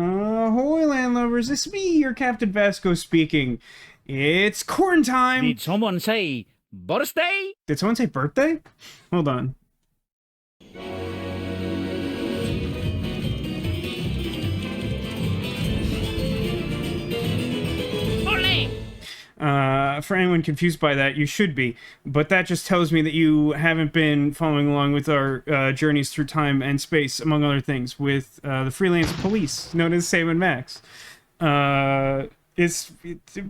Ahoy, landlubbers, it's me, your Captain Vasco speaking. It's Quern time! Did someone say birthday? Did someone say birthday? Hold on. For anyone confused by that, you should be. But that just tells me that you haven't been following along with our journeys through time and space, among other things, with the freelance police, known as Sam and Max.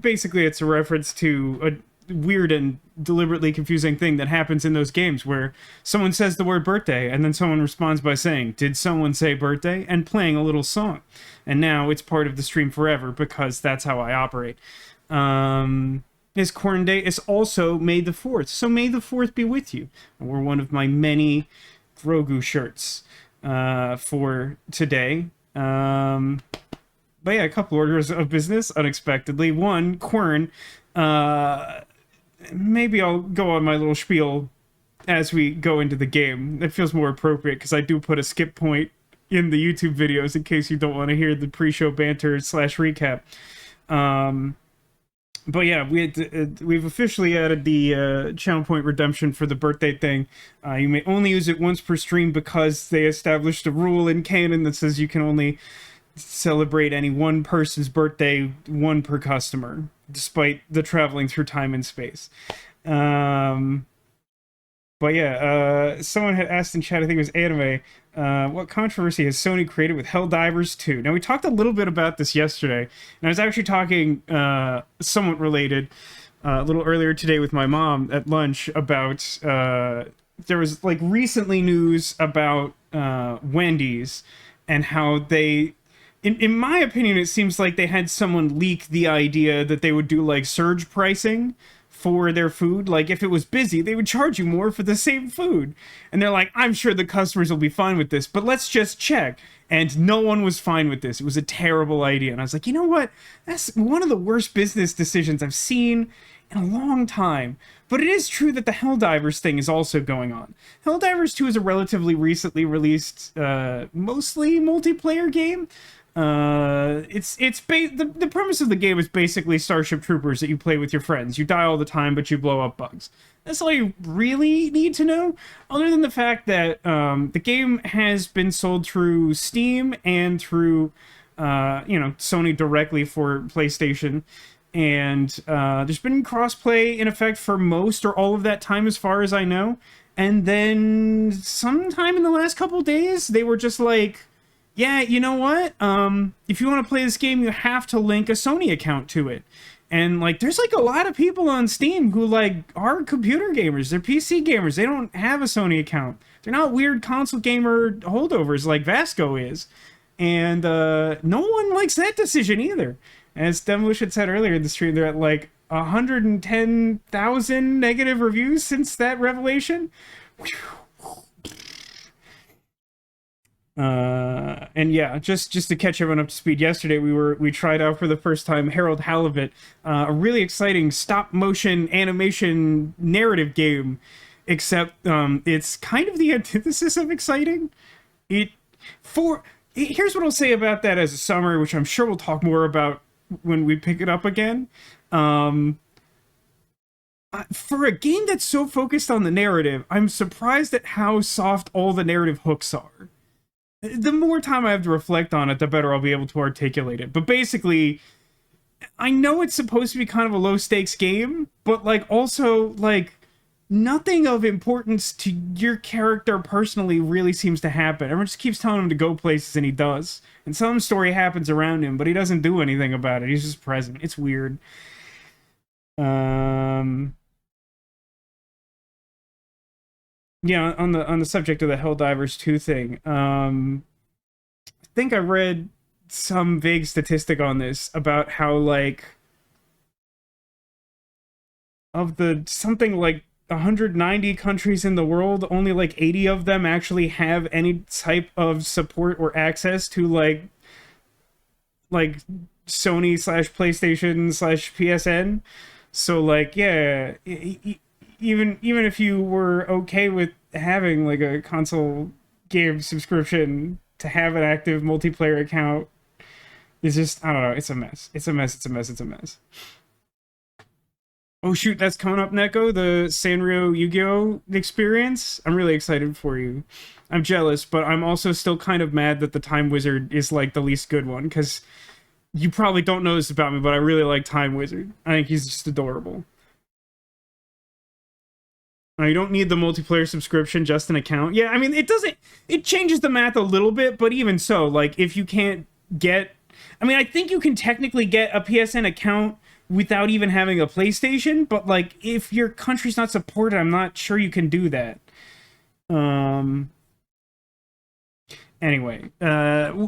Basically it's a reference to a weird and deliberately confusing thing that happens in those games where someone says the word birthday and then someone responds by saying, "Did someone say birthday?" and playing a little song. And now it's part of the stream forever because that's how I operate. It's Quern Day. It's also May the 4th. So May the 4th be with you. I wore one of my many Grogu shirts for today. But yeah, a couple orders of business, unexpectedly. One, Quern. Maybe I'll go on my little spiel as we go into the game. It feels more appropriate because I do put a skip point in the YouTube videos in case you don't want to hear the pre-show banter / recap. But yeah, we've officially added the channel point redemption for the birthday thing. You may only use it once per stream because they established a rule in canon that says you can only celebrate any one person's birthday, one per customer, despite the traveling through time and space. But yeah, someone had asked in chat, I think it was Anime, what controversy has Sony created with Helldivers 2? Now, we talked a little bit about this yesterday, and I was actually talking, somewhat related, a little earlier today with my mom at lunch about, there was, like, recently news about Wendy's and how they... In my opinion, it seems like they had someone leak the idea that they would do, like, surge pricing for their food. Like, if it was busy, they would charge you more for the same food. And they're like, I'm sure the customers will be fine with this, but let's just check. And no one was fine with this. It was a terrible idea. And I was like, you know what? That's one of the worst business decisions I've seen in a long time. But it is true that the Helldivers thing is also going on. Helldivers 2 is a relatively recently released, mostly multiplayer game. The premise of the game is basically Starship Troopers that you play with your friends. You die all the time, but you blow up bugs. That's all you really need to know, other than the fact that the game has been sold through Steam and through, Sony directly for PlayStation. And there's been crossplay in effect for most or all of that time, as far as I know. And then sometime in the last couple days, they were just like, yeah, you know what? If you want to play this game, you have to link a Sony account to it. And, like, there's, like, a lot of people on Steam who, like, are computer gamers. They're PC gamers. They don't have a Sony account. They're not weird console gamer holdovers like Vasco is. And no one likes that decision either. As Demolition said earlier in the stream, they're at, like, 110,000 negative reviews since that revelation. Whew. And yeah, just to catch everyone up to speed, yesterday we tried out for the first time Harold Halibut, a really exciting stop motion animation narrative game, except it's kind of the antithesis of exciting. Here's what I'll say about that as a summary, which I'm sure we'll talk more about when we pick it up again. For a game that's so focused on the narrative, I'm surprised at how soft all the narrative hooks are. The more time I have to reflect on it, the better I'll be able to articulate it. But basically, I know it's supposed to be kind of a low-stakes game, but, like, also, like, nothing of importance to your character personally really seems to happen. Everyone just keeps telling him to go places, and he does. And some story happens around him, but he doesn't do anything about it. He's just present. It's weird. Yeah, on the subject of the Helldivers 2 thing, I think I read some vague statistic on this about how, like, of the something like 190 countries in the world, only like 80 of them actually have any type of support or access to like Sony / PlayStation / PSN. So, like, yeah, even if you were okay with having like a console game subscription to have an active multiplayer account, It's just, I don't know, it's a mess. It's a mess, it's a mess, it's a mess. Oh shoot, that's coming up, Neko, the Sanrio Yu-Gi-Oh! Experience. I'm really excited for you. I'm jealous, but I'm also still kind of mad that the Time Wizard is like the least good one, because you probably don't know this about me, but I really like Time Wizard. I think he's just adorable. You don't need the multiplayer subscription, just an account. Yeah, I mean, it changes the math a little bit, but even so, like, if you can't get... I mean, I think you can technically get a PSN account without even having a PlayStation, but, like, if your country's not supported, I'm not sure you can do that. Anyway,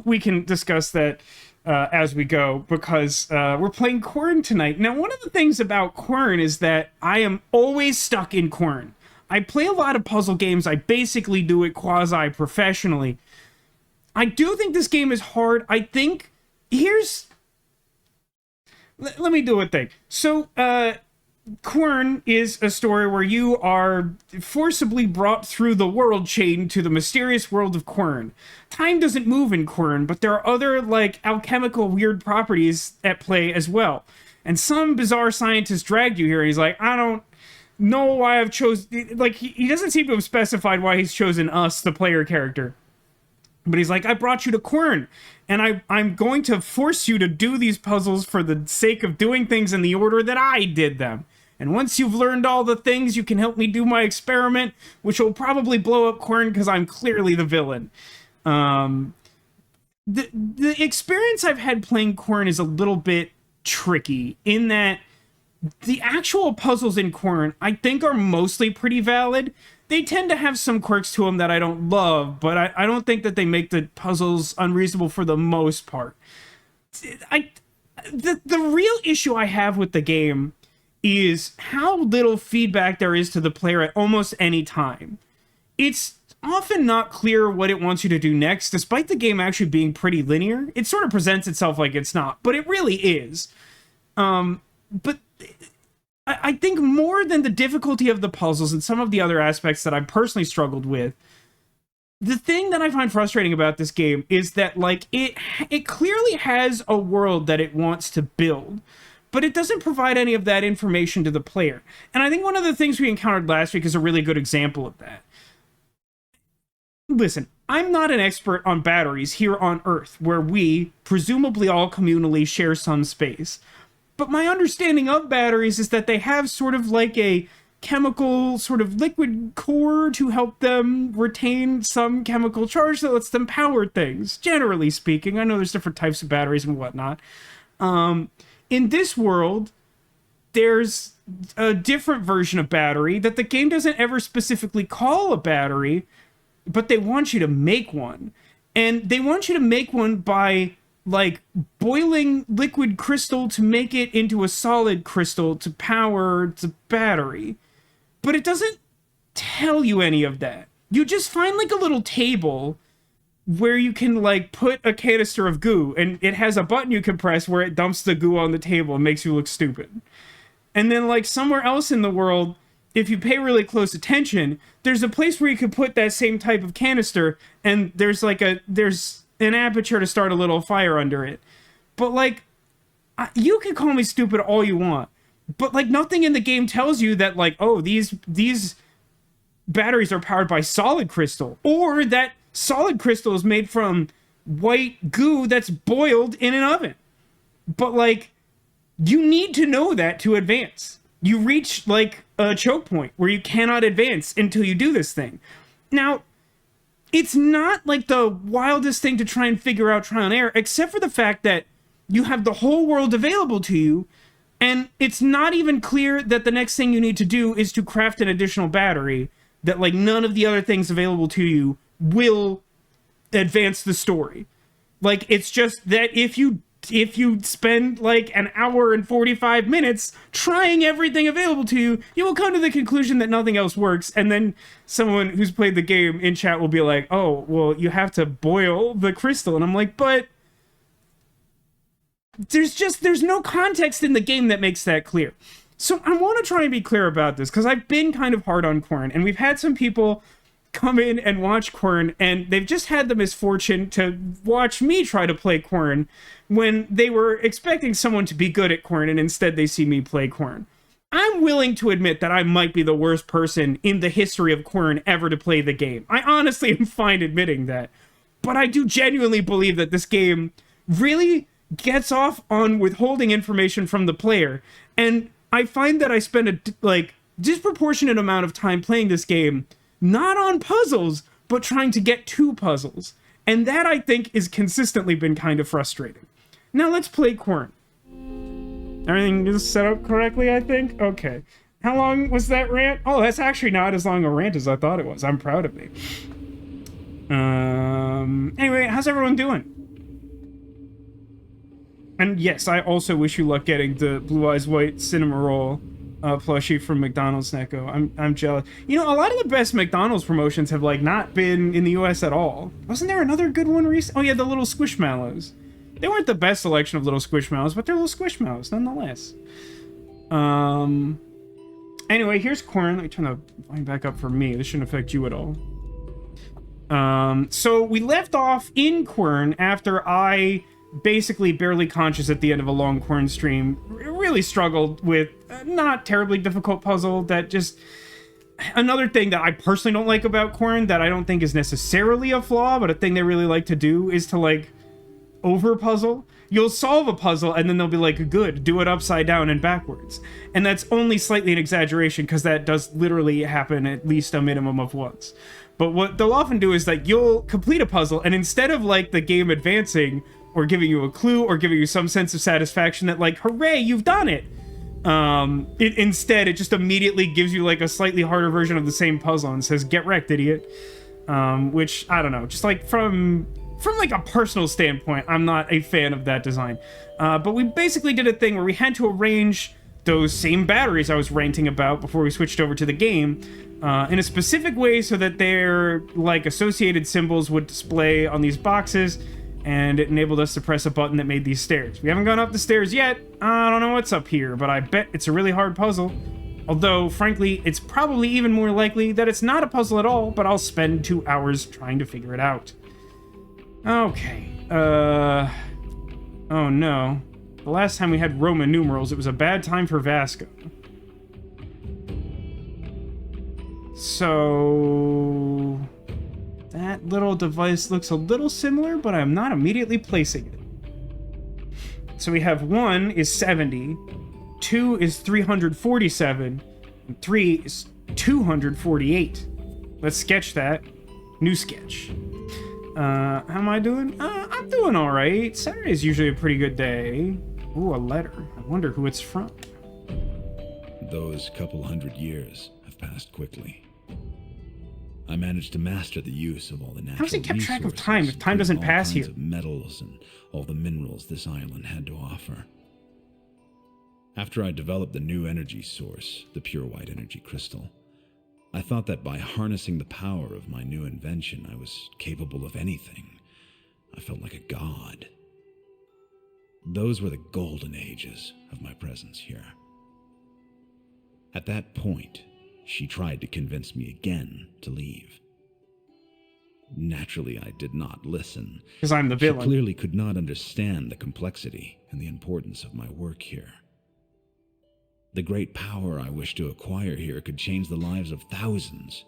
we can discuss that as we go, because we're playing Quern tonight. Now, one of the things about Quern is that I am always stuck in Quern. I play a lot of puzzle games. I basically do it quasi-professionally. I do think this game is hard. I think... Here's... Let me do a thing. So, Quern is a story where you are forcibly brought through the world chain to the mysterious world of Quern. Time doesn't move in Quern, but there are other, like, alchemical weird properties at play as well. And some bizarre scientist dragged you here, and he's like, I don't know why I've chosen... Like, he doesn't seem to have specified why he's chosen us, the player character. But he's like, I brought you to Quern, and I'm going to force you to do these puzzles for the sake of doing things in the order that I did them. And once you've learned all the things, you can help me do my experiment, which will probably blow up Quern because I'm clearly the villain. The experience I've had playing Quern is a little bit tricky in that the actual puzzles in Quern, I think, are mostly pretty valid. They tend to have some quirks to them that I don't love, but I don't think that they make the puzzles unreasonable for the most part. The real issue I have with the game is how little feedback there is to the player at almost any time. It's often not clear what it wants you to do next, despite the game actually being pretty linear. It sort of presents itself like it's not, but it really is. But I think more than the difficulty of the puzzles and some of the other aspects that I've personally struggled with, the thing that I find frustrating about this game is that, like, it clearly has a world that it wants to build, but it doesn't provide any of that information to the player. And I think one of the things we encountered last week is a really good example of that. Listen, I'm not an expert on batteries here on Earth, where we, presumably all communally, share some space. But my understanding of batteries is that they have sort of like a chemical sort of liquid core to help them retain some chemical charge that lets them power things, generally speaking. I know there's different types of batteries and whatnot. In this world, there's a different version of battery that the game doesn't ever specifically call a battery, but they want you to make one. And they want you to make one by, like, boiling liquid crystal to make it into a solid crystal to power the battery. But it doesn't tell you any of that. You just find, like, a little table where you can, like, put a canister of goo, and it has a button you can press where it dumps the goo on the table and makes you look stupid. And then, like, somewhere else in the world, if you pay really close attention, there's a place where you could put that same type of canister, and there's an aperture to start a little fire under it. But, like, you can call me stupid all you want, but, like, nothing in the game tells you that, like, oh, these batteries are powered by solid crystal, or that solid crystal is made from white goo that's boiled in an oven. But, like, you need to know that to advance. You reach, like, a choke point where you cannot advance until you do this thing. Now, it's not, like, the wildest thing to try and figure out trial and error, except for the fact that you have the whole world available to you, and it's not even clear that the next thing you need to do is to craft an additional battery, that, like, none of the other things available to you will advance the story. Like, it's just that if you spend, like, an hour and 45 minutes trying everything available to you, you will come to the conclusion that nothing else works, and then someone who's played the game in chat will be like, oh, well, you have to boil the crystal. And I'm like, but there's no context in the game that makes that clear. So I want to try and be clear about this, because I've been kind of hard on Quern, and we've had some people come in and watch Quern, and they've just had the misfortune to watch me try to play Quern when they were expecting someone to be good at Quern, and instead they see me play Quern. I'm willing to admit that I might be the worst person in the history of Quern ever to play the game. I honestly am fine admitting that. But I do genuinely believe that this game really gets off on withholding information from the player. And I find that I spend a disproportionate amount of time playing this game, not on puzzles, but trying to get to puzzles. And that, I think, is consistently been kind of frustrating. Now let's play Quern. Everything is set up correctly, I think? Okay. How long was that rant? Oh, that's actually not as long a rant as I thought it was. I'm proud of me. Anyway, how's everyone doing? And yes, I also wish you luck getting the Blue Eyes White Cinema Roll plushie from McDonald's, Neko. I'm jealous. You know, a lot of the best McDonald's promotions have, like, not been in the US at all. Wasn't there another good one recently? Oh, yeah, the little Squishmallows. They weren't the best selection of little Squishmallows, but they're little Squishmallows, nonetheless. Anyway, here's Quern. Let me turn the volume back up for me. This shouldn't affect you at all. So we left off in Quern after I, basically barely conscious at the end of a long Quern stream, really struggled with a not terribly difficult puzzle that just... Another thing that I personally don't like about Quern that I don't think is necessarily a flaw, but a thing they really like to do is to, like, over puzzle. You'll solve a puzzle and then they'll be like, good, do it upside down and backwards. And that's only slightly an exaggeration because that does literally happen at least a minimum of once. But what they'll often do is that you'll complete a puzzle and instead of like the game advancing or giving you a clue or giving you some sense of satisfaction that like, hooray, you've done it. Instead, it just immediately gives you like a slightly harder version of the same puzzle and says, get wrecked, idiot. Which, I don't know, just like from like a personal standpoint, I'm not a fan of that design. But we basically did a thing where we had to arrange those same batteries I was ranting about before we switched over to the game in a specific way so that their like associated symbols would display on these boxes, and it enabled us to press a button that made these stairs. We haven't gone up the stairs yet. I don't know what's up here, but I bet it's a really hard puzzle. Although, frankly, it's probably even more likely that it's not a puzzle at all, but I'll spend 2 hours trying to figure it out. Okay, oh no. The last time we had Roman numerals, it was a bad time for Vasco. So... that little device looks a little similar, but I'm not immediately placing it. So we have 1 is 70, 2 is 347, and 3 is 248. Let's sketch that. New sketch. How am I doing? I'm doing alright. Saturday's usually a pretty good day. Ooh, a letter. I wonder who it's from. Those couple hundred years have passed quickly. I managed to master the use of all the natural How's it kept track of resources, time if time doesn't pass here? all kinds of metals and all the minerals this island had to offer. After I developed the new energy source, the pure white energy crystal, I thought that by harnessing the power of my new invention, I was capable of anything. I felt like a god. Those were the golden ages of my presence here. At that point, she tried to convince me again to leave. Naturally, I did not listen. Because I'm the villain. She clearly could not understand the complexity and the importance of my work here. The great power I wish to acquire here could change the lives of thousands,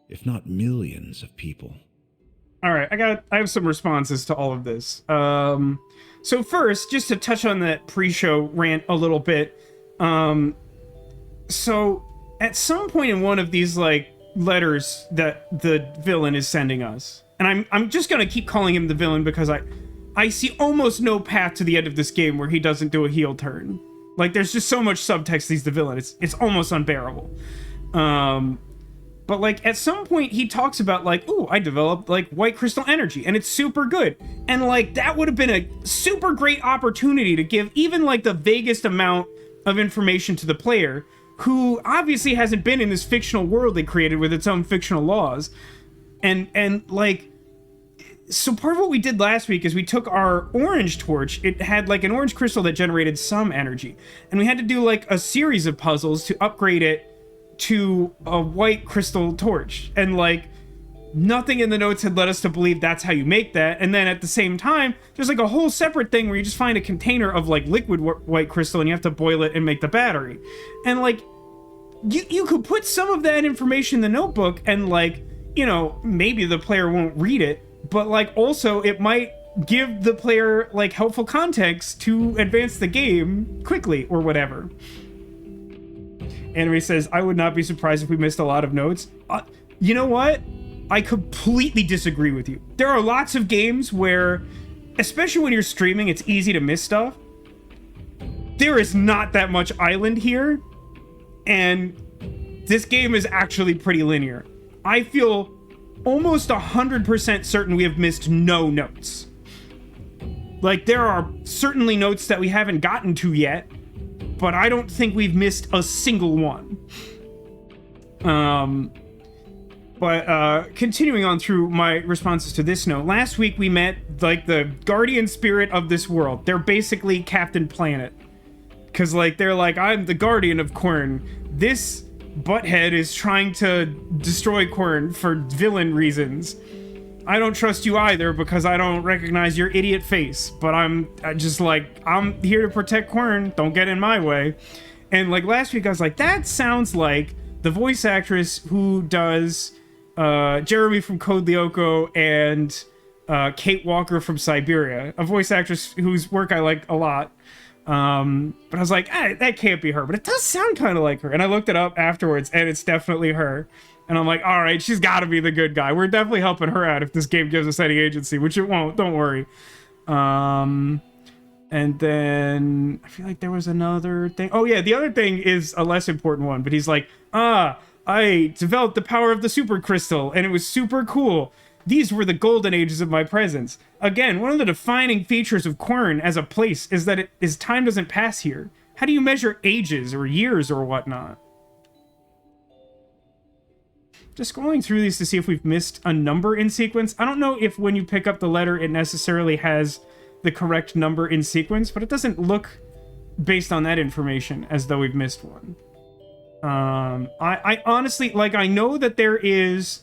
if not millions of people. All right, I have some responses to all of this. So first, just to touch on that pre-show rant a little bit. So at some point in one of these like letters that the villain is sending us, and I'm just gonna keep calling him the villain because I see almost no path to the end of this game where he doesn't do a heel turn. Like, there's just so much subtext he's the villain. It's almost unbearable. But, like, at some point, he talks about, like, ooh, I developed, like, white crystal energy, and it's super good. And, like, that would have been a super great opportunity to give even, like, the vaguest amount of information to the player, who obviously hasn't been in this fictional world they created with its own fictional laws. And like... So part of what we did last week is we took our orange torch. It had like an orange crystal that generated some energy. And we had to do like a series of puzzles to upgrade it to a white crystal torch. And like nothing in the notes had led us to believe that's how you make that. And then at the same time, there's like a whole separate thing where you just find a container of like liquid white crystal and you have to boil it and make the battery. And like, you could put some of that information in the notebook and like, you know, maybe the player won't read it, but like also it might give the player like helpful context to advance the game quickly or whatever. Anime says, I would not be surprised if we missed a lot of notes. You know what? I completely disagree with you. There are lots of games where, especially when you're streaming, it's easy to miss stuff. There is not that much island here, and this game is actually pretty linear. I feel almost 100% certain we have missed no notes. Like, there are certainly notes that we haven't gotten to yet, but I don't think we've missed a single one. But continuing on through my responses to this note, last week we met, like, the guardian spirit of this world. They're basically Captain Planet. Because, like, they're like, I'm the guardian of Quern. This butthead is trying to destroy Quern for villain reasons. I don't trust you either because I don't recognize your idiot face. But I'm just like, I'm here to protect Quern. Don't get in my way. And, like, last week I was like, that sounds like the voice actress who does Jeremy from Code Lyoko and Kate Walker from Siberia, a voice actress whose work I like a lot. But I was like, that can't be her, but it does sound kind of like her. And I looked it up afterwards, and it's definitely her. And I'm like, all right, she's got to be the good guy. We're definitely helping her out if this game gives us any agency, which it won't. Don't worry. And then I feel like there was another thing. Oh yeah, the other thing is a less important one, but he's like, I developed the power of the super crystal, and it was super cool. These were the golden ages of my presence. Again, one of the defining features of Quern as a place is that time doesn't pass here. How do you measure ages or years or whatnot? Just scrolling through these to see if we've missed a number in sequence. I don't know if when you pick up the letter, it necessarily has the correct number in sequence, but it doesn't look, based on that information, as though we've missed one. I honestly, like, I know that there is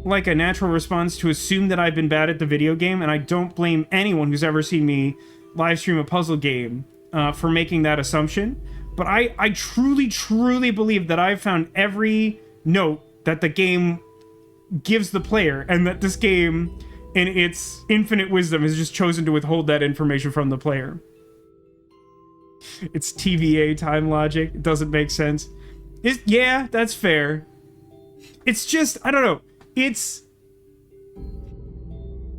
like a natural response to assume that I've been bad at the video game, and I don't blame anyone who's ever seen me live stream a puzzle game for making that assumption. But I truly, truly believe that I've found every note that the game gives the player, and that this game, in its infinite wisdom, has just chosen to withhold that information from the player. It's TVA time logic. It doesn't make sense. Yeah, that's fair. It's just, I don't know.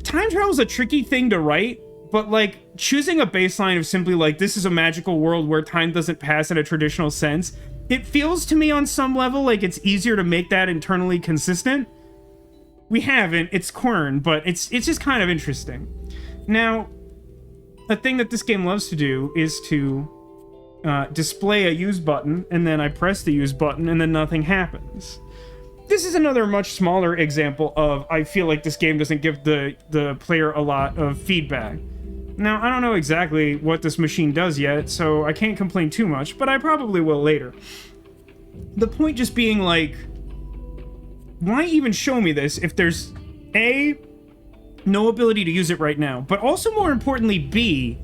Time travel's a tricky thing to write, but like choosing a baseline of simply like, this is a magical world where time doesn't pass in a traditional sense, it feels to me on some level like it's easier to make that internally consistent. We haven't, it's Quern, but it's just kind of interesting. Now, a thing that this game loves to do is to display a use button, and then I press the use button, and then nothing happens. This is another much smaller example of, I feel like this game doesn't give the player a lot of feedback. Now, I don't know exactly what this machine does yet, so I can't complain too much, but I probably will later. The point just being like, why even show me this if there's A, no ability to use it right now, but also more importantly, B,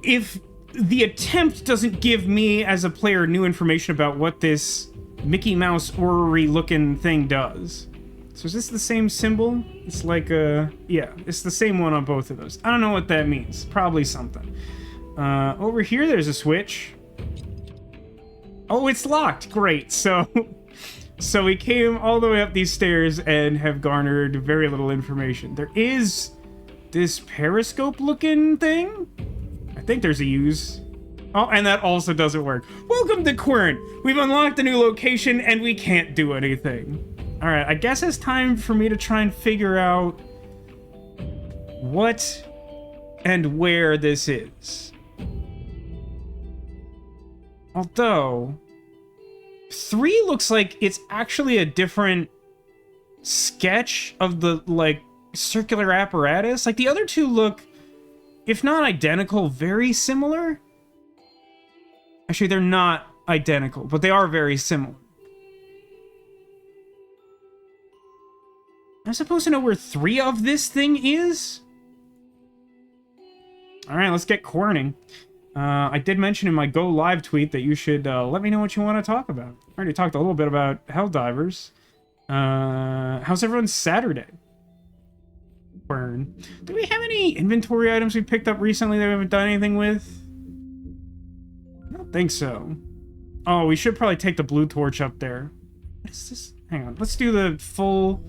if the attempt doesn't give me as a player new information about what this Mickey Mouse orrery looking thing does. So is this the same symbol? It's like yeah, it's the same one on both of those. I don't know what that means. Probably something. Over here there's a switch. Oh, it's locked. Great. So we came all the way up these stairs and have garnered very little information. There is this periscope looking thing. I think there's a use. Oh, and that also doesn't work. Welcome to Quern. We've unlocked a new location and we can't do anything. All right, I guess it's time for me to try and figure out what and where this is. Although 3 looks like it's actually a different sketch of the like circular apparatus. Like the other 2 look, if not identical, very similar. Actually, they're not identical, but they are very similar. I'm supposed to know where 3 of this thing is? Alright, let's get Querning. I did mention in my Go Live tweet that you should let me know what you want to talk about. I already talked a little bit about Helldivers. How's everyone's Saturday? Quern. Do we have any inventory items we picked up recently that we haven't done anything with? I don't think so. Oh, we should probably take the blue torch up there. What is this? Hang on. Let's do the full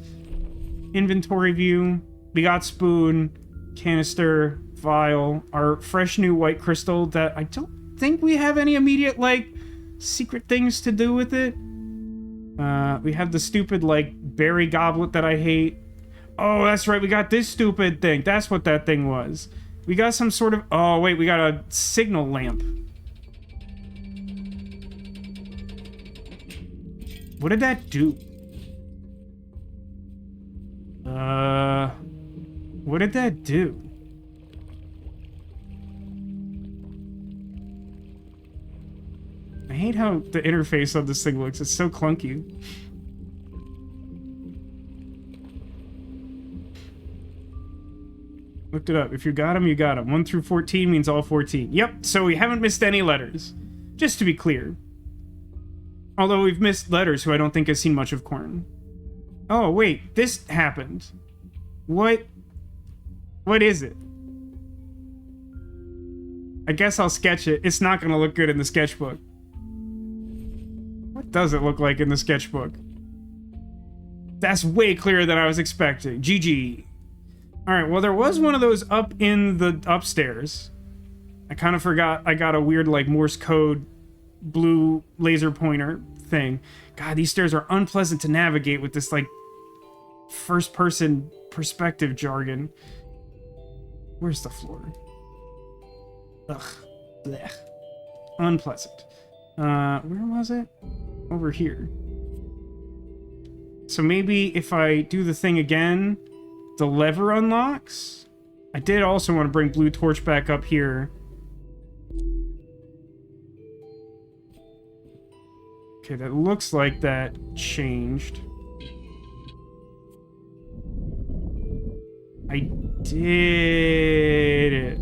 inventory view. We got spoon, canister, vial, our fresh new white crystal that I don't think we have any immediate, like, secret things to do with it. We have the stupid, like, berry goblet that I hate. Oh, that's right, we got this stupid thing. That's what that thing was. We got some sort of... Oh, wait, we got a signal lamp. What did that do? What did that do? I hate how the interface of this thing looks. It's so clunky. Looked it up. If you got them, you got them. 1 through 14 means all 14. Yep, so we haven't missed any letters. Just to be clear. Although we've missed letters who I don't think has seen much of Quern. Oh, wait. This happened. What is it? I guess I'll sketch it. It's not going to look good in the sketchbook. What does it look like in the sketchbook? That's way clearer than I was expecting. GG. Alright, well, there was one of those up in the upstairs. I kind of forgot I got a weird, like, Morse code blue laser pointer thing. God, these stairs are unpleasant to navigate with this, like, first-person perspective jargon. Where's the floor? Ugh. Blech. Unpleasant. Where was it? Over here. So maybe if I do the thing again, the lever unlocks? I did also want to bring blue torch back up here. Okay, that looks like that changed. I did it.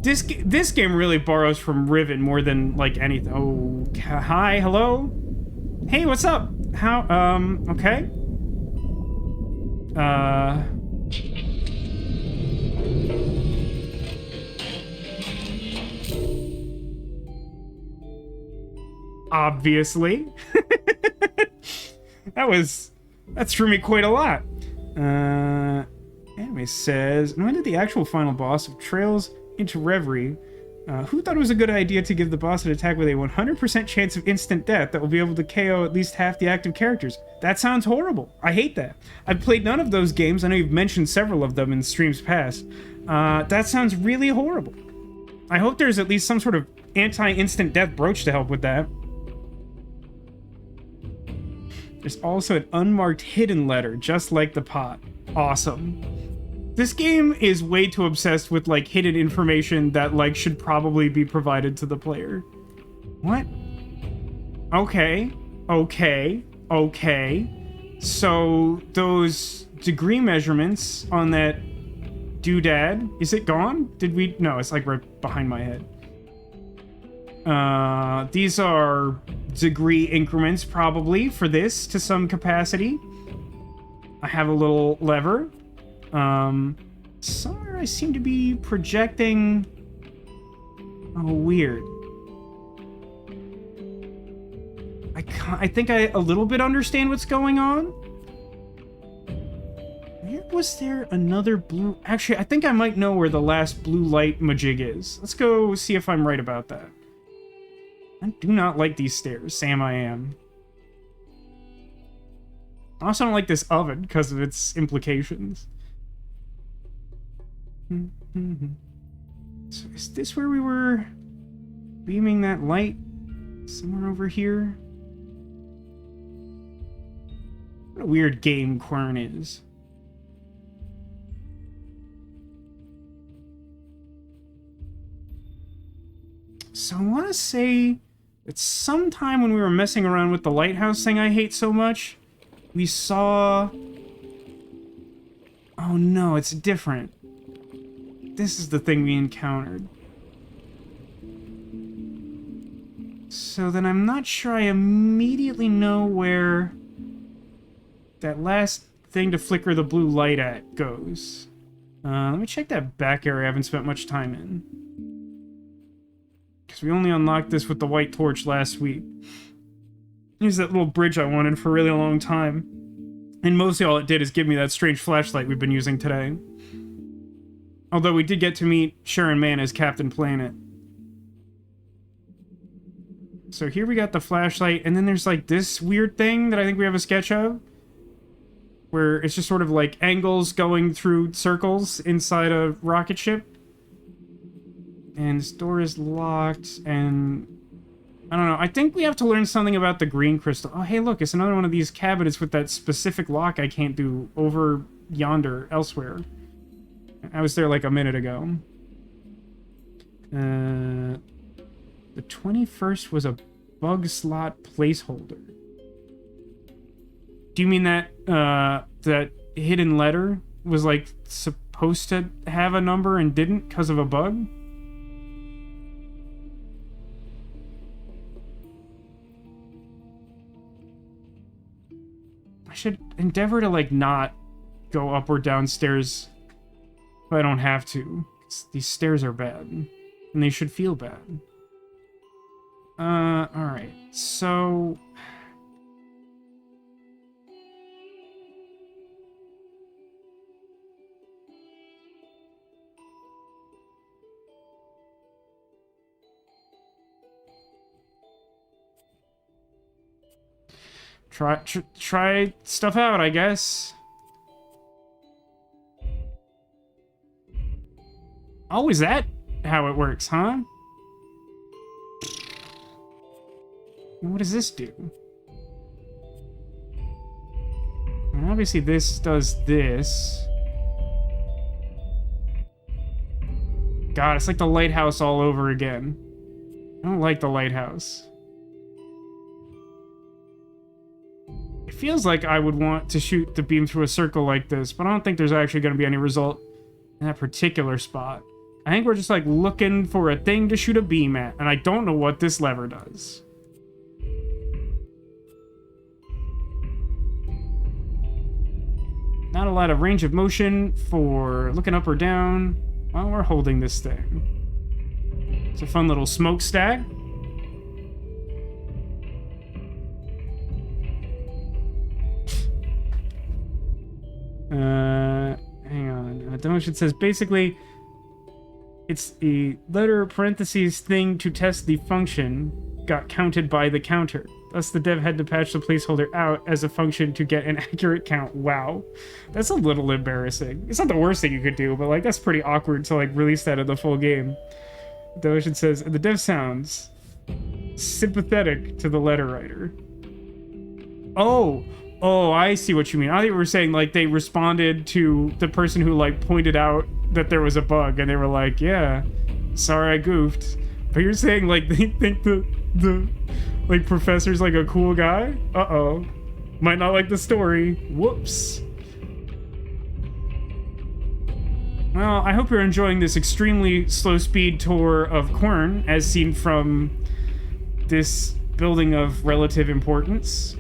This game really borrows from Riven more than, like, anything. Oh, hi, hello? Hey, what's up? How, okay? Obviously. That threw me quite a lot. Anime says, when did the actual final boss of Trails into Reverie, who thought it was a good idea to give the boss an attack with a 100% chance of instant death that will be able to KO at least half the active characters? That sounds horrible. I hate that. I've played none of those games. I know you've mentioned several of them in streams past. That sounds really horrible. I hope there's at least some sort of anti-instant death brooch to help with that. There's also an unmarked hidden letter, just like the pot. Awesome. This game is way too obsessed with, like, hidden information that, like, should probably be provided to the player. What? Okay. So, those degree measurements on that doodad, is it gone? Did we... No, it's, like, right behind my head. These are degree increments, probably, for this to some capacity. I have a little lever. Somewhere I seem to be projecting... Oh, weird. I think I a little bit understand what's going on. Where was there another blue... Actually, I think I might know where the last blue light majig is. Let's go see if I'm right about that. I do not like these stairs. Sam, I am. I also don't like this oven because of its implications. So is this where we were beaming that light? Somewhere over here? What a weird game Quern is. So I want to say that sometime when we were messing around with the lighthouse thing I hate so much, we saw Oh no, it's different. This is the thing we encountered. So then I'm not sure I immediately know where that last thing to flicker the blue light at goes. Let me check that back area I haven't spent much time in. Because we only unlocked this with the white torch last week. Here's that little bridge I wanted for a really long time. And mostly all it did is give me that strange flashlight we've been using today. Although we did get to meet Sharon Mann as Captain Planet. So here we got the flashlight, and then there's like this weird thing that I think we have a sketch of. Where it's just sort of like angles going through circles inside a rocket ship. And this door is locked, and I don't know. I think we have to learn something about the green crystal. Oh, hey, look, it's another one of these cabinets with that specific lock I can't do over yonder, elsewhere. I was there like a minute ago. The 21st was a bug slot placeholder. Do you mean that, that hidden letter was, like, supposed to have a number and didn't because of a bug? I should endeavor to, like, not go up or downstairs if I don't have to. These stairs are bad. And they should feel bad. Alright. So... Try stuff out, I guess. Oh, is that how it works, huh? What does this do? And obviously this does this. God, it's like the lighthouse all over again. I don't like the lighthouse. It feels like I would want to shoot the beam through a circle like this, but I don't think there's actually going to be any result in that particular spot. I think we're just like looking for a thing to shoot a beam at, and I don't know what this lever does. Not a lot of range of motion for looking up or down while we're holding this thing. It's a fun little smokestack. Hang on. Demotion says basically it's a letter parentheses thing to test the function got counted by the counter. Thus the dev had to patch the placeholder out as a function to get an accurate count. Wow. That's a little embarrassing. It's not the worst thing you could do, but like that's pretty awkward to like release that in the full game. Demotion says the dev sounds sympathetic to the letter writer. Oh, I see what you mean. I think we were saying, like, they responded to the person who, like, pointed out that there was a bug, and they were like, yeah, sorry I goofed. But you're saying, like, they think the like, professor's, like, a cool guy? Uh-oh. Might not like the story. Whoops. Well, I hope you're enjoying this extremely slow-speed tour of Quern, as seen from this building of relative importance.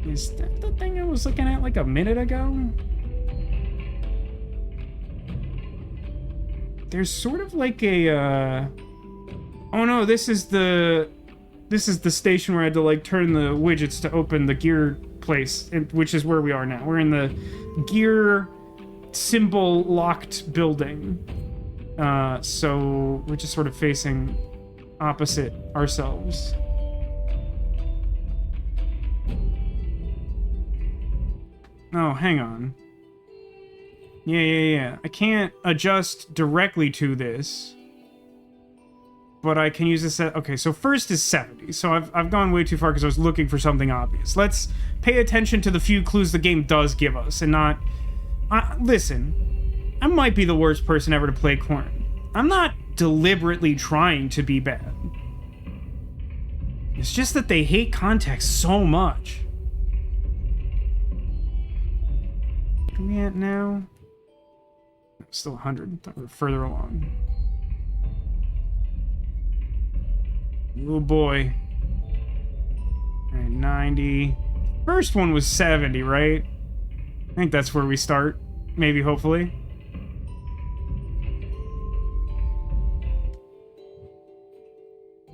Is that the thing I was looking at like a minute ago? There's sort of like a, oh no, this is the station where I had to like turn the widgets to open the gear place, which is where we are now. We're in the gear symbol locked building. So we're just sort of facing opposite ourselves. Oh, hang on. Yeah. I can't adjust directly to this. But I can use this at... Okay, so first is 70. So I've gone way too far because I was looking for something obvious. Let's pay attention to the few clues the game does give us and not... listen, I might be the worst person ever to play Quern. I'm not deliberately trying to be bad. It's just that they hate context so much. Where are we at now? Still 100. Thought we were further along. Oh boy. Alright, 90. First one was 70, right? I think that's where we start. Maybe, hopefully.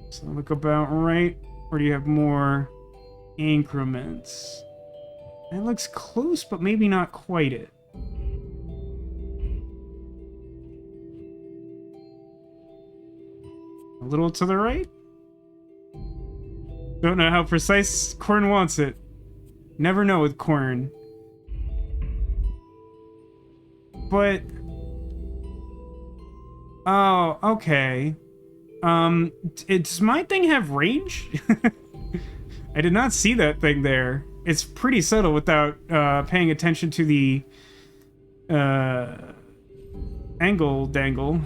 So look about right. Or do you have more increments? That looks close, but maybe not quite it. A little to the right? Don't know how precise Quern wants it. Never know with Quern. But... oh, okay. Does my thing have range? I did not see that thing there. It's pretty subtle without paying attention to the angle dangle.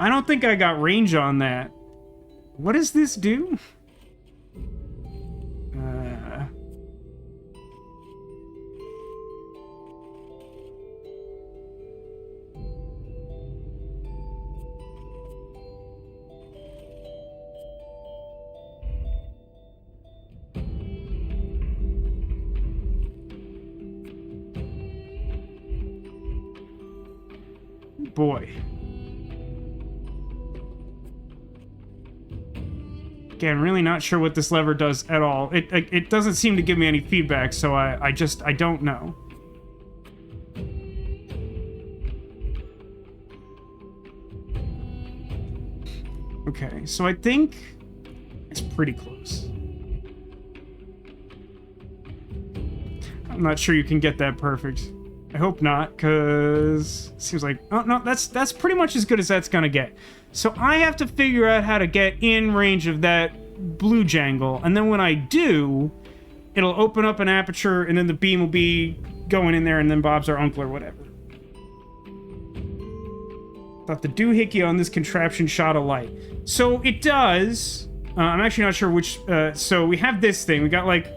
I don't think I got range on that. What does this do? Boy. Again, really not sure what this lever does at all. It doesn't seem to give me any feedback, so I don't know. Okay, so I think it's pretty close. I'm not sure you can get that perfect. I hope not, because it seems like... oh, no, that's pretty much as good as that's gonna get. So I have to figure out how to get in range of that blue jangle, and then when I do, it'll open up an aperture, and then the beam will be going in there, and then Bob's our uncle or whatever. Thought the doohickey on this contraption shot a light. So it does... I'm actually not sure which... so we have this thing. We got, like...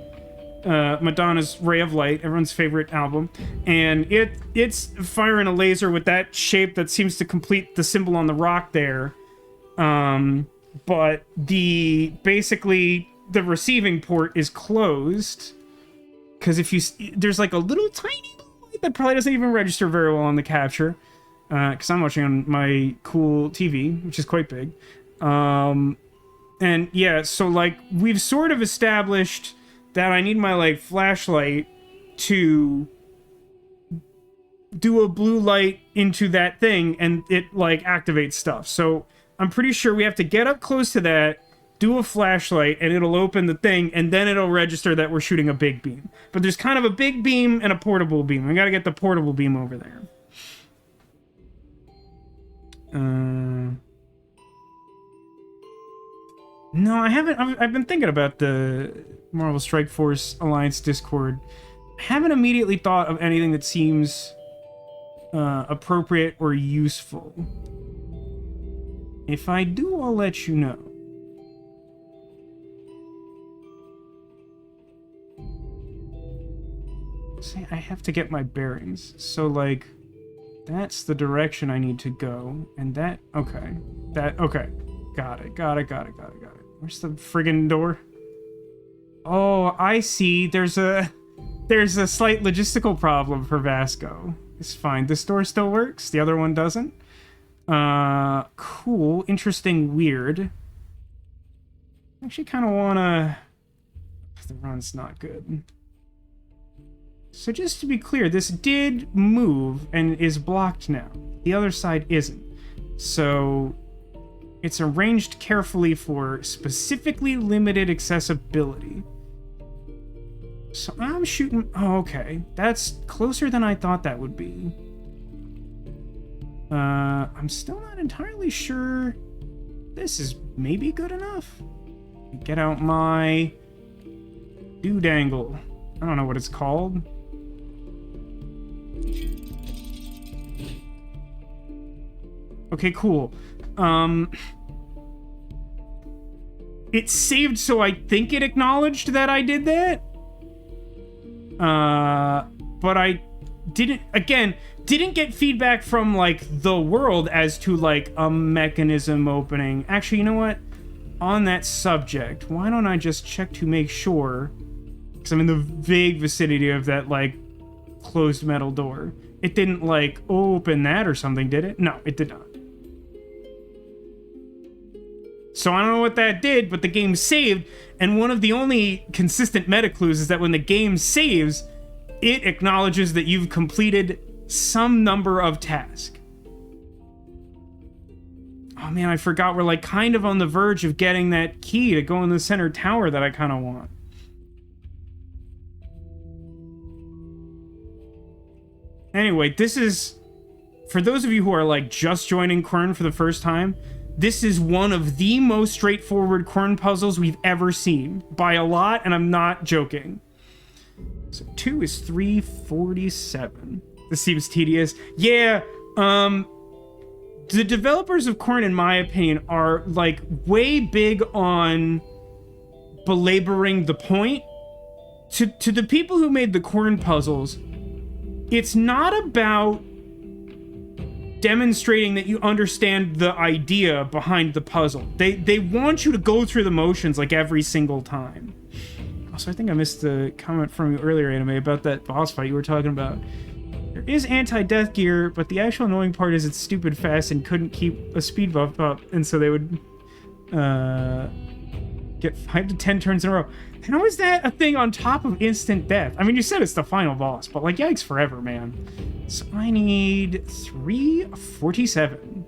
Madonna's Ray of Light, everyone's favorite album, and it's firing a laser with that shape that seems to complete the symbol on the rock there. But basically the receiving port is closed, because if you there's like a little tiny light that probably doesn't even register very well on the capture, because I'm watching on my cool TV, which is quite big. And yeah, so like we've sort of established that I need my, like, flashlight to do a blue light into that thing, and it, like, activates stuff. So I'm pretty sure we have to get up close to that, do a flashlight, and it'll open the thing, and then it'll register that we're shooting a big beam. But there's kind of a big beam and a portable beam. We gotta get the portable beam over there. No, I haven't. I've been thinking about the Marvel Strike Force Alliance Discord. I haven't immediately thought of anything that seems appropriate or useful. If I do, I'll let you know. See, I have to get my bearings. So, like, that's the direction I need to go. And that... okay. Okay. Got it. Where's the friggin' door? Oh, I see. There's a slight logistical problem for Vasco. It's fine. This door still works. The other one doesn't. Cool. Interesting. Weird. I actually kind of wanna... the run's not good. So just to be clear, this did move and is blocked now. The other side isn't. So... it's arranged carefully for specifically limited accessibility. So I'm shooting... oh, okay. That's closer than I thought that would be. I'm still not entirely sure this is maybe good enough. Get out my... doodangle. I don't know what it's called. Okay, cool. it saved, so I think it acknowledged that I did that. But I didn't get feedback from, like, the world as to, like, a mechanism opening. Actually, you know what? On that subject, why don't I just check to make sure? Because I'm in the vague vicinity of that, like, closed metal door. It didn't, like, open that or something, did it? No, it did not. So I don't know what that did, but the game saved, and one of the only consistent meta clues is that when the game saves, it acknowledges that you've completed some number of tasks. Oh man, I forgot we're, like, kind of on the verge of getting that key to go in the center tower that I kind of want. Anyway, this is, for those of you who are, like, just joining Quern for the first time, this is one of the most straightforward Quern puzzles we've ever seen. By a lot, and I'm not joking. So 2 is 347. This seems tedious. Yeah, the developers of Quern, in my opinion, are, like, way big on belaboring the point. To the people who made the Quern puzzles, it's not about demonstrating that you understand the idea behind the puzzle. They want you to go through the motions, like, every single time. Also, I think I missed the comment from you earlier, Anime, about that boss fight you were talking about. There is anti-death gear, but the actual annoying part is it's stupid fast and couldn't keep a speed buff up, and so they would get 5 to 10 turns in a row. And how is that a thing on top of instant death? I mean, you said it's the final boss, but, like, yikes forever, man. So I need 347.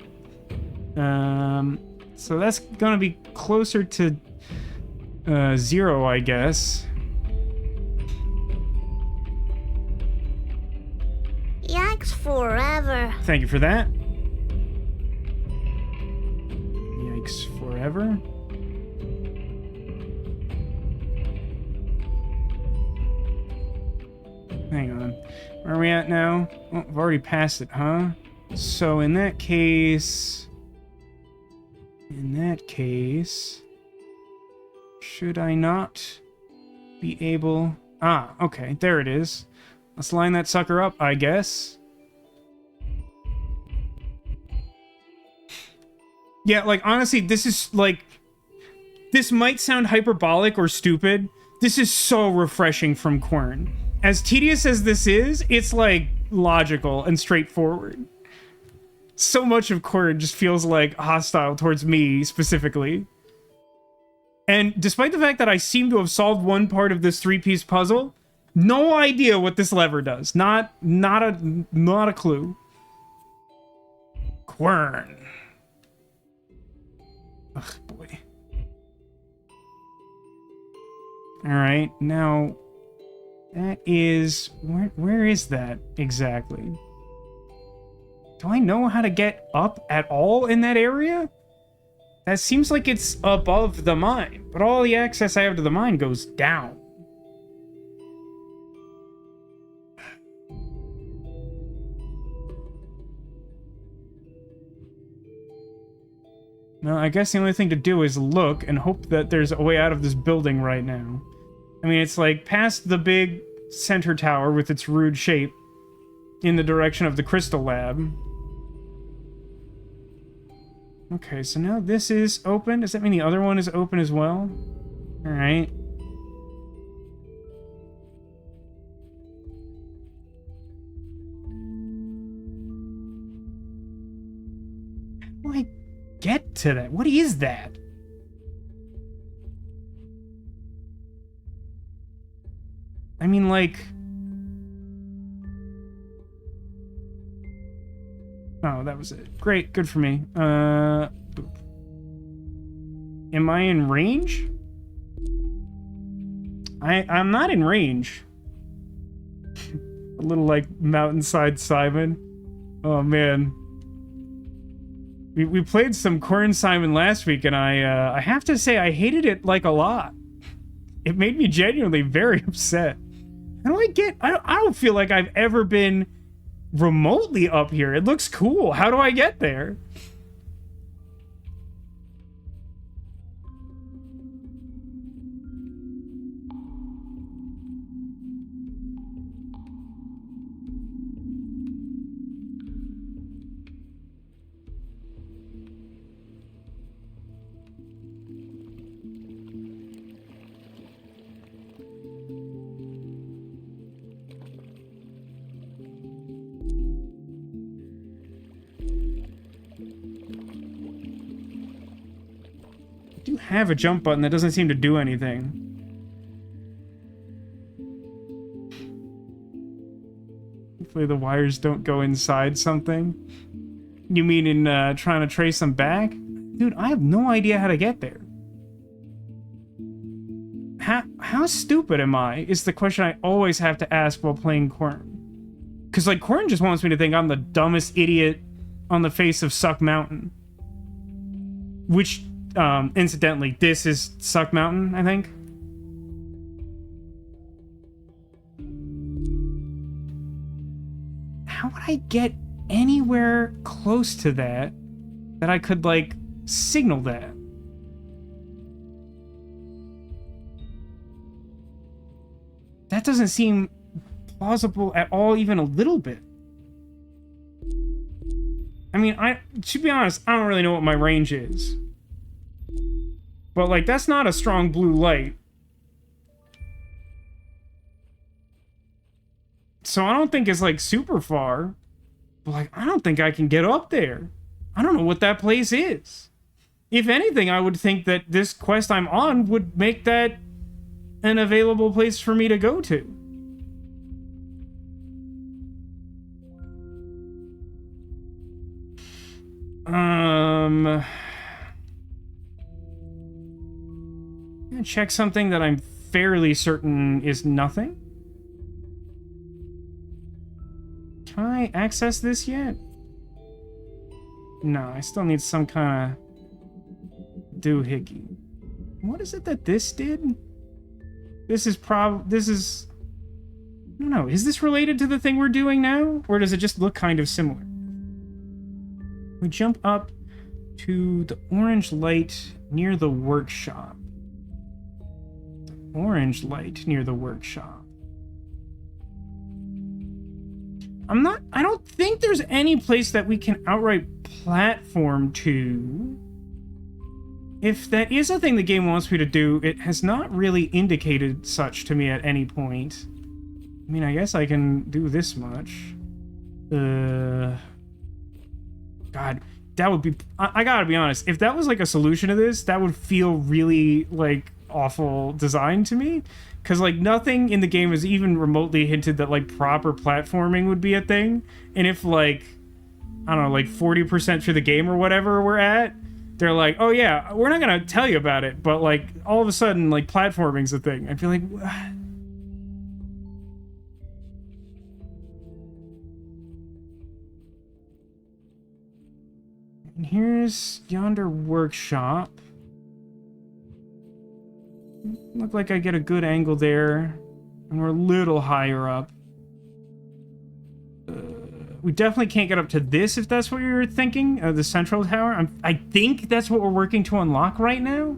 So that's gonna be closer to 0, I guess. Yikes forever. Thank you for that. Yikes forever. Hang on. Where are we at now? Oh, I've already passed it, huh? So in that case... should I not be able... Ah, okay, there it is. Let's line that sucker up, I guess. Yeah, like, honestly, this is, like... This might sound hyperbolic or stupid. This is so refreshing from Quern. As tedious as this is, it's, like, logical and straightforward. So much of Quern just feels, like, hostile towards me, specifically. And despite the fact that I seem to have solved one part of this 3-piece puzzle, no idea what this lever does. Not a clue. Quern. Ugh, boy. Alright, now... That is... Where is that exactly? Do I know how to get up at all in that area? That seems like it's above the mine, but all the access I have to the mine goes down. Well, I guess the only thing to do is look and hope that there's a way out of this building right now. I mean, it's like past the big center tower with its rude shape in the direction of the crystal lab. Okay, so now this is open. Does that mean the other one is open as well? Alright. How do I get to that? What is that? I mean, like... Oh, that was it. Great, good for me. Boop. Am I in range? I'm not in range. A little, like, mountainside Simon. Oh, man. We played some Quern Simon last week, and I have to say I hated it, like, a lot. It made me genuinely very upset. How do I get... I don't feel like I've ever been remotely up here. It looks cool. How do I get there? have a jump button that doesn't seem to do anything. Hopefully the wires don't go inside something. You mean in trying to trace them back? Dude, I have no idea how to get there. How stupid am I is the question I always have to ask while playing Quern. Because, like, Quern just wants me to think I'm the dumbest idiot on the face of Suck Mountain. Which, incidentally, this is Suck Mountain, I think. How would I get anywhere close to that I could, like, signal that? That doesn't seem plausible at all, even a little bit. I mean, to be honest, I don't really know what my range is. But, like, that's not a strong blue light. So I don't think it's, like, super far. But, like, I don't think I can get up there. I don't know what that place is. If anything, I would think that this quest I'm on would make that an available place for me to go to. I'm gonna check something that I'm fairly certain is nothing. Can I access this yet? No, I still need some kind of doohickey. What is it that this did? This is I don't know, is this related to the thing we're doing now? Or does it just look kind of similar? We jump up to the orange light near the workshop. The orange light near the workshop. I don't think there's any place that we can outright platform to. If that is a thing the game wants me to do, it has not really indicated such to me at any point. I mean, I guess I can do this much. God, that would be... I gotta be honest, if that was like a solution to this, that would feel really, like, awful design to me. Because, like, nothing in the game has even remotely hinted that, like, proper platforming would be a thing. And if, like, I don't know, like 40% through the game or whatever we're at, they're like, oh yeah, we're not gonna tell you about it, but, like, all of a sudden, like, platforming's a thing. I'd be like, what? And here's yonder workshop. Look like I get a good angle there, and we're a little higher up. We definitely can't get up to this if that's what you're thinking, the central tower. I think that's what we're working to unlock right now.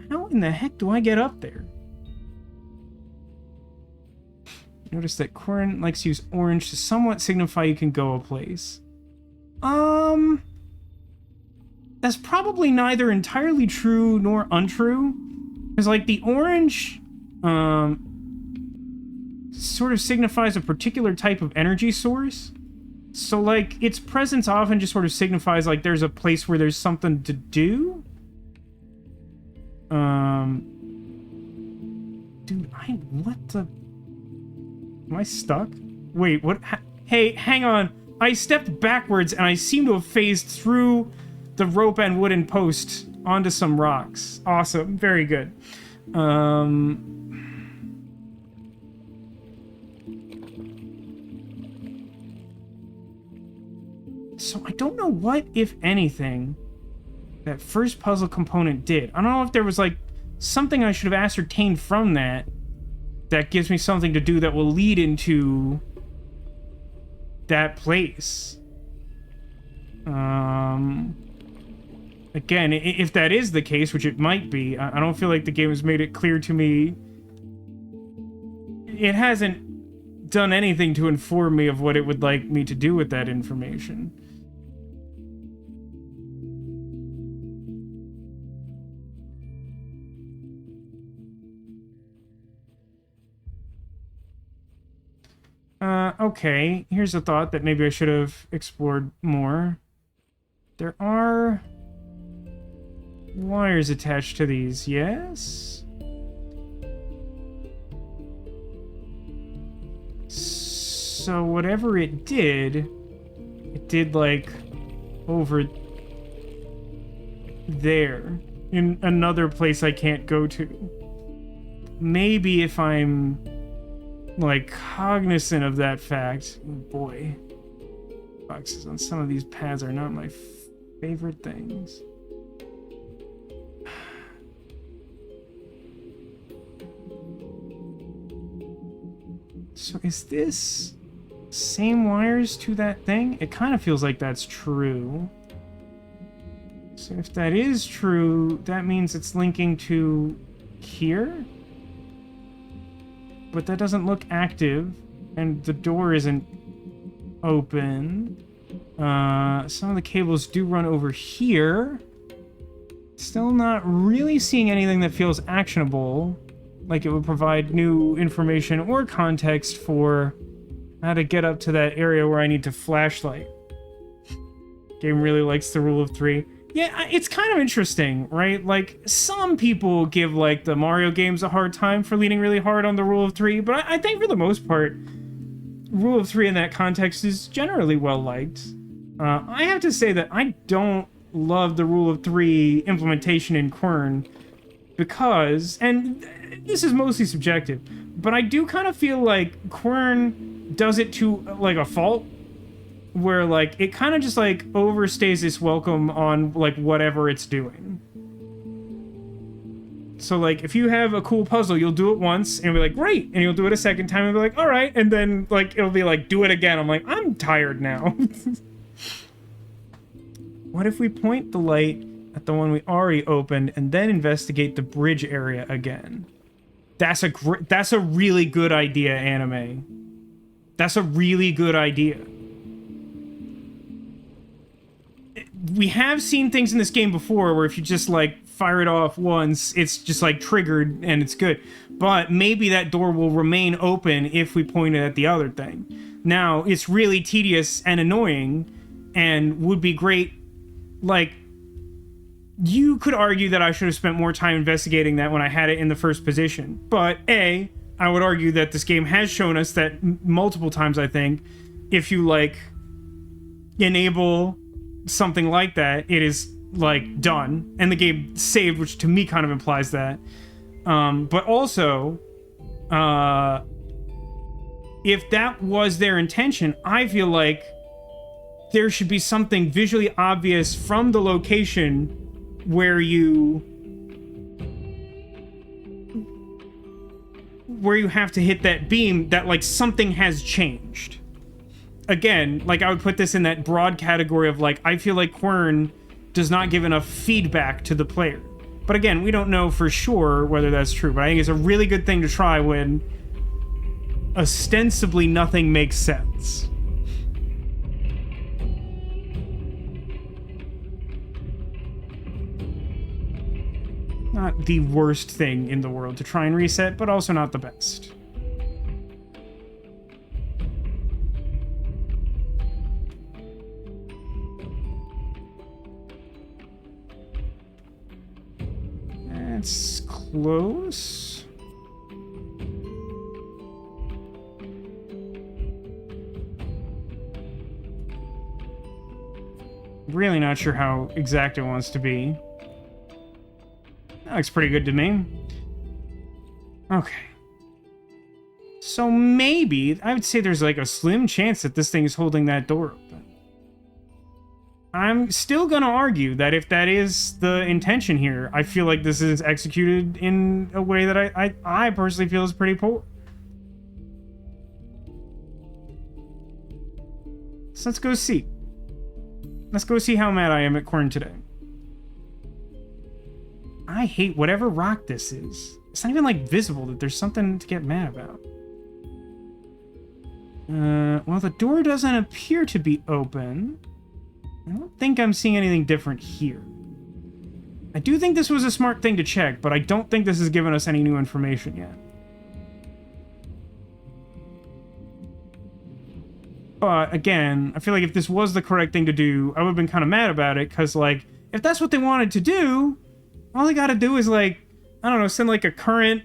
How in the heck do I get up there? Notice that Quern likes to use orange to somewhat signify you can go a place. That's probably neither entirely true nor untrue. Because, like, the orange, sort of signifies a particular type of energy source. So, like, its presence often just sort of signifies, like, there's a place where there's something to do. Dude, what the... Am I stuck? Wait, what? Hey, hang on. I stepped backwards and I seem to have phased through the rope and wooden post onto some rocks. Awesome. Very good. So I don't know what, if anything, that first puzzle component did. I don't know if there was, like, something I should have ascertained from that gives me something to do that will lead into that place. Again, if that is the case, which it might be, I don't feel like the game has made it clear to me. It hasn't done anything to inform me of what it would like me to do with that information. Okay, here's a thought that maybe I should have explored more. There are wires attached to these, yes? So whatever it did like over there in another place I can't go to. Maybe if I'm like cognizant of that fact. Oh boy, boxes on some of these pads are not my favorite things. So is this same wires to that thing? It kind of feels like that's true. So if that is true, that means it's linking to here? But that doesn't look active, and the door isn't open. Some of the cables do run over here. Still not really seeing anything that feels actionable, like it would provide new information or context for how to get up to that area where I need to flashlight. Game really likes the rule of 3. Yeah, it's kind of interesting, right? Like, some people give, like, the Mario games a hard time for leaning really hard on the rule of 3, but I think for the most part, rule of 3 in that context is generally well-liked. I have to say that I don't love the rule of 3 implementation in Quern because, and this is mostly subjective, but I do kind of feel like Quern does it to, like, a fault, where, like, it kind of just, like, overstays its welcome on, like, whatever it's doing. So, like, if you have a cool puzzle, you'll do it once, and it'll be like, great! And you'll do it a second time, and be like, alright, and then, like, it'll be like, do it again. I'm like, I'm tired now. What if we point the light at the one we already opened, and then investigate the bridge area again? That's a really good idea, anime. That's a really good idea. We have seen things in this game before where if you just, like, fire it off once, it's just, like, triggered and it's good. But maybe that door will remain open if we point it at the other thing. Now, it's really tedious and annoying and would be great. Like, you could argue that I should have spent more time investigating that when I had it in the first position. But, A, I would argue that this game has shown us that multiple times, I think, if you, like, enable something like that, it is, like, done. And the game saved, which to me kind of implies that. But also, if that was their intention, I feel like there should be something visually obvious from the location where you have to hit that beam, that, like, something has changed. Again, like, I would put this in that broad category of, like, I feel like Quern does not give enough feedback to the player. But again, we don't know for sure whether that's true, but I think it's a really good thing to try when ostensibly nothing makes sense. Not the worst thing in the world to try and reset, but also not the best. That's close. Really not sure how exact it wants to be. That looks pretty good to me. Okay. So maybe, I would say there's like a slim chance that this thing is holding that door open. I'm still gonna argue that if that is the intention here, I feel like this is executed in a way that I personally feel is pretty poor. So let's go see. Let's go see how mad I am at Quern today. I hate whatever rock this is. It's not even, like, visible that there's something to get mad about. Well, the door doesn't appear to be open. I don't think I'm seeing anything different here. I do think this was a smart thing to check, but I don't think this has given us any new information yet. But, again, I feel like if this was the correct thing to do, I would have been kind of mad about it, because, like, if that's what they wanted to do, all I gotta do is, like, I don't know, send, like, a current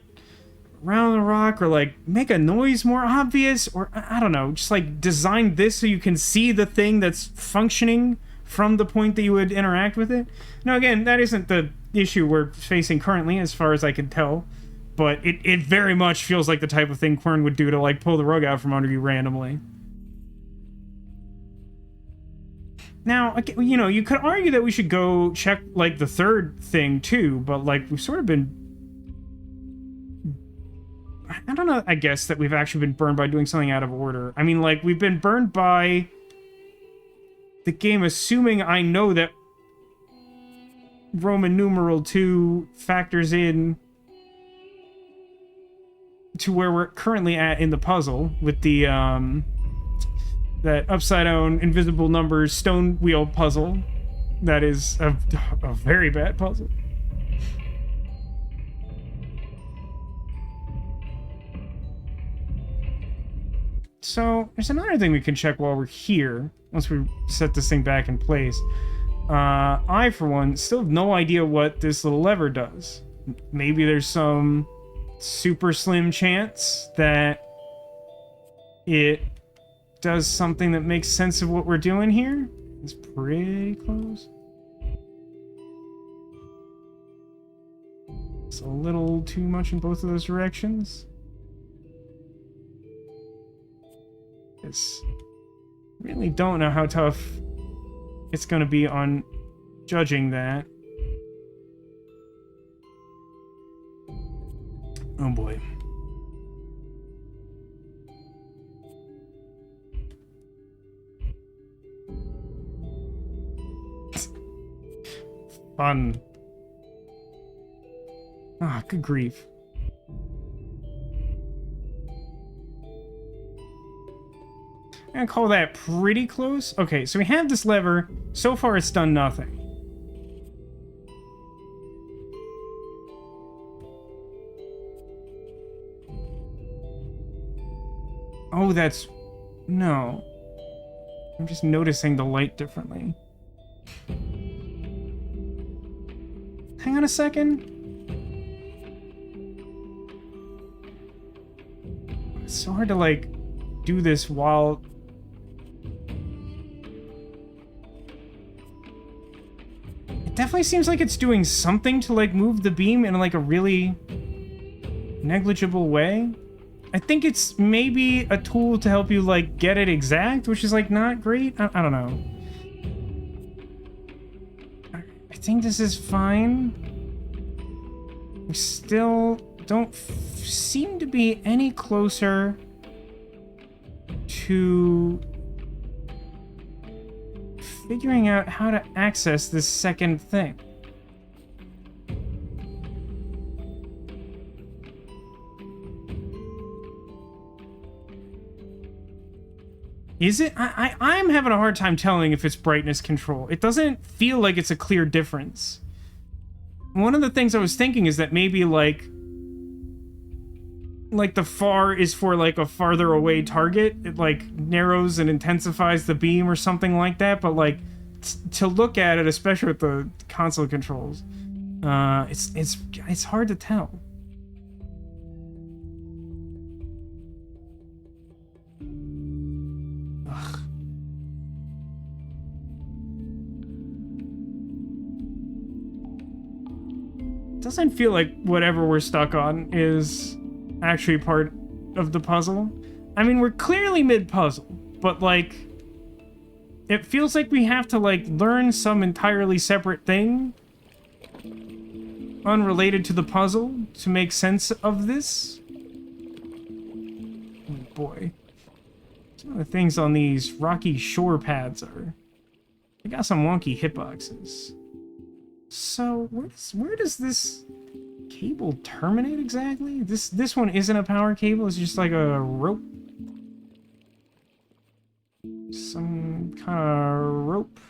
around the rock, or, like, make a noise more obvious, or, I don't know, just, like, design this so you can see the thing that's functioning from the point that you would interact with it. Now, again, that isn't the issue we're facing currently, as far as I can tell, but it very much feels like the type of thing Quern would do to, like, pull the rug out from under you randomly. Now, you know, you could argue that we should go check, like, the third thing, too, but, like, we've sort of been... I don't know, I guess, that we've actually been burned by doing something out of order. I mean, like, we've been burned by the game assuming I know that Roman numeral 2 factors in to where we're currently at in the puzzle with the, that upside-down invisible numbers stone wheel puzzle. That is a very bad puzzle. So, there's another thing we can check while we're here, once we set this thing back in place. I, for one, still have no idea what this little lever does. Maybe there's some super slim chance that it does something that makes sense of what we're doing here. It's pretty close. It's a little too much in both of those directions. Really don't know how tough it's going to be on judging that. Oh boy. Fun. Ah, good grief. I'm gonna call that pretty close. Okay, so we have this lever. So far, it's done nothing. Oh, that's... No. I'm just noticing the light differently. Hang on a second. It's so hard to, like, do this while... It definitely seems like it's doing something to, like, move the beam in, like, a really negligible way. I think it's maybe a tool to help you, like, get it exact, which is, like, not great. I don't know. I think this is fine. We still don't seem to be any closer to figuring out how to access this second thing. Is it? I'm having a hard time telling if it's brightness control. It doesn't feel like it's a clear difference. One of the things I was thinking is that maybe, like the far is for, like, a farther away target. It, like, narrows and intensifies the beam or something like that. But, like, to look at it, especially with the console controls, it's hard to tell. Ugh. Doesn't feel like whatever we're stuck on is actually part of the puzzle. I mean, we're clearly mid-puzzle, but, like, it feels like we have to, like, learn some entirely separate thing unrelated to the puzzle to make sense of this. Oh boy. Some of the things on these rocky shore paths are... They got some wonky hitboxes. So, where does this cable terminate exactly? This one isn't a power cable, it's just like a rope. Some kind of rope.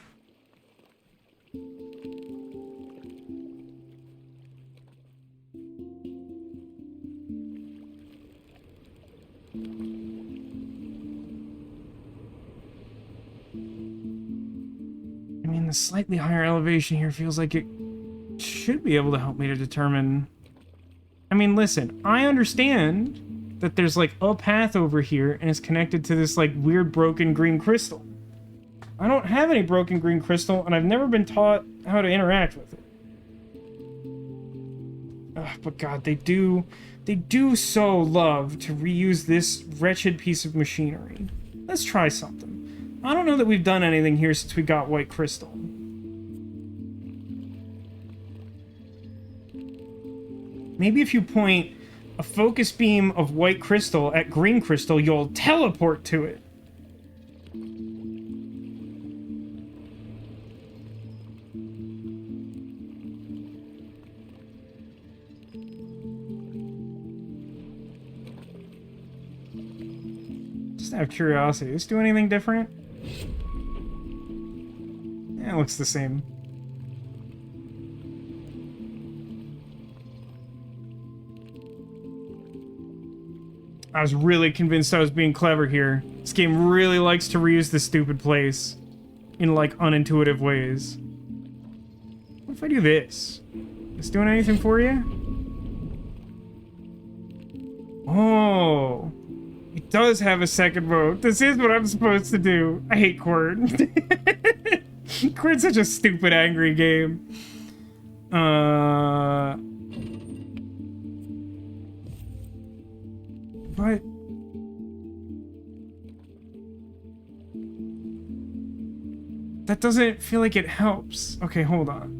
I mean, the slightly higher elevation here feels like it should be able to help me to determine... I mean, listen, I understand that there's, like, a path over here, and it's connected to this, like, weird broken green crystal. I don't have any broken green crystal, and I've never been taught how to interact with it. Ugh, but God, they do so love to reuse this wretched piece of machinery. Let's try something. I don't know that we've done anything here since we got white crystal. Maybe if you point a focus beam of white crystal at green crystal, you'll teleport to it. Just out of curiosity, does this do anything different? Yeah, it looks the same. I was really convinced I was being clever here. This game really likes to reuse this stupid place in, like, unintuitive ways. What if I do this? Is this doing anything for you? Oh, it does have a second vote. This is what I'm supposed to do. I hate Quern. Quern's such a stupid, angry game. But that doesn't feel like it helps. Okay, hold on.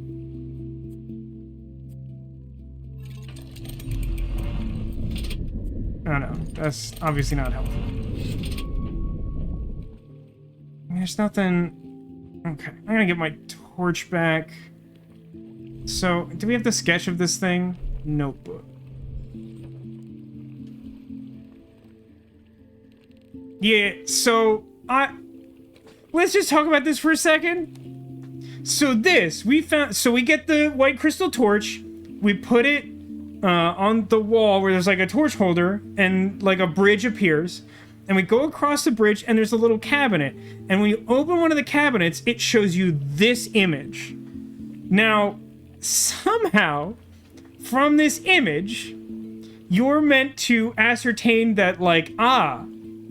Oh no, that's obviously not helpful. I mean, there's nothing... Okay, I'm gonna get my torch back. So, do we have the sketch of this thing? Notebook. Yeah, so, let's just talk about this for a second. So we get the white crystal torch, we put it on the wall where there's like a torch holder, and like a bridge appears, and we go across the bridge, and there's a little cabinet, and when you open one of the cabinets, it shows you this image. Now, somehow, from this image, you're meant to ascertain that, like,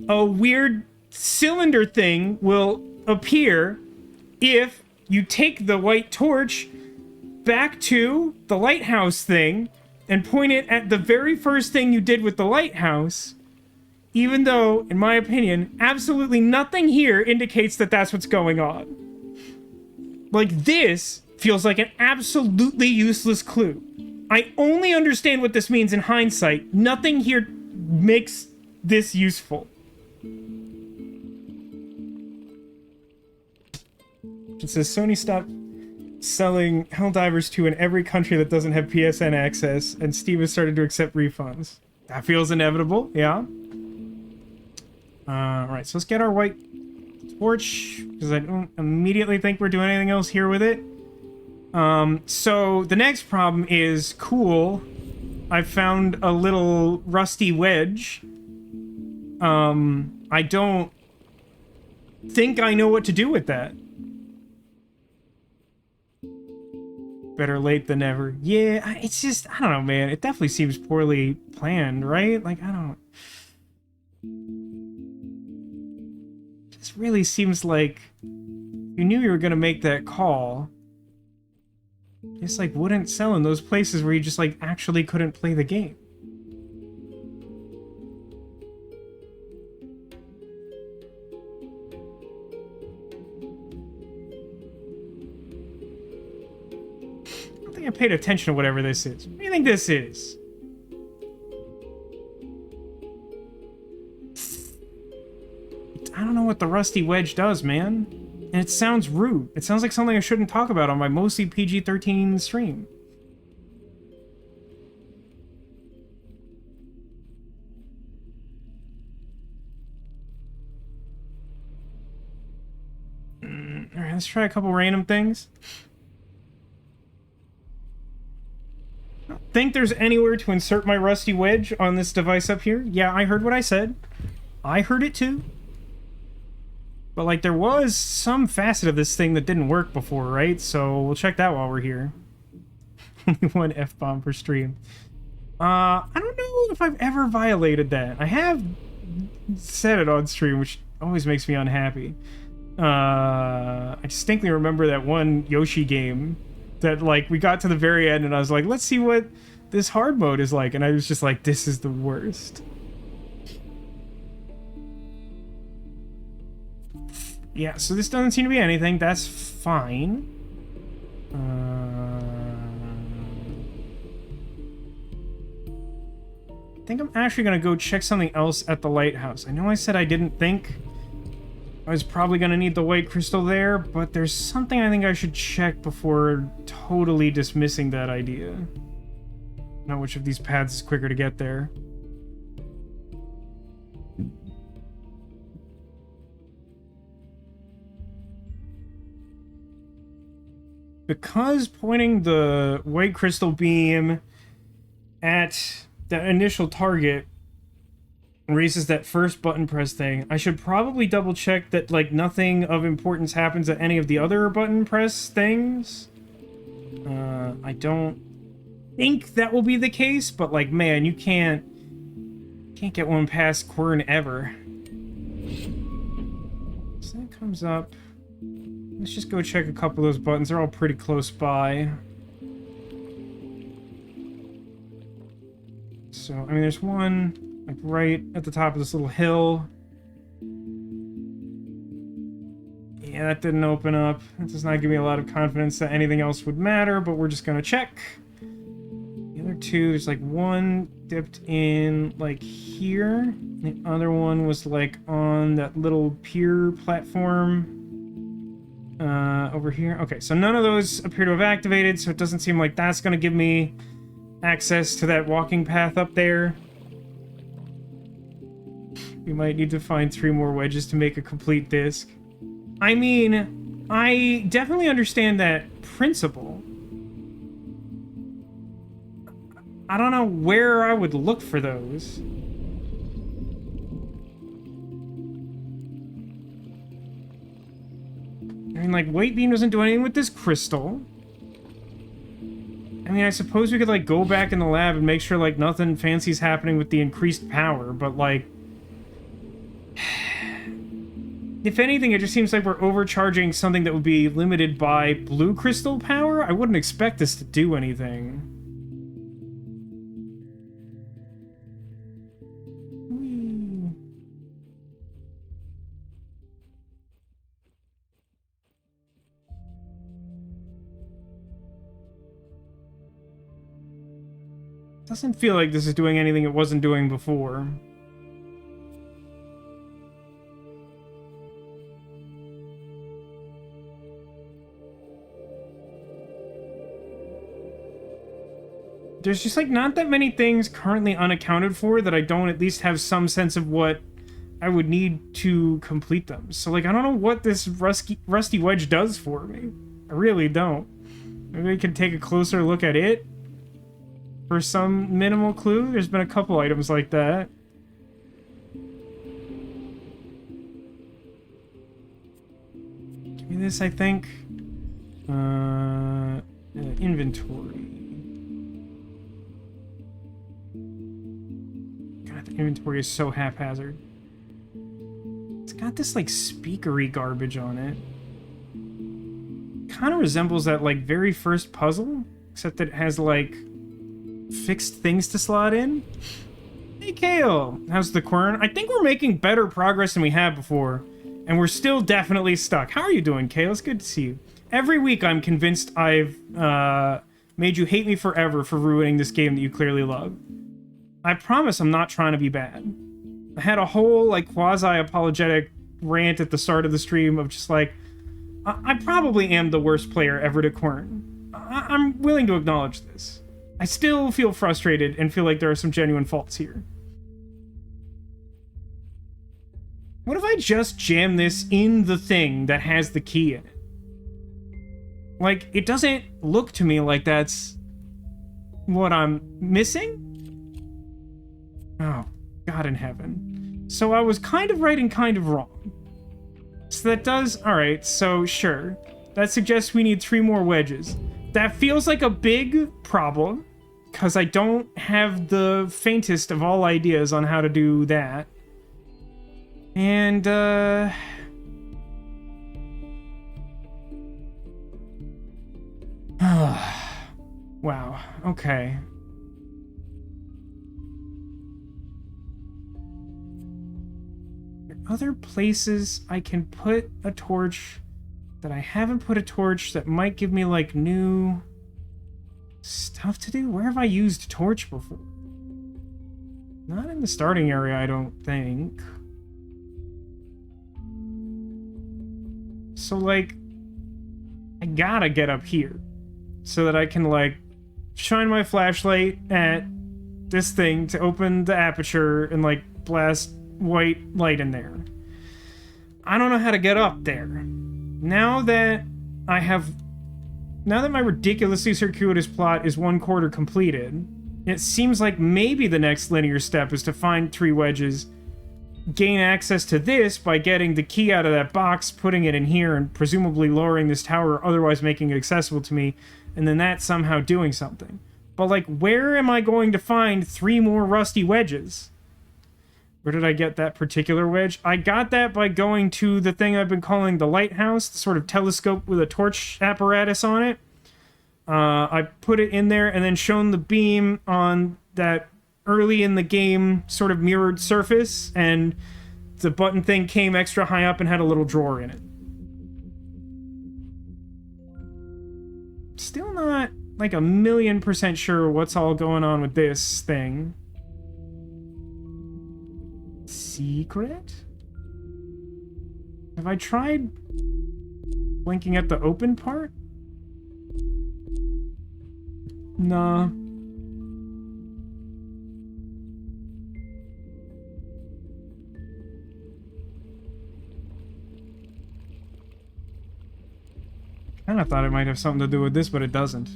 a weird cylinder thing will appear if you take the white torch back to the lighthouse thing and point it at the very first thing you did with the lighthouse, even though, in my opinion, absolutely nothing here indicates that that's what's going on. Like, this feels like an absolutely useless clue. I only understand what this means in hindsight. Nothing here makes this useful. It says Sony stopped selling Helldivers 2 in every country that doesn't have PSN access, and Steam has started to accept refunds. That feels inevitable, yeah. Alright, so let's get our white torch, because I don't immediately think we're doing anything else here with it. So the next problem is, cool, I found a little rusty wedge. I don't think I know what to do with that. Better late than never. Yeah, it's just, I don't know, man. It definitely seems poorly planned, right? Like, I don't... This really seems like you knew you were gonna make that call. Just, like, wouldn't sell in those places where you just, like, actually couldn't play the game. I paid attention to whatever this is. What do you think this is? I don't know what the rusty wedge does, man. And it sounds rude. It sounds like something I shouldn't talk about on my mostly PG-13 stream. Alright, let's try a couple random things. Think there's anywhere to insert my rusty wedge on this device up here? Yeah, I heard what I said. I heard it too. But, like, there was some facet of this thing that didn't work before, right? So we'll check that while we're here. only one F-bomb per stream. I don't know if I've ever violated that. I have said it on stream, which always makes me unhappy. I distinctly remember that one Yoshi game that, like, we got to the very end and I was like, let's see what this hard mode is like, and I was just like, this is the worst. Yeah, so this doesn't seem to be anything. That's fine. I think I'm actually gonna go check something else at the lighthouse. I know I said I didn't think I was probably gonna need the white crystal there, but there's something I think I should check before totally dismissing that idea. Not which of these paths is quicker to get there. Because pointing the white crystal beam at that initial target raises that first button press thing, I should probably double check that, like, nothing of importance happens at any of the other button press things. I don't think that will be the case, but, like, man, you can't get one past Quern ever. So that comes up. Let's just go check a couple of those buttons. They're all pretty close by. So, I mean, there's one, like, right at the top of this little hill. Yeah, that didn't open up. That does not give me a lot of confidence that anything else would matter, but we're just gonna check. The other two, there's, like, one dipped in, like, here. The other one was, like, on that little pier platform. Over here. Okay, so none of those appear to have activated, so it doesn't seem like that's gonna give me access to that walking path up there. We might need to find 3 more wedges to make a complete disc. I mean, I definitely understand that principle. I don't know where I would look for those. I mean, like, white beam doesn't do anything with this crystal. I mean, I suppose we could, like, go back in the lab and make sure, like, nothing fancy's happening with the increased power, but, like... if anything, it just seems like we're overcharging something that would be limited by blue crystal power. I wouldn't expect this to do anything. Doesn't feel like this is doing anything it wasn't doing before. There's just, like, not that many things currently unaccounted for that I don't at least have some sense of what I would need to complete them. So, like, I don't know what this rusty wedge does for me. I really don't. Maybe I can take a closer look at it for some minimal clue. There's been a couple items like that. Give me this, I think. Inventory. God, the inventory is so haphazard. It's got this, like, speakery garbage on it. Kind of resembles that, like, very first puzzle, except that it has, like, fixed things to slot in. Hey, Kale! How's the Quern? I think we're making better progress than we have before, and we're still definitely stuck. How are you doing, Kale? It's good to see you. Every week I'm convinced I've made you hate me forever for ruining this game that you clearly love. I promise I'm not trying to be bad. I had a whole, like, quasi-apologetic rant at the start of the stream of just, like, I probably am the worst player ever to Quern. I'm willing to acknowledge this. I still feel frustrated and feel like there are some genuine faults here. What if I just jam this in the thing that has the key in it? Like, it doesn't look to me like that's what I'm missing? Oh, God in heaven. So I was kind of right and kind of wrong. So that does... Alright, so sure. That suggests we need 3 more wedges. that feels like a big problem, because I don't have the faintest of all ideas on how to do that. And, wow, okay. Are there other places I can put a torch that I haven't put a torch that might give me, like, new stuff to do? Where have I used a torch before? Not in the starting area, I don't think. So, like, I gotta get up here so that I can, like, shine my flashlight at this thing to open the aperture and, like, blast white light in there. I don't know how to get up there. Now that my ridiculously circuitous plot is 1/4 completed, it seems like maybe the next linear step is to find 3 wedges, gain access to this by getting the key out of that box, putting it in here, and presumably lowering this tower, or otherwise making it accessible to me, and then that somehow doing something. But, like, where am I going to find 3 more rusty wedges? Where did I get that particular wedge? I got that by going to the thing I've been calling the lighthouse, the sort of telescope with a torch apparatus on it. I put it in there and then shone the beam on that early in the game sort of mirrored surface, and the button thing came extra high up and had a little drawer in it. Still not like 1,000,000% sure what's all going on with this thing. Secret? Have I tried blinking at the open part? Nah. Kinda thought it might have something to do with this, but it doesn't.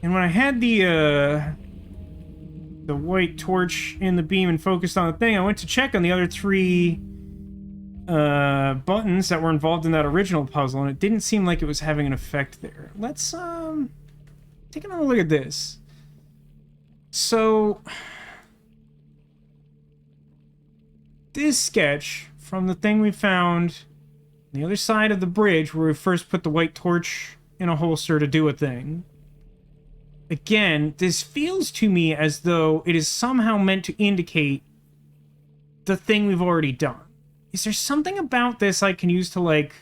And when I had the white torch in the beam and focused on the thing, I went to check on the other 3 buttons that were involved in that original puzzle, and it didn't seem like it was having an effect there. Let's take another look at this. So this sketch from the thing we found on the other side of the bridge where we first put the white torch in a holster to do a thing. Again, this feels to me as though it is somehow meant to indicate the thing we've already done. Is there something about this I can use to, like,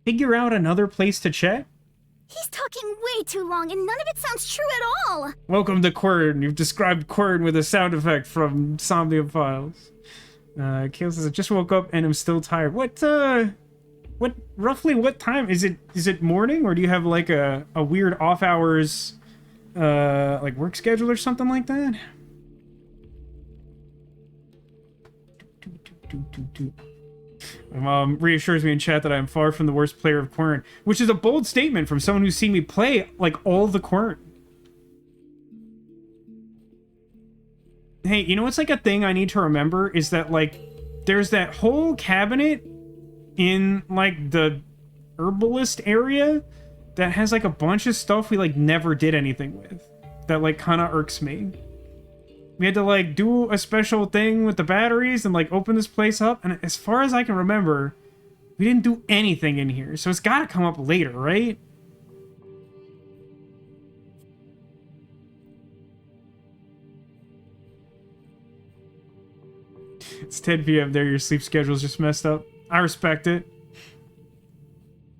figure out another place to check? He's talking way too long, and none of it sounds true at all. Welcome to Quern. You've described Quern with a sound effect from Somnium Files. Kale says, I just woke up and I'm still tired. Roughly what time? Is it morning, or do you have, like, a weird off-hours, like, work schedule or something like that? My mom reassures me in chat that I am far from the worst player of Quern, which is a bold statement from someone who's seen me play, like, all the Quern. Hey, you know what's, like, a thing I need to remember is that, like, there's that whole cabinet in, like, the herbalist area that has, like, a bunch of stuff we, like, never did anything with. That, like, kind of irks me. We had to, like, do a special thing with the batteries and, like, open this place up, and as far as I can remember, we didn't do anything in here, so it's gotta come up later, right? It's 10 p.m. there, your sleep schedule's just messed up. I respect it.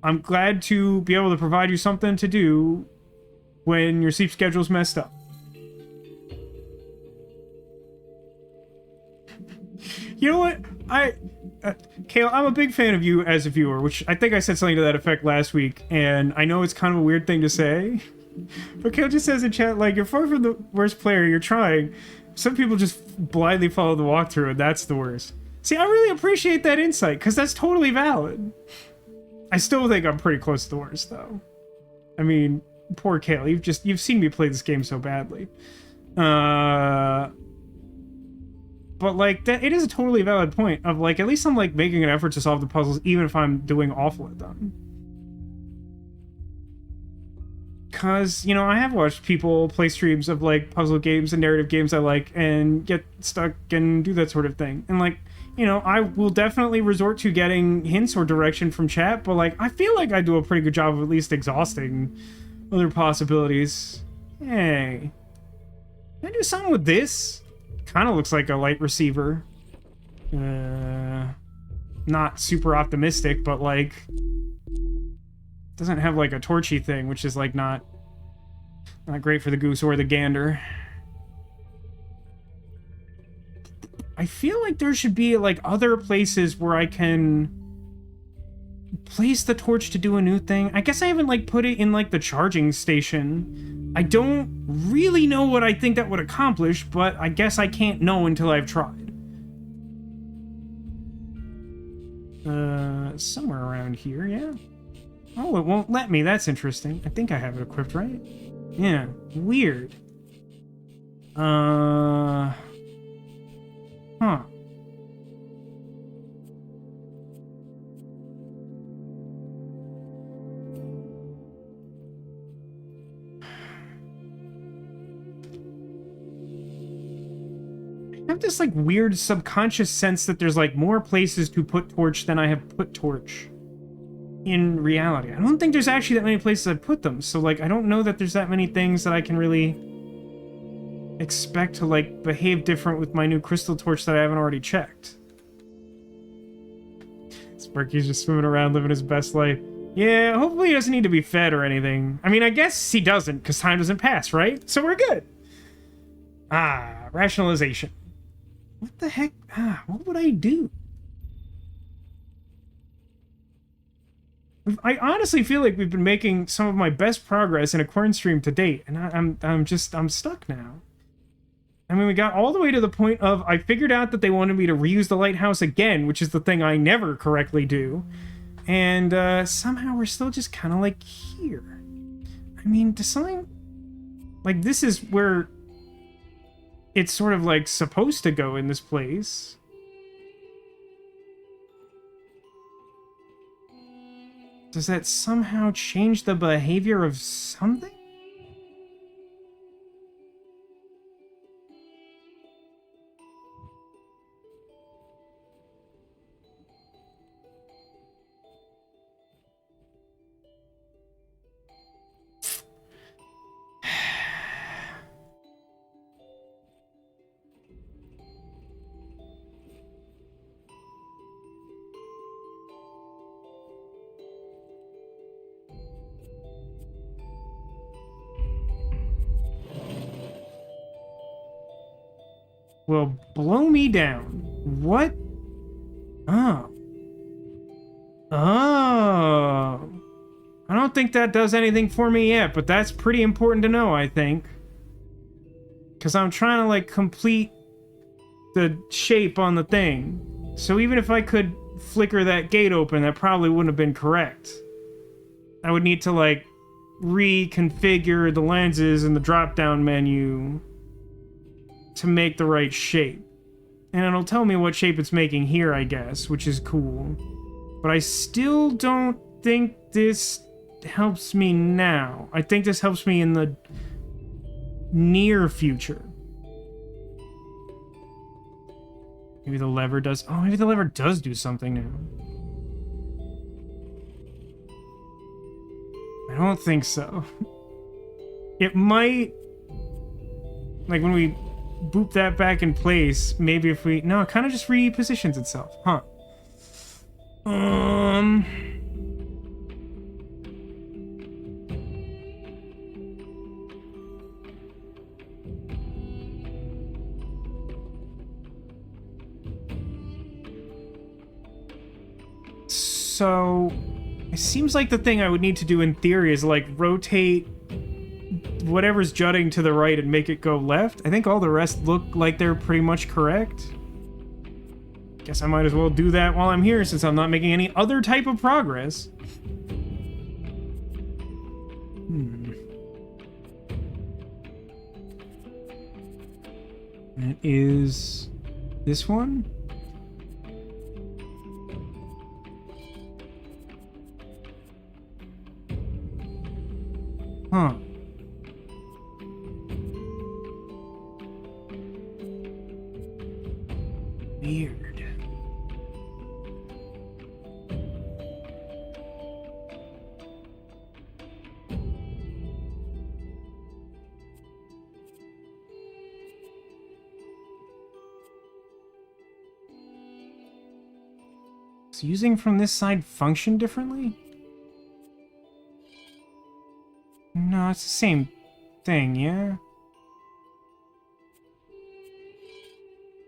I'm glad to be able to provide you something to do when your sleep schedule's messed up. You know what? Kale, I'm a big fan of you as a viewer, which I think I said something to that effect last week, and I know it's kind of a weird thing to say, but Kale just says in chat, like, you're far from the worst player, you're trying. Some people just blindly follow the walkthrough, and that's the worst. See, I really appreciate that insight, because that's totally valid. I still think I'm pretty close to the worst, though. I mean, poor Kale, you've seen me play this game so badly. but like that, it is a totally valid point of like, at least I'm like making an effort to solve the puzzles, even if I'm doing awful at them. Because, you know, I have watched people play streams of like puzzle games and narrative games I like and get stuck and do that sort of thing. And like, you know, I will definitely resort to getting hints or direction from chat, but like, I feel like I do a pretty good job of at least exhausting other possibilities. Hey. Can I do something with this? Kind of looks like a light receiver. Not super optimistic, but like... doesn't have like a torchy thing, which is like not great for the goose or the gander. I feel like there should be like other places where I can place the torch to do a new thing. I guess I haven't like put it in like the charging station. I don't really know what I think that would accomplish, but I guess I can't know until I've tried. Somewhere around here, yeah. Oh, it won't let me. That's interesting. I think I have it equipped, right? Yeah. Weird. Huh. I have this, like, weird subconscious sense that there's, like, more places to put torch than I have put torch. In reality. I don't think there's actually that many places I've put them, so like I don't know that there's that many things that I can really expect to like behave different with my new crystal torch that I haven't already checked. Sparky's just swimming around living his best life. Yeah, hopefully he doesn't need to be fed or anything. I mean, I guess he doesn't, because time doesn't pass, right? So we're good. Ah, rationalization. What the heck? What would I do? I honestly feel like we've been making some of my best progress in a Quern stream to date, and I'm stuck now. I mean, we got all the way to the point of I figured out that they wanted me to reuse the lighthouse again, which is the thing I never correctly do, and somehow we're still just kind of like here. I mean, does something like this is where it's sort of like supposed to go in this place. Does that somehow change the behavior of something? Well, blow me down. What? Oh. Oh. I don't think that does anything for me yet, but that's pretty important to know, I think. Because I'm trying to, like, complete the shape on the thing. So even if I could flicker that gate open, that probably wouldn't have been correct. I would need to, like, reconfigure the lenses in the drop-down menu to make the right shape. And it'll tell me what shape it's making here, I guess, which is cool. But I still don't think this helps me now. I think this helps me in the near future. Maybe the lever does... Oh, maybe the lever does do something now. I don't think so. It might... Like, when we boop that back in place, maybe if we... No, it kind of just repositions itself. Huh. So, it seems like the thing I would need to do in theory is, like, rotate whatever's jutting to the right and make it go left. I think all the rest look like they're pretty much correct. Guess I might as well do that while I'm here since I'm not making any other type of progress. That is This one? Huh. Weird. Does using from this side function differently? No, it's the same thing, yeah?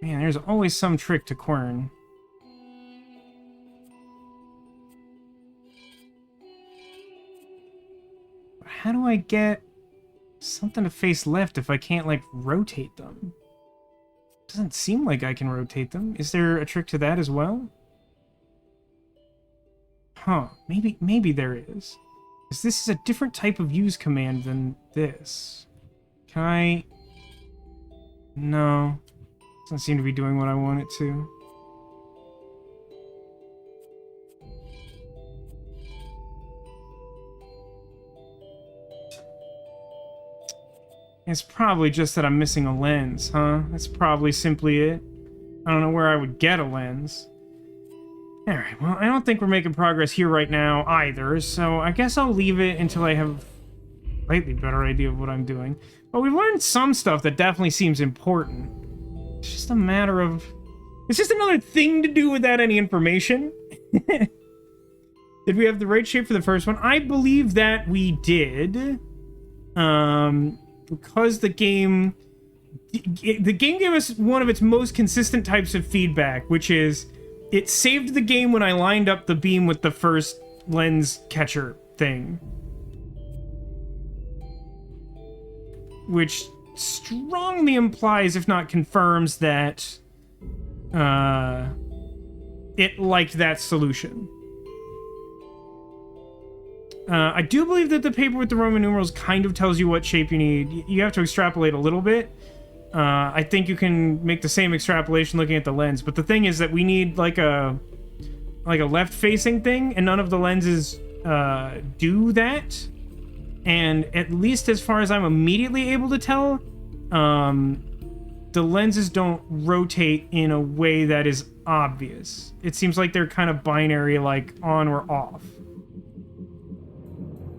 Man, there's always some trick to Quern. How do I get something to face left if I can't, like, rotate them? Doesn't seem like I can rotate them. Is there a trick to that as well? Huh, maybe there is. Because this is a different type of use command than this. Can I... No. Doesn't seem to be doing what I want it to. It's probably just that I'm missing a lens, huh? That's probably simply it. I don't know where I would get a lens. Alright, well, I don't think we're making progress here right now either, so I guess I'll leave it until I have a slightly better idea of what I'm doing. But we've learned some stuff that definitely seems important. It's just a matter of... It's just another thing to do without any information. Did we have the right shape for the first one? I believe that we did. Because the game gave us one of its most consistent types of feedback, which is it saved the game when I lined up the beam with the first lens catcher thing. Which strongly implies, if not confirms, that it liked that solution. I do believe that the paper with the Roman numerals kind of tells you what shape you need. You have to extrapolate a little bit. I think you can make the same extrapolation looking at the lens, but the thing is that we need like a left-facing thing, and none of the lenses do that. And at least as far as I'm immediately able to tell, the lenses don't rotate in a way that is obvious. It seems like they're kind of binary, like on or off.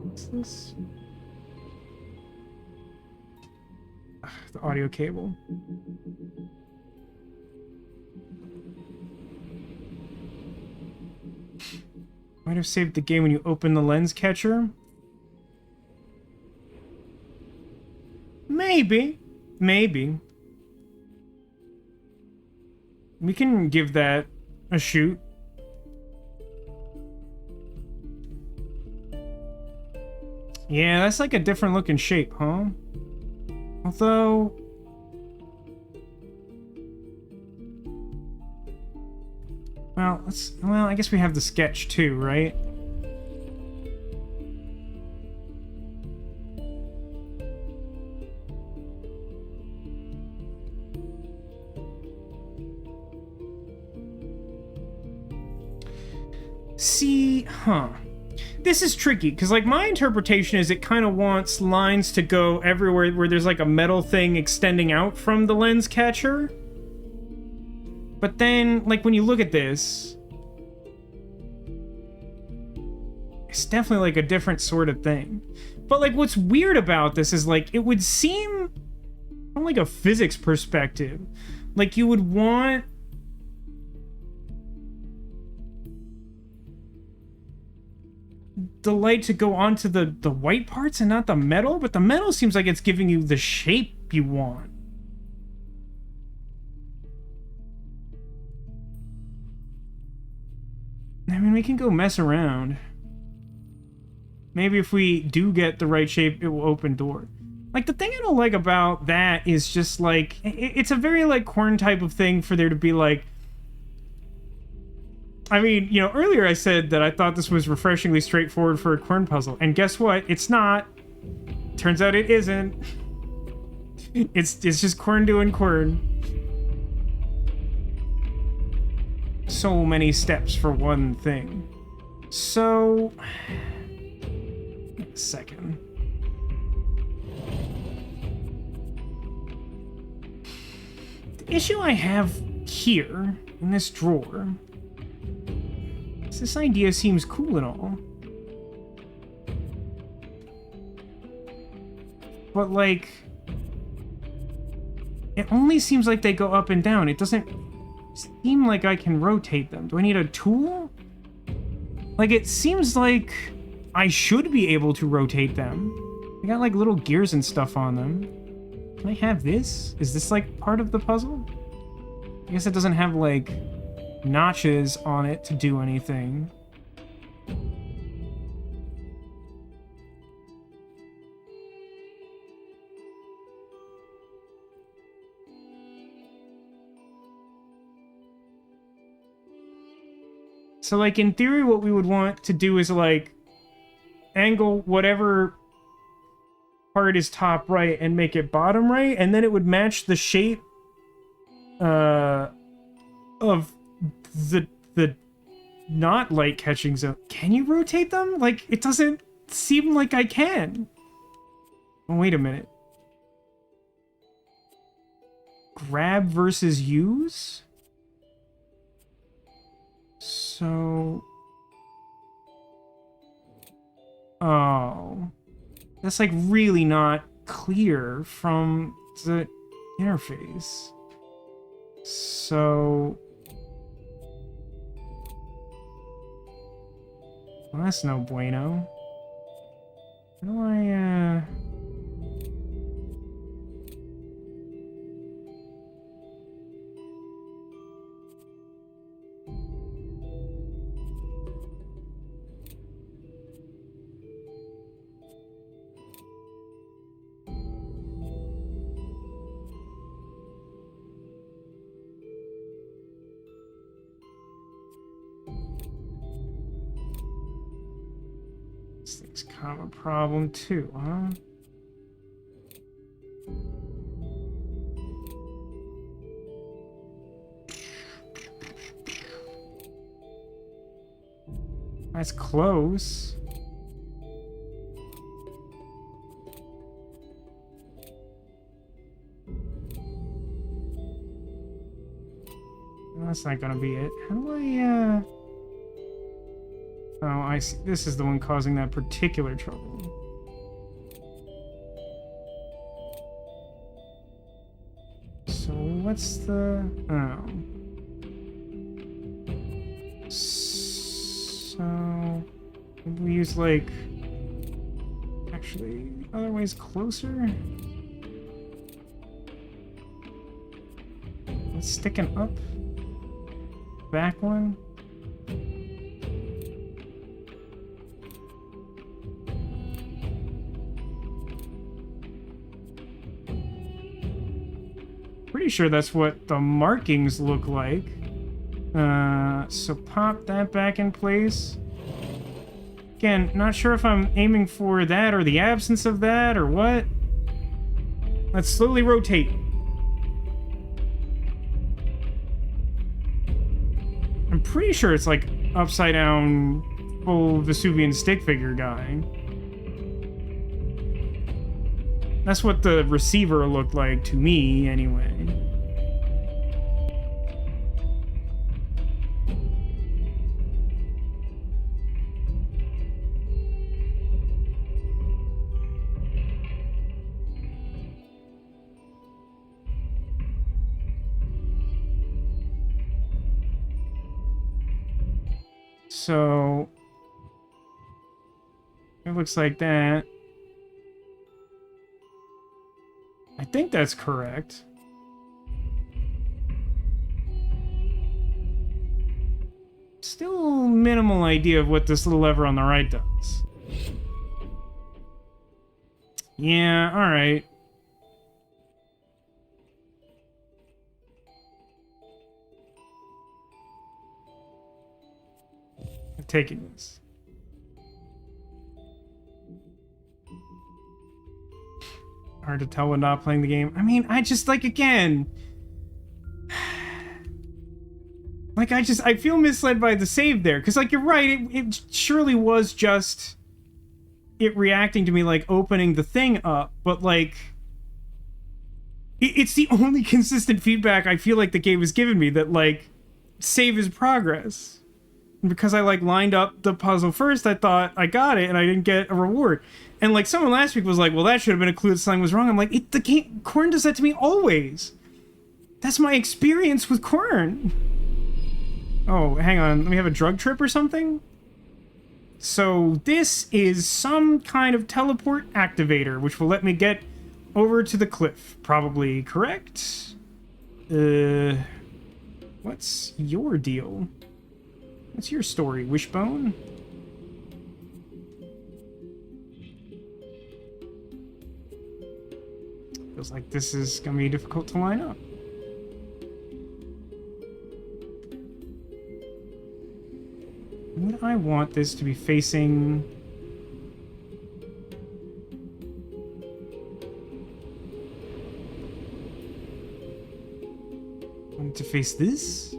What's this? The audio cable. Might have saved the game when you open the lens catcher. Maybe. We can give that a shoot. Yeah, that's like a different looking shape, huh? Although... Well, I guess we have the sketch too, right? See, huh. This is tricky, because, like, my interpretation is it kind of wants lines to go everywhere where there's, like, a metal thing extending out from the lens catcher. But then, like, when you look at this, it's definitely, like, a different sort of thing. But, like, what's weird about this is, like, it would seem, from, like, a physics perspective, like, you would want... the light to go onto the white parts and not the metal, but the metal seems like it's giving you the shape you want. I mean, we can go mess around. Maybe if we do get the right shape, it will open door. Like, the thing I don't like about that is just, like, it's a very, like, Quern type of thing for there to be, like... I mean, you know, earlier I said that I thought this was refreshingly straightforward for a Quern puzzle, and guess what? It's not. Turns out it isn't. It's just Quern doing Quern. so many steps for one thing. So, a second. The issue I have here in this drawer is this idea seems cool and all, but like, it only seems like they go up and down. It doesn't seem like I can rotate them. Do I need a tool? Like, it seems like I should be able to rotate them. They got like little gears and stuff on them. Can I have this? Is this like part of the puzzle? I guess it doesn't have like notches on it to do anything. So, like, in theory, what we would want to do is, like, angle whatever part is top right and make it bottom right, and then it would match the shape of the not light catching zone. Can you rotate them? Like, it doesn't seem like I can. Oh, wait a minute. Grab versus use? So... Oh. That's, like, really not clear from the interface. So... Well, that's no bueno. How do I, This thing's kind of a problem too, huh? That's close. No, that's not gonna be it. How do I, Oh, I see. This is the one causing that particular trouble. So what's the... Oh. So... Maybe we use, like... Actually, other ways closer? Let's stick an up. Back one. Pretty sure that's what the markings look like. So pop that back in place. Again, not sure if I'm aiming for that or the absence of that or what. Let's slowly rotate. I'm pretty sure it's like upside down full Vesuvian stick figure guy. That's what the receiver looked like to me, anyway. So... It looks like that. I think that's correct. Still minimal idea of what this little lever on the right does. Yeah, alright. I'm taking this. Hard to tell when not playing the game. I mean, I just, like, again... Like, I feel misled by the save there. Because, like, you're right, it surely was just it reacting to me, like, opening the thing up. But, like, it's the only consistent feedback I feel like the game has given me, that, like, save is progress. And because I, like, lined up the puzzle first, I thought I got it, and I didn't get a reward. And, like, someone last week was like, well, that should have been a clue that something was wrong. I'm like, the game, Quern does that to me always. That's my experience with Quern. Oh, hang on. Let me have a drug trip or something? So this is some kind of teleport activator, which will let me get over to the cliff. Probably correct? What's your deal? What's your story, Wishbone? Feels like this is gonna be difficult to line up. Would I want this to be facing... Want it to face this?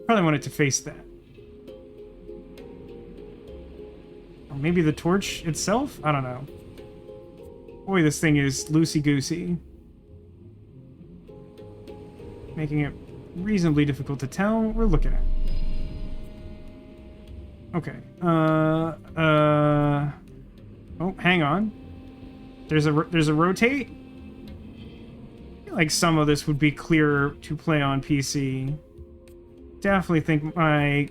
Probably want it to face that. Or maybe the torch itself? I don't know. Boy, this thing is loosey-goosey. Making it reasonably difficult to tell what we're looking at. Okay. Oh, hang on. There's a rotate. I feel like some of this would be clearer to play on PC. Definitely think my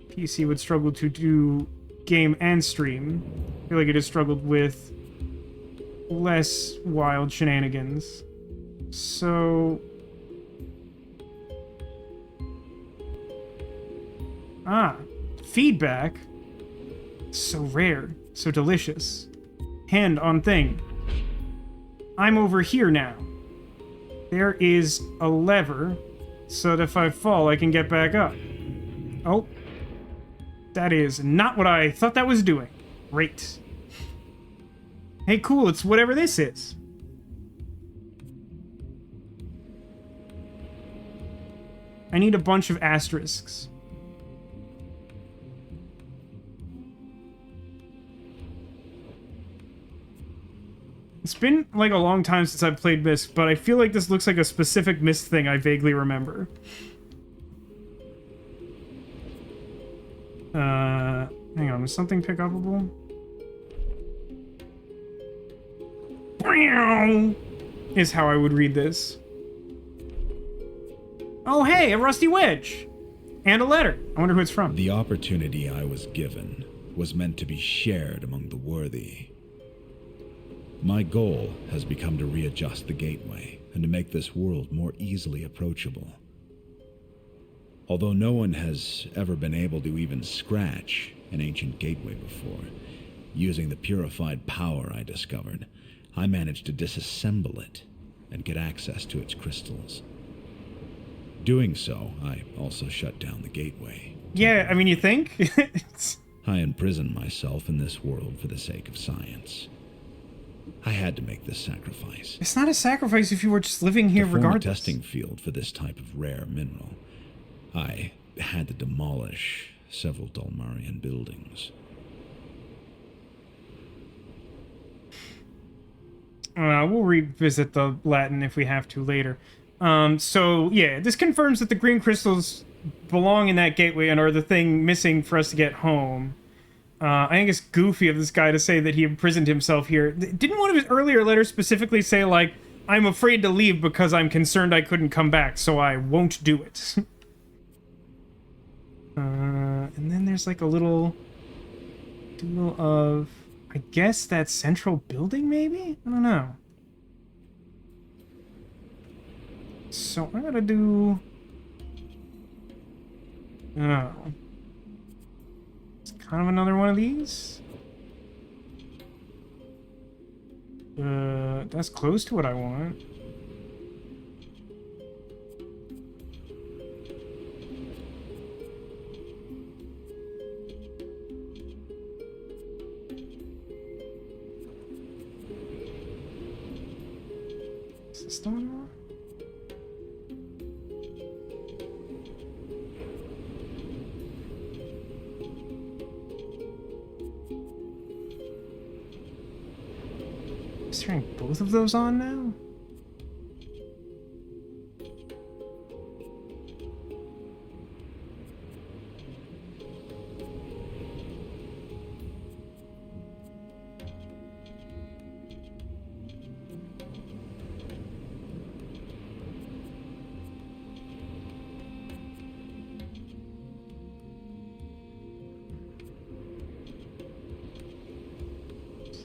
PC would struggle to do game and stream. I feel like it has struggled with less wild shenanigans. So... feedback. So rare. So delicious. Hand on thing. I'm over here now. There is a lever, so that if I fall, I can get back up. Oh. That is not what I thought that was doing. Great. Hey, cool, it's whatever this is. I need a bunch of asterisks. It's been, like, a long time since I've played Myst, but I feel like this looks like a specific Myst thing I vaguely remember. Hang on, is something pick-upable? Is how I would read this. Oh, hey, a rusty wedge! And a letter. I wonder who it's from. The opportunity I was given was meant to be shared among the worthy. My goal has become to readjust the gateway and to make this world more easily approachable. Although no one has ever been able to even scratch an ancient gateway before, using the purified power I discovered, I managed to disassemble it and get access to its crystals. Doing so, I also shut down the gateway. Yeah, I mean, you think? I imprisoned myself in this world for the sake of science. I had to make this sacrifice. It's not a sacrifice if you were just living here regardless. To form a testing field for this type of rare mineral, I had to demolish several Dulmarian buildings. We'll revisit the Latin if we have to later. So, yeah, this confirms that the green crystals belong in that gateway and are the thing missing for us to get home. I think it's goofy of this guy to say that he imprisoned himself here. Didn't one of his earlier letters specifically say, like, I'm afraid to leave because I'm concerned I couldn't come back, so I won't do it? And then there's, like, a little doodle of... I guess that central building, maybe? I don't know. So I gotta do... Oh. It's kind of another one of these. That's close to what I want. Is this the one I want? Just turning both of those on now?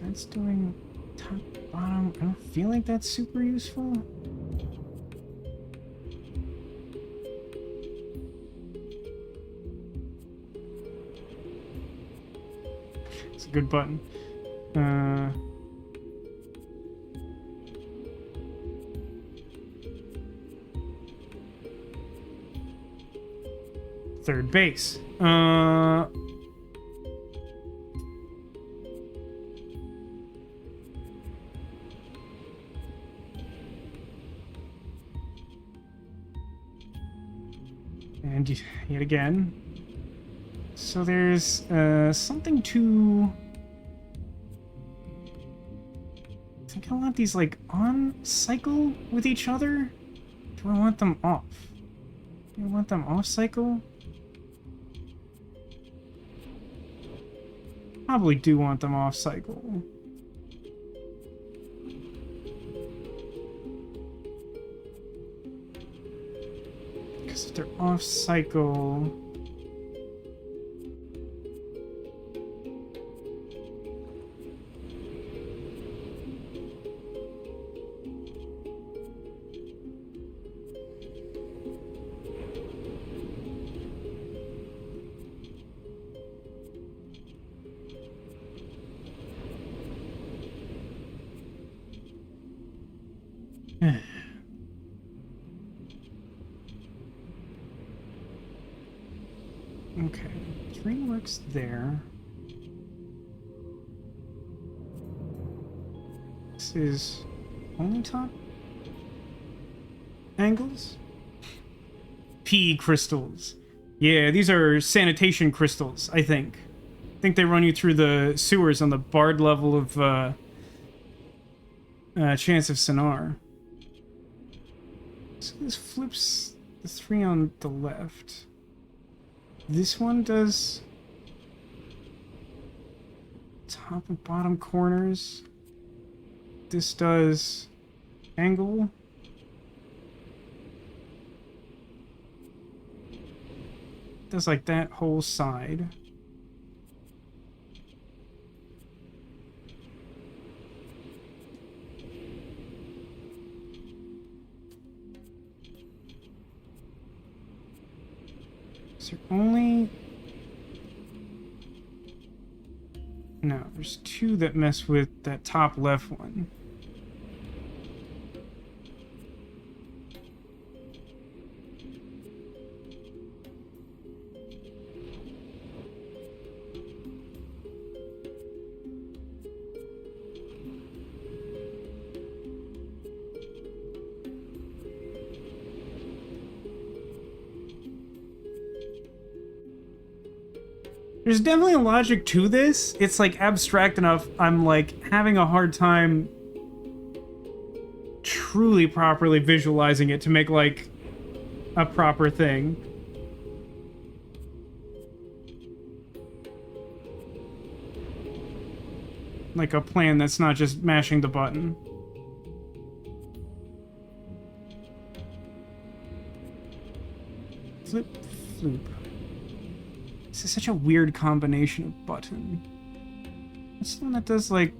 That's doing top, bottom. I don't feel like that's super useful. It's a good button. Third base. And yet again. So there's something to... I think I want these like on cycle with each other. Do I want them off? Do I want them off cycle? Probably do want them off cycle. Because if they're off cycle... Okay, 3 works there. This is only top angles? P crystals. Yeah, these are sanitation crystals, I think. I think they run you through the sewers on the Bard level of Chance of Sonar. So this flips the 3 on the left. This one does top and bottom corners. This does angle. Does like that whole side. Is there only... No, there's 2 that mess with that top left one. There's definitely a logic to this. It's like abstract enough. I'm like having a hard time truly properly visualizing it to make like a proper thing. Like a plan that's not just mashing the button. Flip, floop. This is such a weird combination of button. What's the one that does like...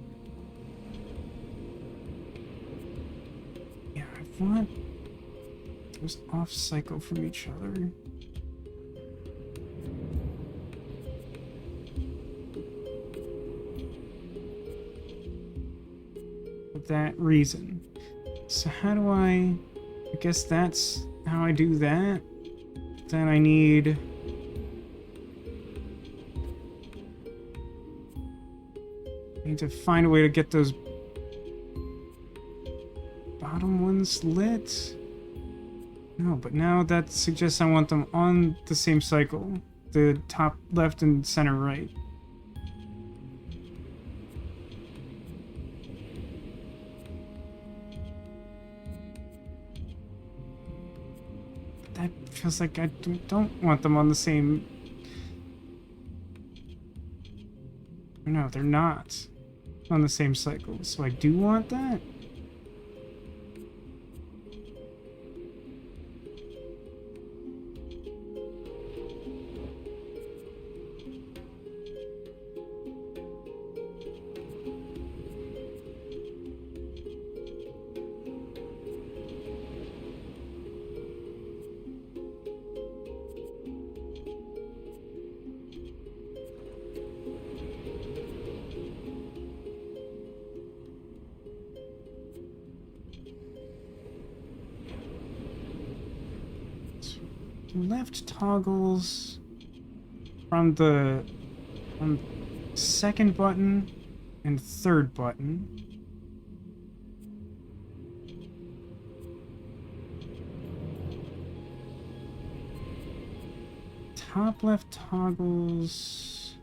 Yeah, I want those off cycle from each other. For that reason. So how do I guess that's how I do that. Then I need... I need to find a way to get those bottom ones lit. No, but now that suggests I want them on the same cycle. The top left and center right. feels like I don't want them on the same... No, they're not on the same cycle, so I do want that. Left toggles from the second button and third button. Top left toggles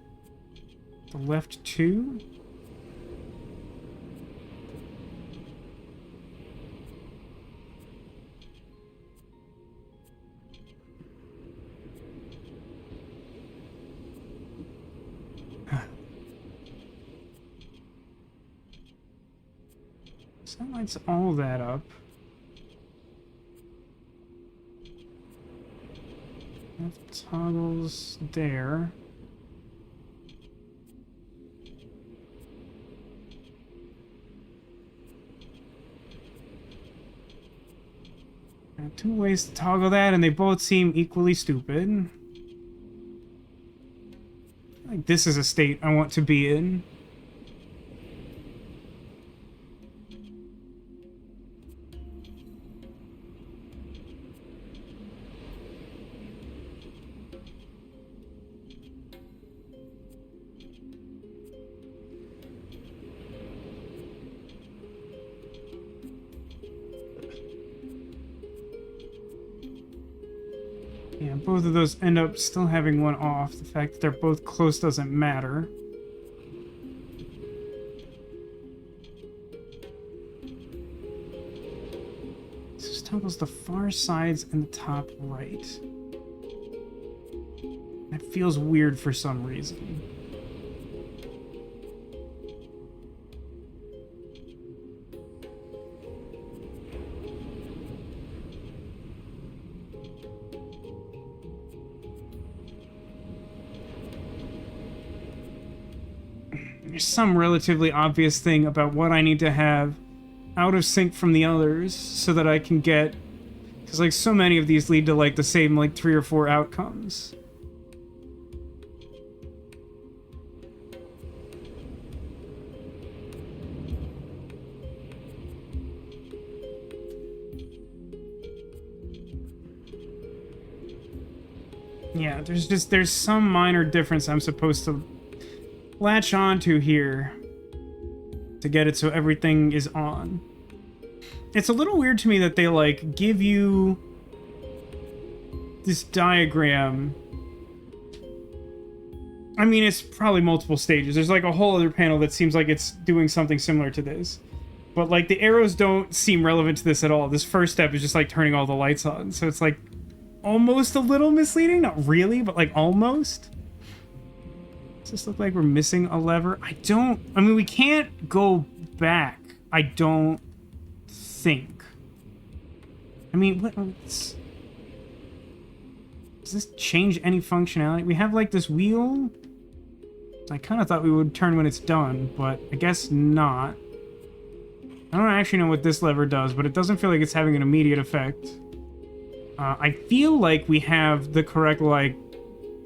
the left two. So that lights all that up. Left toggles there. Two ways to toggle that, and they both seem equally stupid. Like, this is a state I want to be in. Yeah, both of those end up still having one off. The fact that they're both close doesn't matter. This toggles the far sides and the top right. That feels weird for some reason. There's some relatively obvious thing about what I need to have out of sync from the others so that I can get... Because, like, so many of these lead to, like, the same, like, 3 or 4 outcomes. Yeah, there's some minor difference I'm supposed to latch onto here to get it so everything is on. It's a little weird to me that they, like, give you this diagram. I mean, it's probably multiple stages. There's, like, a whole other panel that seems like it's doing something similar to this. But, like, the arrows don't seem relevant to this at all. This first step is just, like, turning all the lights on. So it's, like, almost a little misleading. Not really, but, like, almost. Does this look like we're missing a lever? I mean, we can't go back. I don't think. I mean, does this change any functionality? We have, like, this wheel. I kind of thought we would turn when it's done, but I guess not. I don't actually know what this lever does, but it doesn't feel like it's having an immediate effect. I feel like we have the correct, like,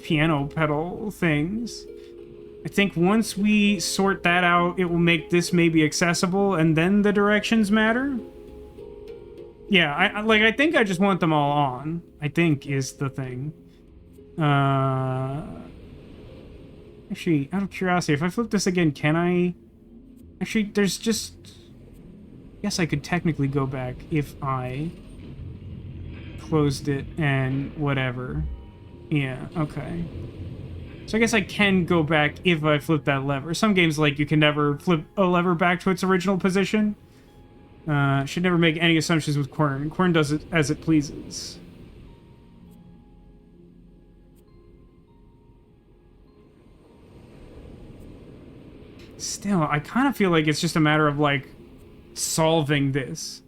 piano pedal things. I think once we sort that out, it will make this maybe accessible, and then the directions matter. Yeah, I think I just want them all on, I think is the thing. Actually, out of curiosity, if I flip this again, can I... Actually, there's just... Yes, I could technically go back if I closed it and whatever. Yeah, okay. So I guess I can go back if I flip that lever. Some games, like, you can never flip a lever back to its original position. Should never make any assumptions with Quern. Quern does it as it pleases. Still, I kind of feel like it's just a matter of, like, solving this.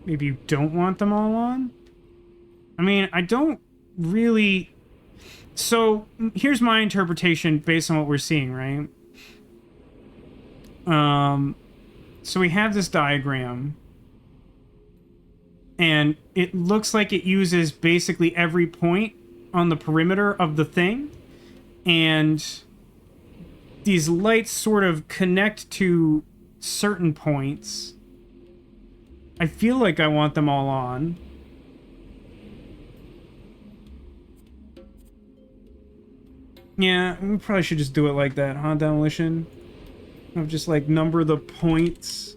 Maybe you don't want them all on? I mean, I don't really... So, here's my interpretation based on what we're seeing, right? So we have this diagram, and it looks like it uses basically every point on the perimeter of the thing, and these lights sort of connect to certain points. I feel like I want them all on. Yeah, we probably should just do it like that, huh, Demolition? Of just, like, number the points.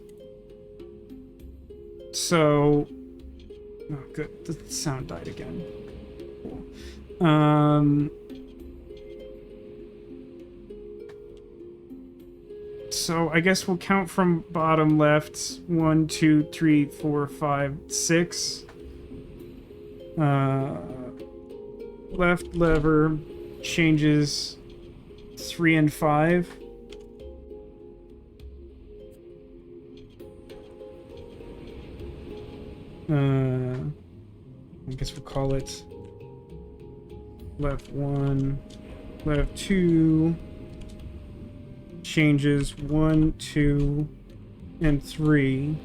So... Oh, good. The sound died again. Cool. So I guess we'll count from bottom left. 1, 2, 3, 4, 5, 6. Left lever changes 3 and 5. I guess we'll call it left 1, left 2, changes 1, 2, and 3.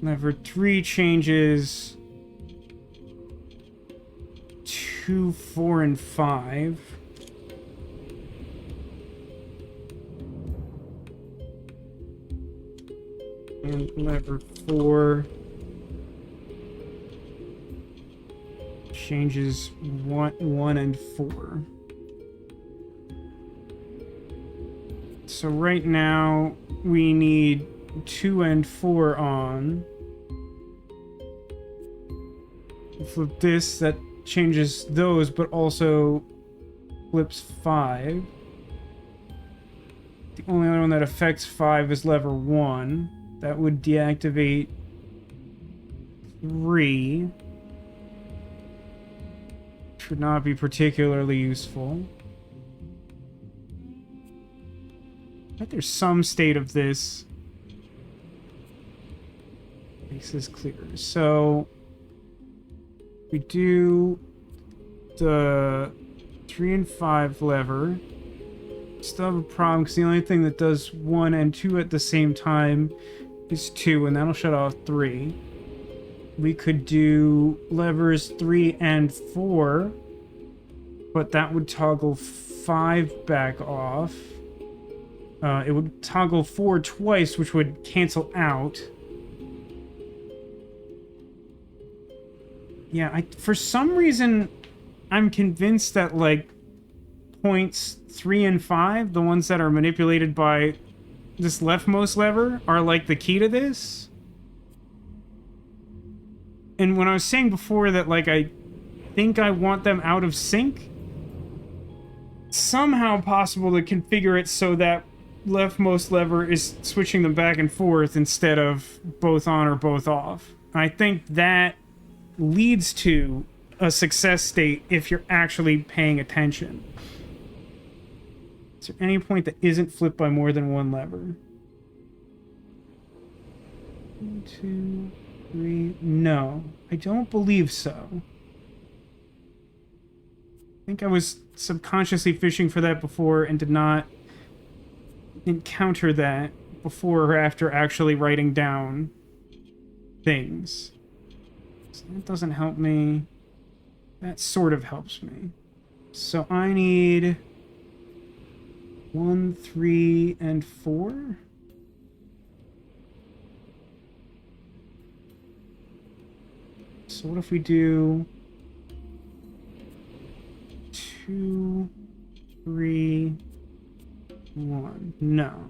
Lever 3 changes 2, 4, and 5. And lever 4 changes 1 and 4. So right now we need 2 and 4 on. Flip this, that changes those, but also flips 5. The only other one that affects 5 is lever 1. That would deactivate 3. Which would not be particularly useful. But there's some state of this. Makes this clear. So we do the 3 and 5 lever. Still have a problem because the only thing that does 1 and 2 at the same time is 2, and that'll shut off 3. We could do levers 3 and 4, but that would toggle 5 back off. It would toggle 4 twice, which would cancel out. Yeah, for some reason, I'm convinced that, like, points 3 and 5, the ones that are manipulated by this leftmost lever, are, like, the key to this. And when I was saying before that, like, I think I want them out of sync, somehow possible to configure it so that leftmost lever is switching them back and forth instead of both on or both off. I think that leads to a success state if you're actually paying attention. Is there any point that isn't flipped by more than one lever? 1, 2, 3... No, I don't believe so. I think I was subconsciously fishing for that before and did not encounter that before or after actually writing down things. So that doesn't help me. That sort of helps me. So I need 1, 3, and 4. So what if we do 2, 3, 1? No.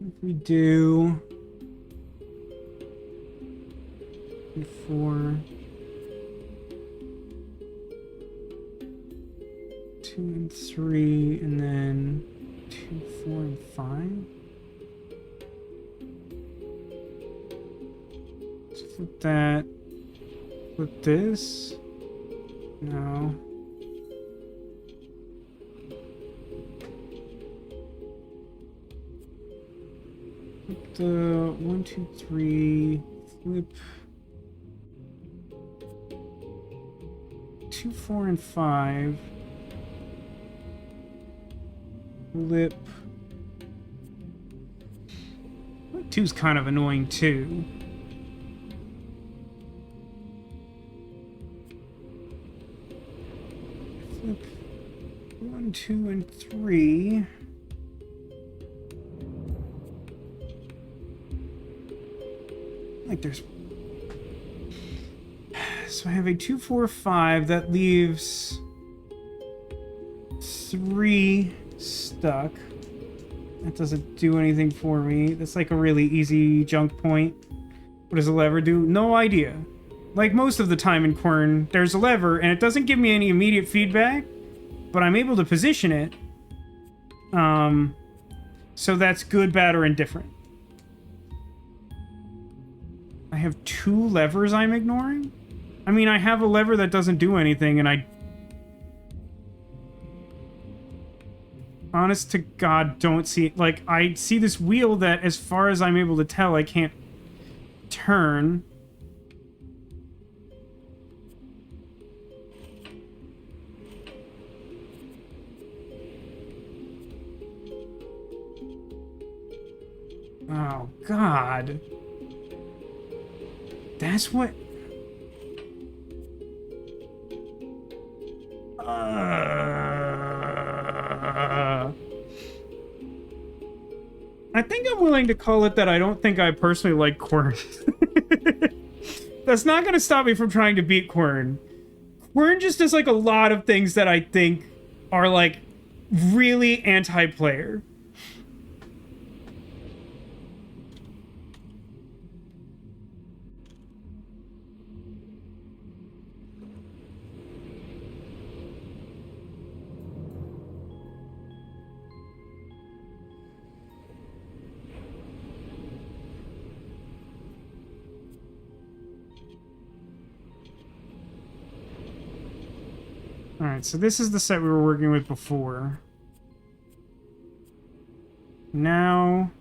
If we do 4, 2 and 3, and then 2, 4, and 5. that. Flip this. No. Flip the 1, 2, 3. Flip 2, 4, and 5. Flip. 2's kind of annoying too. Flip 1, 2, and 3. Like there's. So I have a 2, 4, 5. That leaves 3 stuck. That doesn't do anything for me. That's like a really easy junk point. What does a lever do? No idea. Like most of the time in Quern, there's a lever, and it doesn't give me any immediate feedback, but I'm able to position it. So that's good, bad, or indifferent. I have 2 levers I'm ignoring? I mean, I have a lever that doesn't do anything, and I... honest to God, don't see it. Like, I see this wheel that, as far as I'm able to tell, I can't turn. Oh, God. That's what... I think I'm willing to call it that I don't think I personally like Quern. That's not going to stop me from trying to beat Quern. Quern just does like a lot of things that I think are like really anti-player. Alright, so this is the set we were working with before. Now,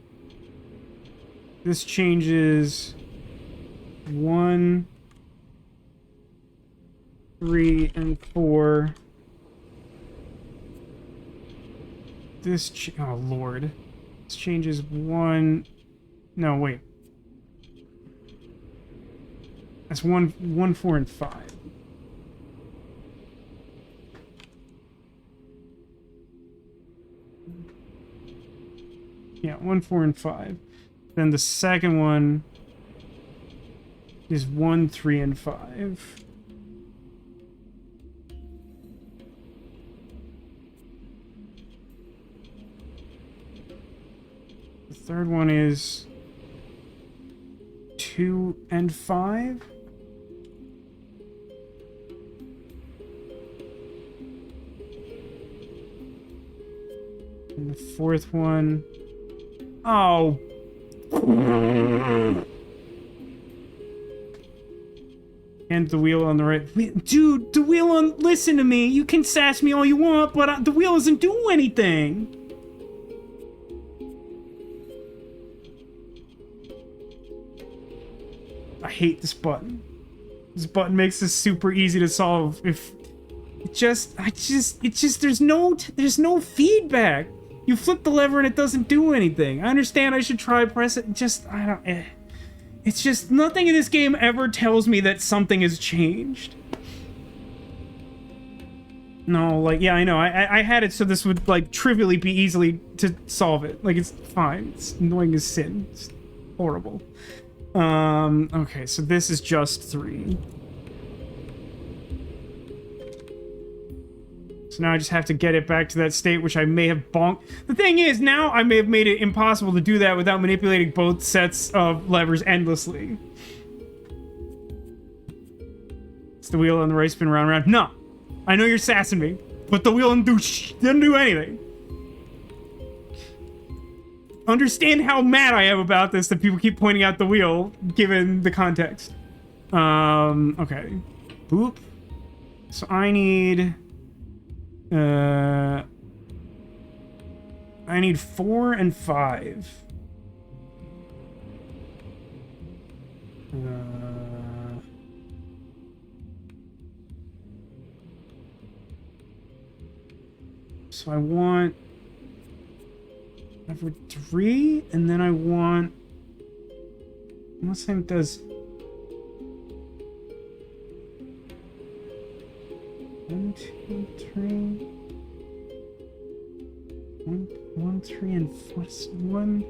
this changes 1, 3, and 4. This, oh lord. This changes 1, no, wait. That's 1, 4, and 5. Yeah, 1, 4, and 5. Then the second one is 1, 3, and 5. The third one is 2 and 5. And the fourth one... Oh. And the wheel on the right. Dude, the wheel on... Listen to me. You can sass me all you want, but the wheel doesn't do anything. I hate this button. This button makes this super easy to solve. If... It's just... There's no feedback. You flip the lever and it doesn't do anything. I understand I should try press it. Just, I don't... It's just, nothing in this game ever tells me that something has changed. No, like, yeah, I know. I had it so this would, like, trivially be easily to solve it. Like, it's fine. It's annoying as sin. It's horrible. Okay, so this is just 3. So now I just have to get it back to that state, which I may have bonked. The thing is, now I may have made it impossible to do that without manipulating both sets of levers endlessly. It's the wheel on the right spin round and round. No! I know you're sassing me, but the wheel didn't do anything. Understand how mad I am about this that people keep pointing out the wheel, given the context. Okay. Boop. So I need 4 and 5. So I want lever 3, and then I want, unless it does 1, 2, 3. 1, 3, and 4. 1,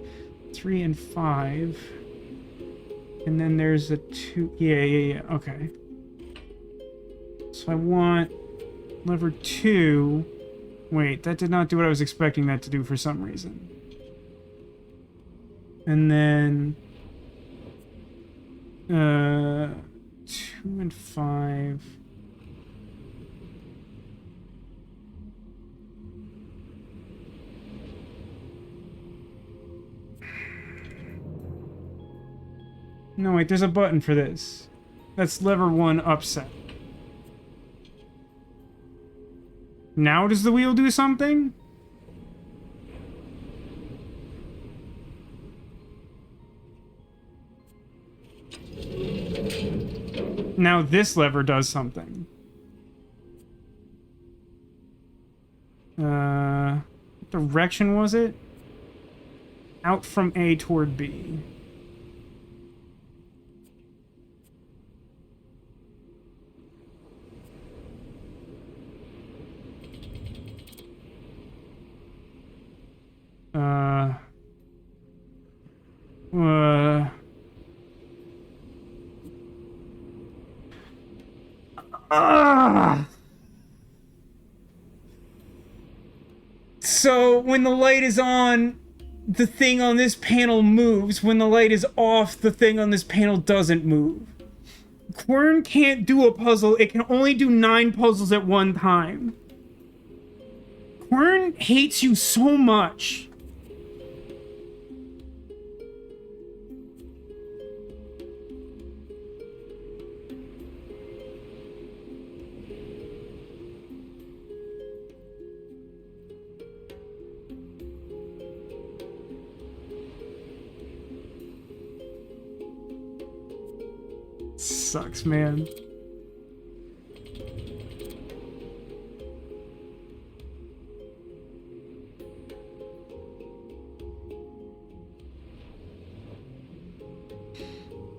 3, and 5. And then there's a 2. Yeah. Okay. So I want lever 2. Wait, that did not do what I was expecting that to do for some reason. And then 2 and 5. No, wait, there's a button for this. That's lever 1 upset. Now does the wheel do something? Now this lever does something. What direction was it? Out from A toward B. So when the light is on, the thing on this panel moves. When the light is off, the thing on this panel doesn't move. Quern can't do a puzzle. It can only do 9 puzzles at one time. Quern hates you so much. Sucks, man.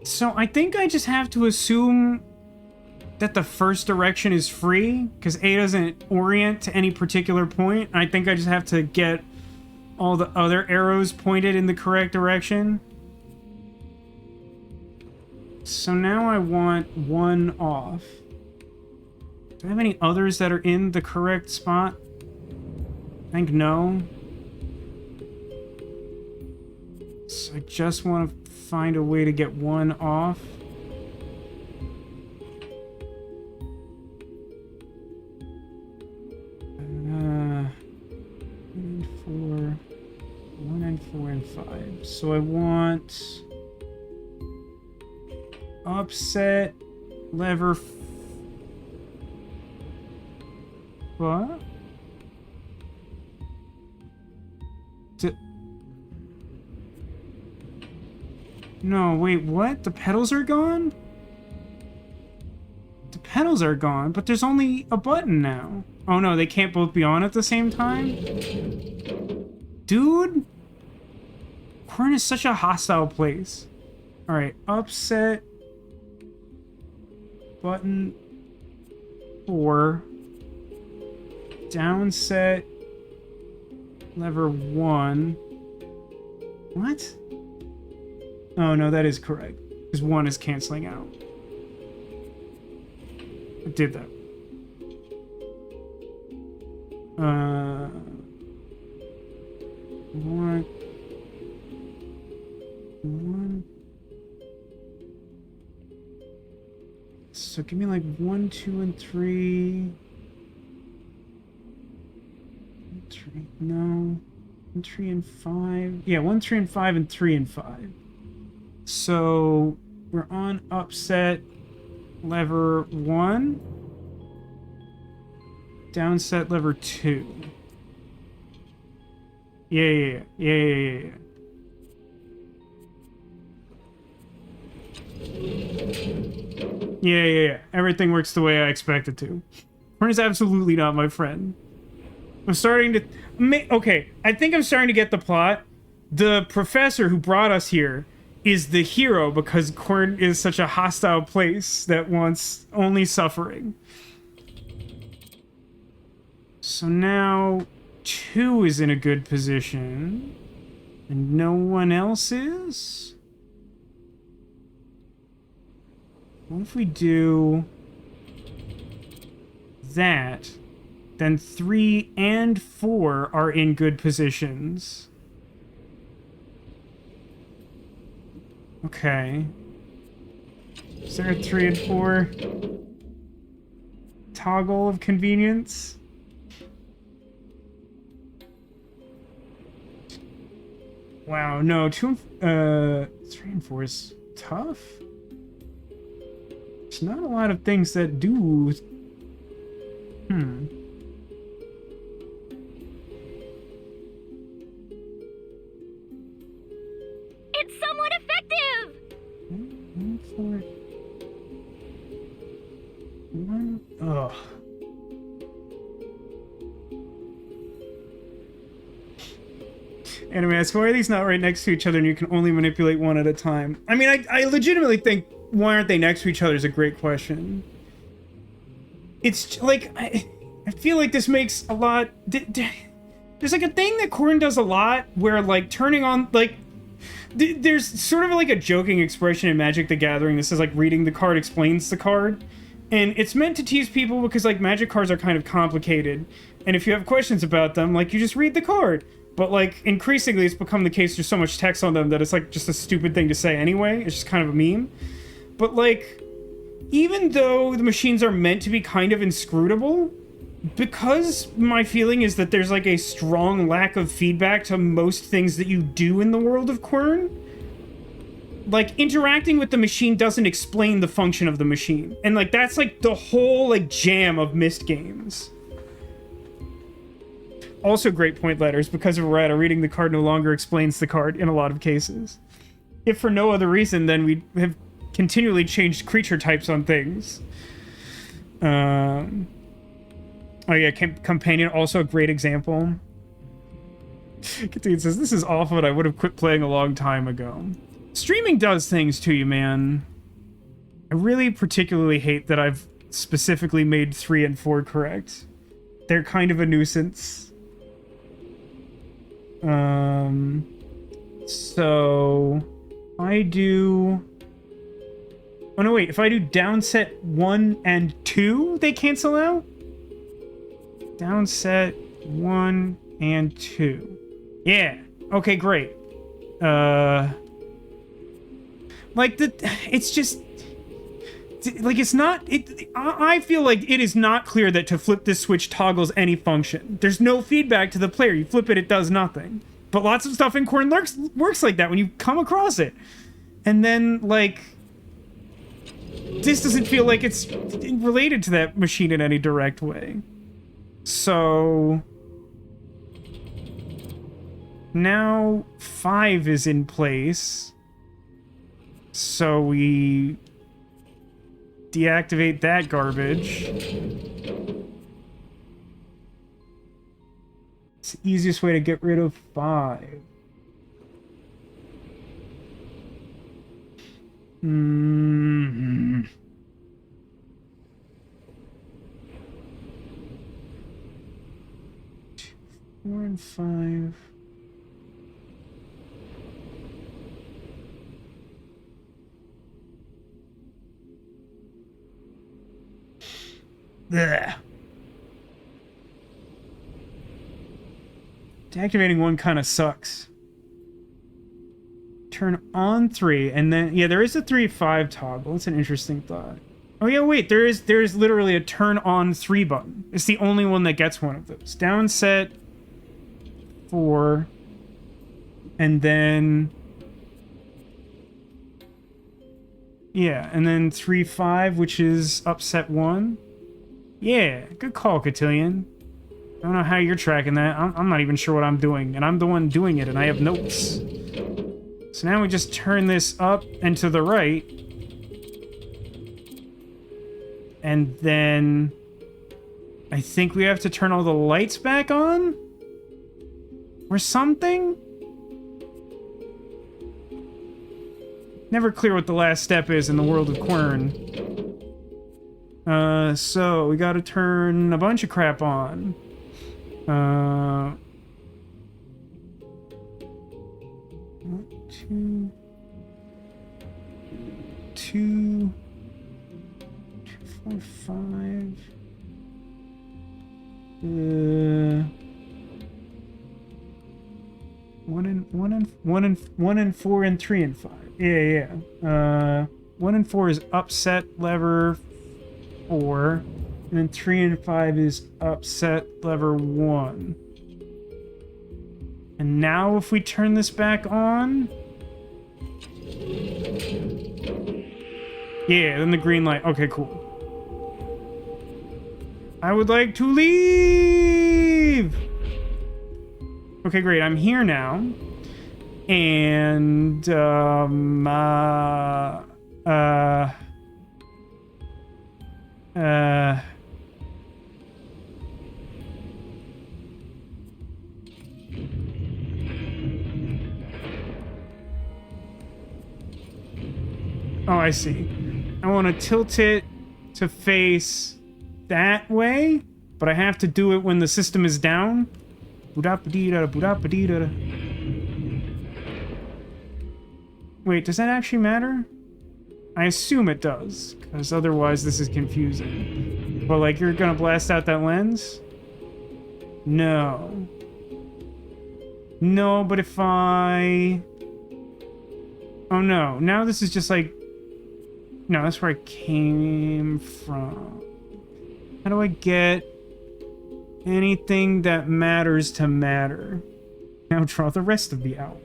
So I think I just have to assume that the first direction is free, because A doesn't orient to any particular point. I think I just have to get all the other arrows pointed in the correct direction. So now I want 1 off. Do I have any others that are in the correct spot? I think no. So I just want to find a way to get 1 off. And 4. 1 and 4 and 5. So I want upset lever. What? No, wait, what? The pedals are gone? The pedals are gone, but there's only a button now. Oh no, they can't both be on at the same time? Dude? Quern is such a hostile place. Alright, upset button 4. Downset lever 1. What? Oh no, that is correct. Because 1 is canceling out. I did that. One. So give me like 1, 2, and 3. 3. No. 1, 3, and 5. Yeah, 1, 3, and 5, and 3 and 5. So we're on upset. lever 1. Downset lever 2. Yeah. Yeah. Everything works the way I expect it to. Quern is absolutely not my friend. I'm starting to... Okay, I think I'm starting to get the plot. The professor who brought us here is the hero because Quern is such a hostile place that wants only suffering. So now 2 is in a good position. And no one else is? What if we do that? Then 3 and 4 are in good positions. Okay. Is there a 3 and 4 toggle of convenience? Wow, no, 3 and 4 is tough. There's not a lot of things that do. It's somewhat effective! 1, 4. 1. Ugh. Anime asks, why are these not right next to each other and you can only manipulate one at a time? I mean, I legitimately think why aren't they next to each other is a great question. It's like, I feel like this makes a lot... There's like a thing that Quern does a lot where like turning on, like... There's sort of like a joking expression in Magic the Gathering that says like reading the card explains the card. And it's meant to tease people because like Magic cards are kind of complicated. And if you have questions about them, like you just read the card. But, like, increasingly it's become the case there's so much text on them that it's, like, just a stupid thing to say anyway. It's just kind of a meme. But, like, even though the machines are meant to be kind of inscrutable, because my feeling is that there's, like, a strong lack of feedback to most things that you do in the world of Quern, like, interacting with the machine doesn't explain the function of the machine. And, like, that's, like, the whole, like, jam of Myst games. Also great point letters, because of errata, reading the card no longer explains the card in a lot of cases. If for no other reason, then we have continually changed creature types on things. Oh yeah, Companion, also a great example. Katine says, this is awful and I would have quit playing a long time ago. Streaming does things to you, man. I really particularly hate that I've specifically made 3 and 4 correct. They're kind of a nuisance. So I do... Oh no, wait, if I do downset 1 and 2, they cancel out? Downset 1 and 2. Yeah, okay, great. Like, it's just... Like, it's not... I feel like it is not clear that to flip this switch toggles any function. There's no feedback to the player. You flip it, it does nothing. But lots of stuff in Quern works like that when you come across it. And then, like... This doesn't feel like it's related to that machine in any direct way. So... Now 5 is in place. So we... deactivate that garbage. It's the easiest way to get rid of 5. Mm-hmm. Four and 5. Ugh. Deactivating 1 kind of sucks. Turn on 3, and then... Yeah, there is a 3-5 toggle. It's an interesting thought. Oh yeah, wait, there is literally a turn on 3 button. It's the only one that gets one of those. Downset 4, and then... Yeah, and then 3-5, which is upset 1. Yeah, good call, Cotillion. I don't know how you're tracking that. I'm not even sure what I'm doing, and I'm the one doing it, and I have notes. So now we just turn this up and to the right. And then I think we have to turn all the lights back on? Or something? Never clear what the last step is in the world of Quern. So we gotta turn a bunch of crap on. 1, 2, 2, 4, 5. 1 and 4 and 3 and 5. Yeah. 1 and 4 is upset lever 4, and then 3 and 5 is upset lever 1. And now if we turn this back on, yeah, then the green light. Okay, cool. I would like to leave. Okay, great. I'm here now. And, oh, I see. I want to tilt it to face that way, but I have to do it when the system is down. Wait, does that actually matter? I assume it does, because otherwise this is confusing. But, like, you're gonna blast out that lens? No. No, but if I... Oh, no. Now this is just, like... No, that's where I came from. How do I get anything that matters to matter? Now draw the rest of the owl.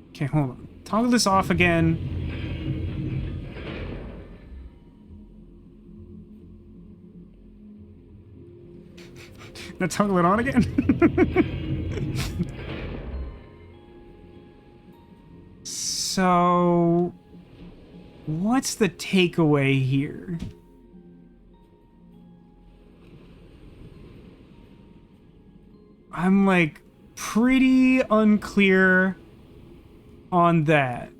Okay, hold on. Toggle this off again. Now toggle it on again. So, what's the takeaway here? I'm like pretty unclear on that.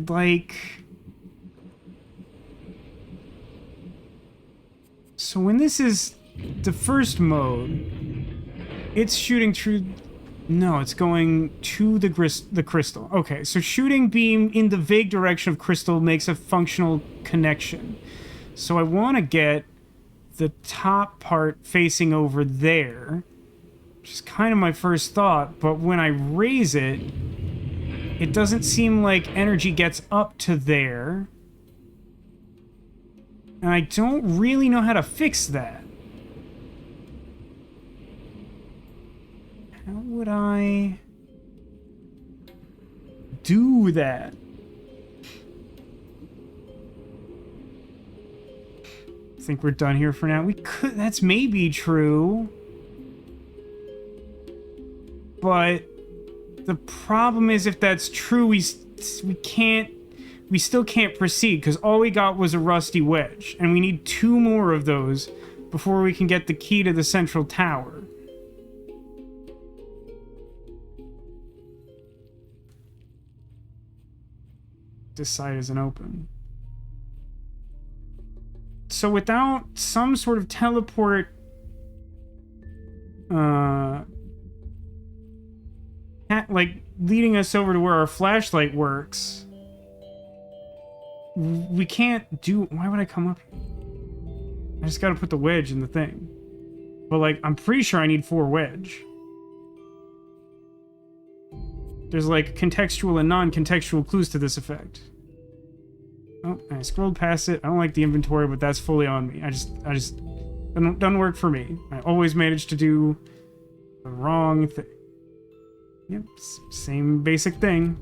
Like, so when this is the first mode, it's shooting through. No, it's going to the crystal. Okay, so shooting beam in the vague direction of crystal makes a functional connection. So I want to get the top part facing over there, which is kind of my first thought, but when I raise it, it doesn't seem like energy gets up to there. And I don't really know how to fix that. How would I do that? I think we're done here for now. We could, that's maybe true. But the problem is, if that's true, we still can't proceed, because all we got was a rusty wedge, and we need 2 more of those before we can get the key to the central tower. This side isn't open. So without some sort of teleport, like leading us over to where our flashlight works, we can't do. Why would I come up here? I just gotta put the wedge in the thing. But like, I'm pretty sure I need 4 wedge. There's like contextual and non-contextual clues to this effect. Oh, I scrolled past it. I don't like the inventory, but that's fully on me. I just Doesn't work for me. I always manage to do the wrong thing. Yep, same basic thing.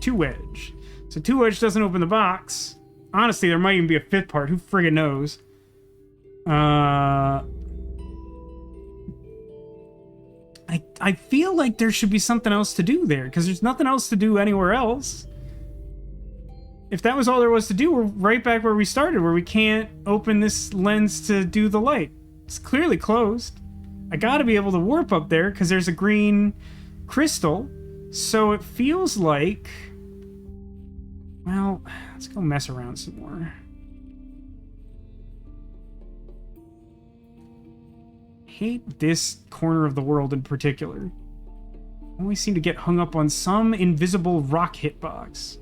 2-wedge. So 2-wedge doesn't open the box. Honestly, there might even be a fifth part. Who friggin' knows? I feel like there should be something else to do there, because there's nothing else to do anywhere else. If that was all there was to do, we're right back where we started, where we can't open this lens to do the light. It's clearly closed. I gotta be able to warp up there, because there's a green crystal. So it feels like... Well, let's go mess around some more. Hate this corner of the world in particular. I always seem to get hung up on some invisible rock hitbox.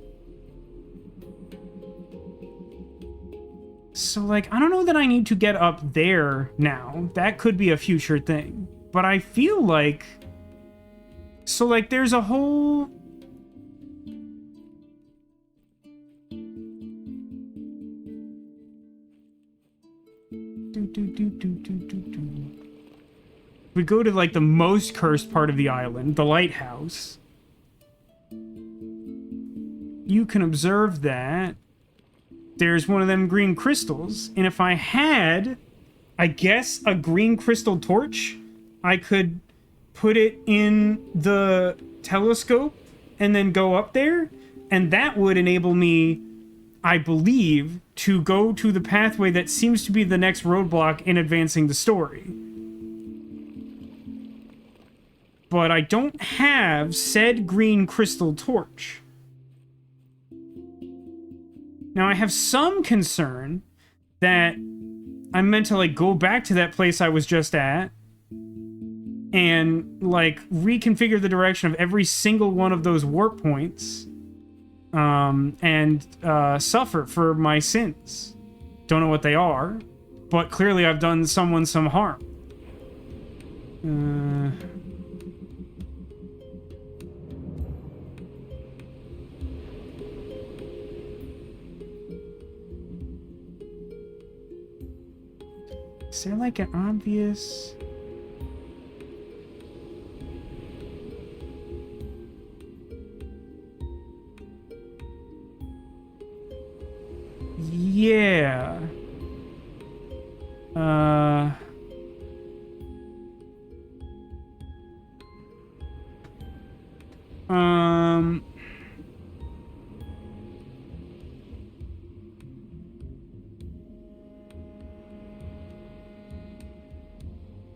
So, like, I don't know that I need to get up there now. That could be a future thing. But I feel like... So, like, there's a whole... We go to, like, the most cursed part of the island, the lighthouse. You can observe that there's one of them green crystals, and if I had, I guess, a green crystal torch, I could put it in the telescope and then go up there, and that would enable me, I believe, to go to the pathway that seems to be the next roadblock in advancing the story. But I don't have said green crystal torch. Now, I have some concern that I'm meant to, like, go back to that place I was just at and, like, reconfigure the direction of every single one of those warp points and suffer for my sins. Don't know what they are, but clearly I've done someone some harm. Is there, like, an obvious... Yeah.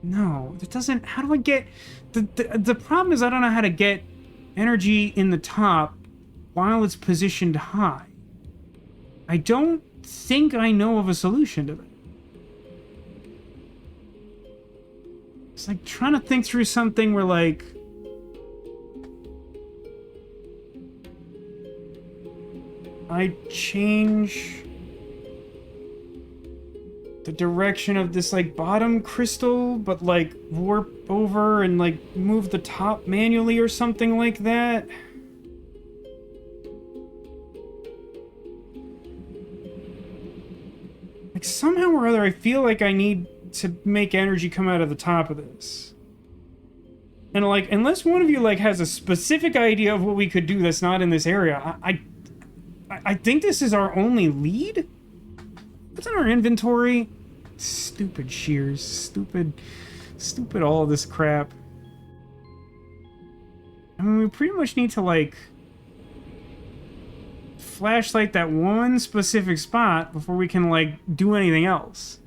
No, it doesn't... How do I get... The problem is I don't know how to get energy in the top while it's positioned high. I don't think I know of a solution to that. It's like trying to think through something where, like... I change the direction of this, like, bottom crystal, but, like, warp over and, like, move the top manually or something like that. Like, somehow or other, I feel like I need to make energy come out of the top of this. And, like, unless one of you, like, has a specific idea of what we could do that's not in this area, I think this is our only lead? What's in our inventory? Stupid shears. Stupid all of this crap. I mean, we pretty much need to, like, flashlight that one specific spot before we can, like, do anything else.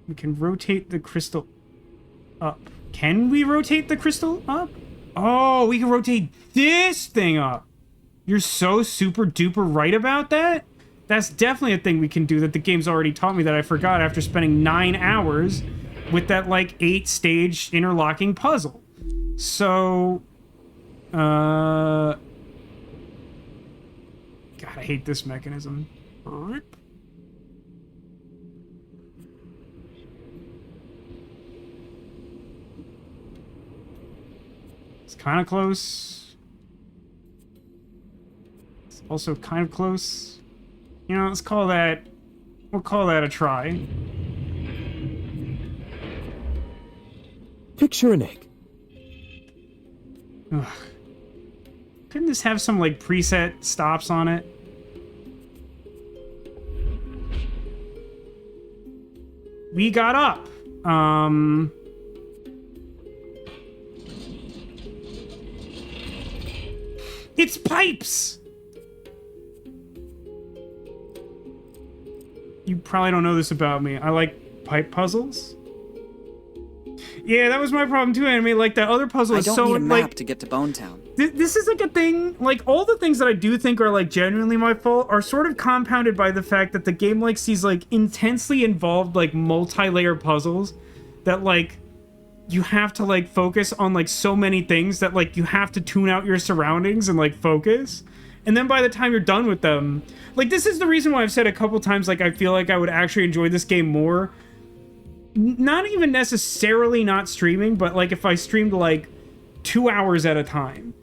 We can rotate the crystal up. Can we rotate the crystal up? Oh, we can rotate this thing up. You're so super duper right about that? That's definitely a thing we can do that the game's already taught me that I forgot after spending 9 hours with that, like, 8-stage interlocking puzzle. So, God, I hate this mechanism. It's kind of close. It's also kind of close. You know, let's call that... We'll call that a try. Picture an egg. Ugh. Couldn't this have some, like, preset stops on it? We got up. It's pipes! You probably don't know this about me. I like pipe puzzles. Yeah, that was my problem too, Anime. Like, that other puzzle is so, I don't need a map like... to get to Bone Town. This is, like, a thing... Like, all the things that I do think are, like, genuinely my fault are sort of compounded by the fact that the game likes these, like, intensely involved, like, multi-layer puzzles that, like, you have to, like, focus on, like, so many things that, like, you have to tune out your surroundings and, like, focus. And then by the time you're done with them... Like, this is the reason why I've said a couple times, like, I feel like I would actually enjoy this game more. Not even necessarily not streaming, but, like, if I streamed, like, 2 hours at a time.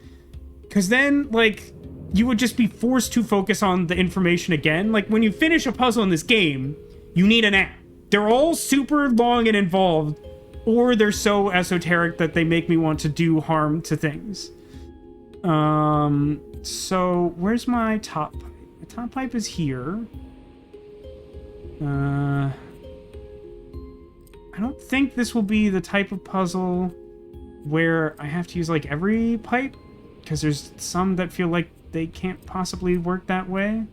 Because then, like, you would just be forced to focus on the information again. Like, when you finish a puzzle in this game, you need an app. They're all super long and involved, or they're so esoteric that they make me want to do harm to things. So, where's my top pipe? My top pipe is here. I don't think this will be the type of puzzle where I have to use, like, every pipe, because there's some that feel like they can't possibly work that way.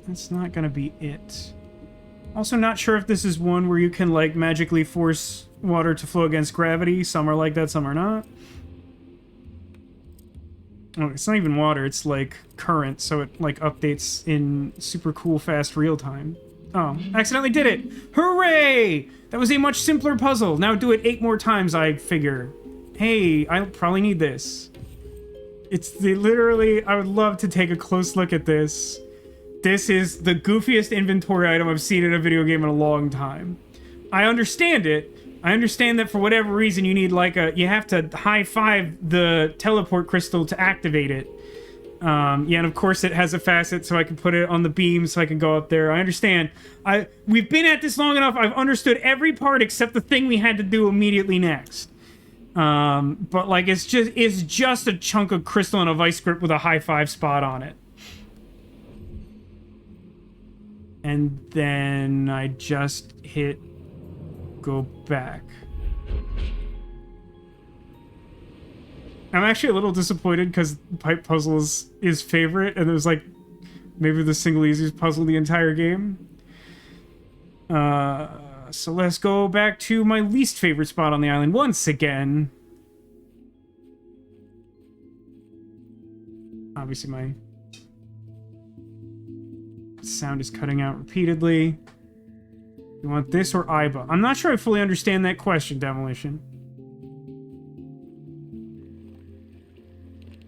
That's not gonna be it. Also not sure if this is one where you can, like, magically force water to flow against gravity. Some are like that, some are not. Oh, it's not even water, it's, like, current, so it, like, updates in super cool, fast real time. Oh, accidentally did it! Hooray! That was a much simpler puzzle. Now do it 8 more times, I figure. Hey, I'll probably need this. It's literally... I would love to take a close look at this. This is the goofiest inventory item I've seen in a video game in a long time. I understand it. I understand that for whatever reason you need, like, you have to high-five the teleport crystal to activate it. Yeah, and of course it has a facet so I can put it on the beam so I can go up there. I understand. We've been at this long enough. I've understood every part except the thing we had to do immediately next. But, like, it's just a chunk of crystal and a vice grip with a high-five spot on it. And then I just hit go back. I'm actually a little disappointed because pipe puzzles is favorite, and it was, like, maybe the single easiest puzzle in the entire game. So let's go back to my least favorite spot on the island once again. Obviously my sound is cutting out repeatedly. You want this or Iba? I'm not sure I fully understand that question, Demolition.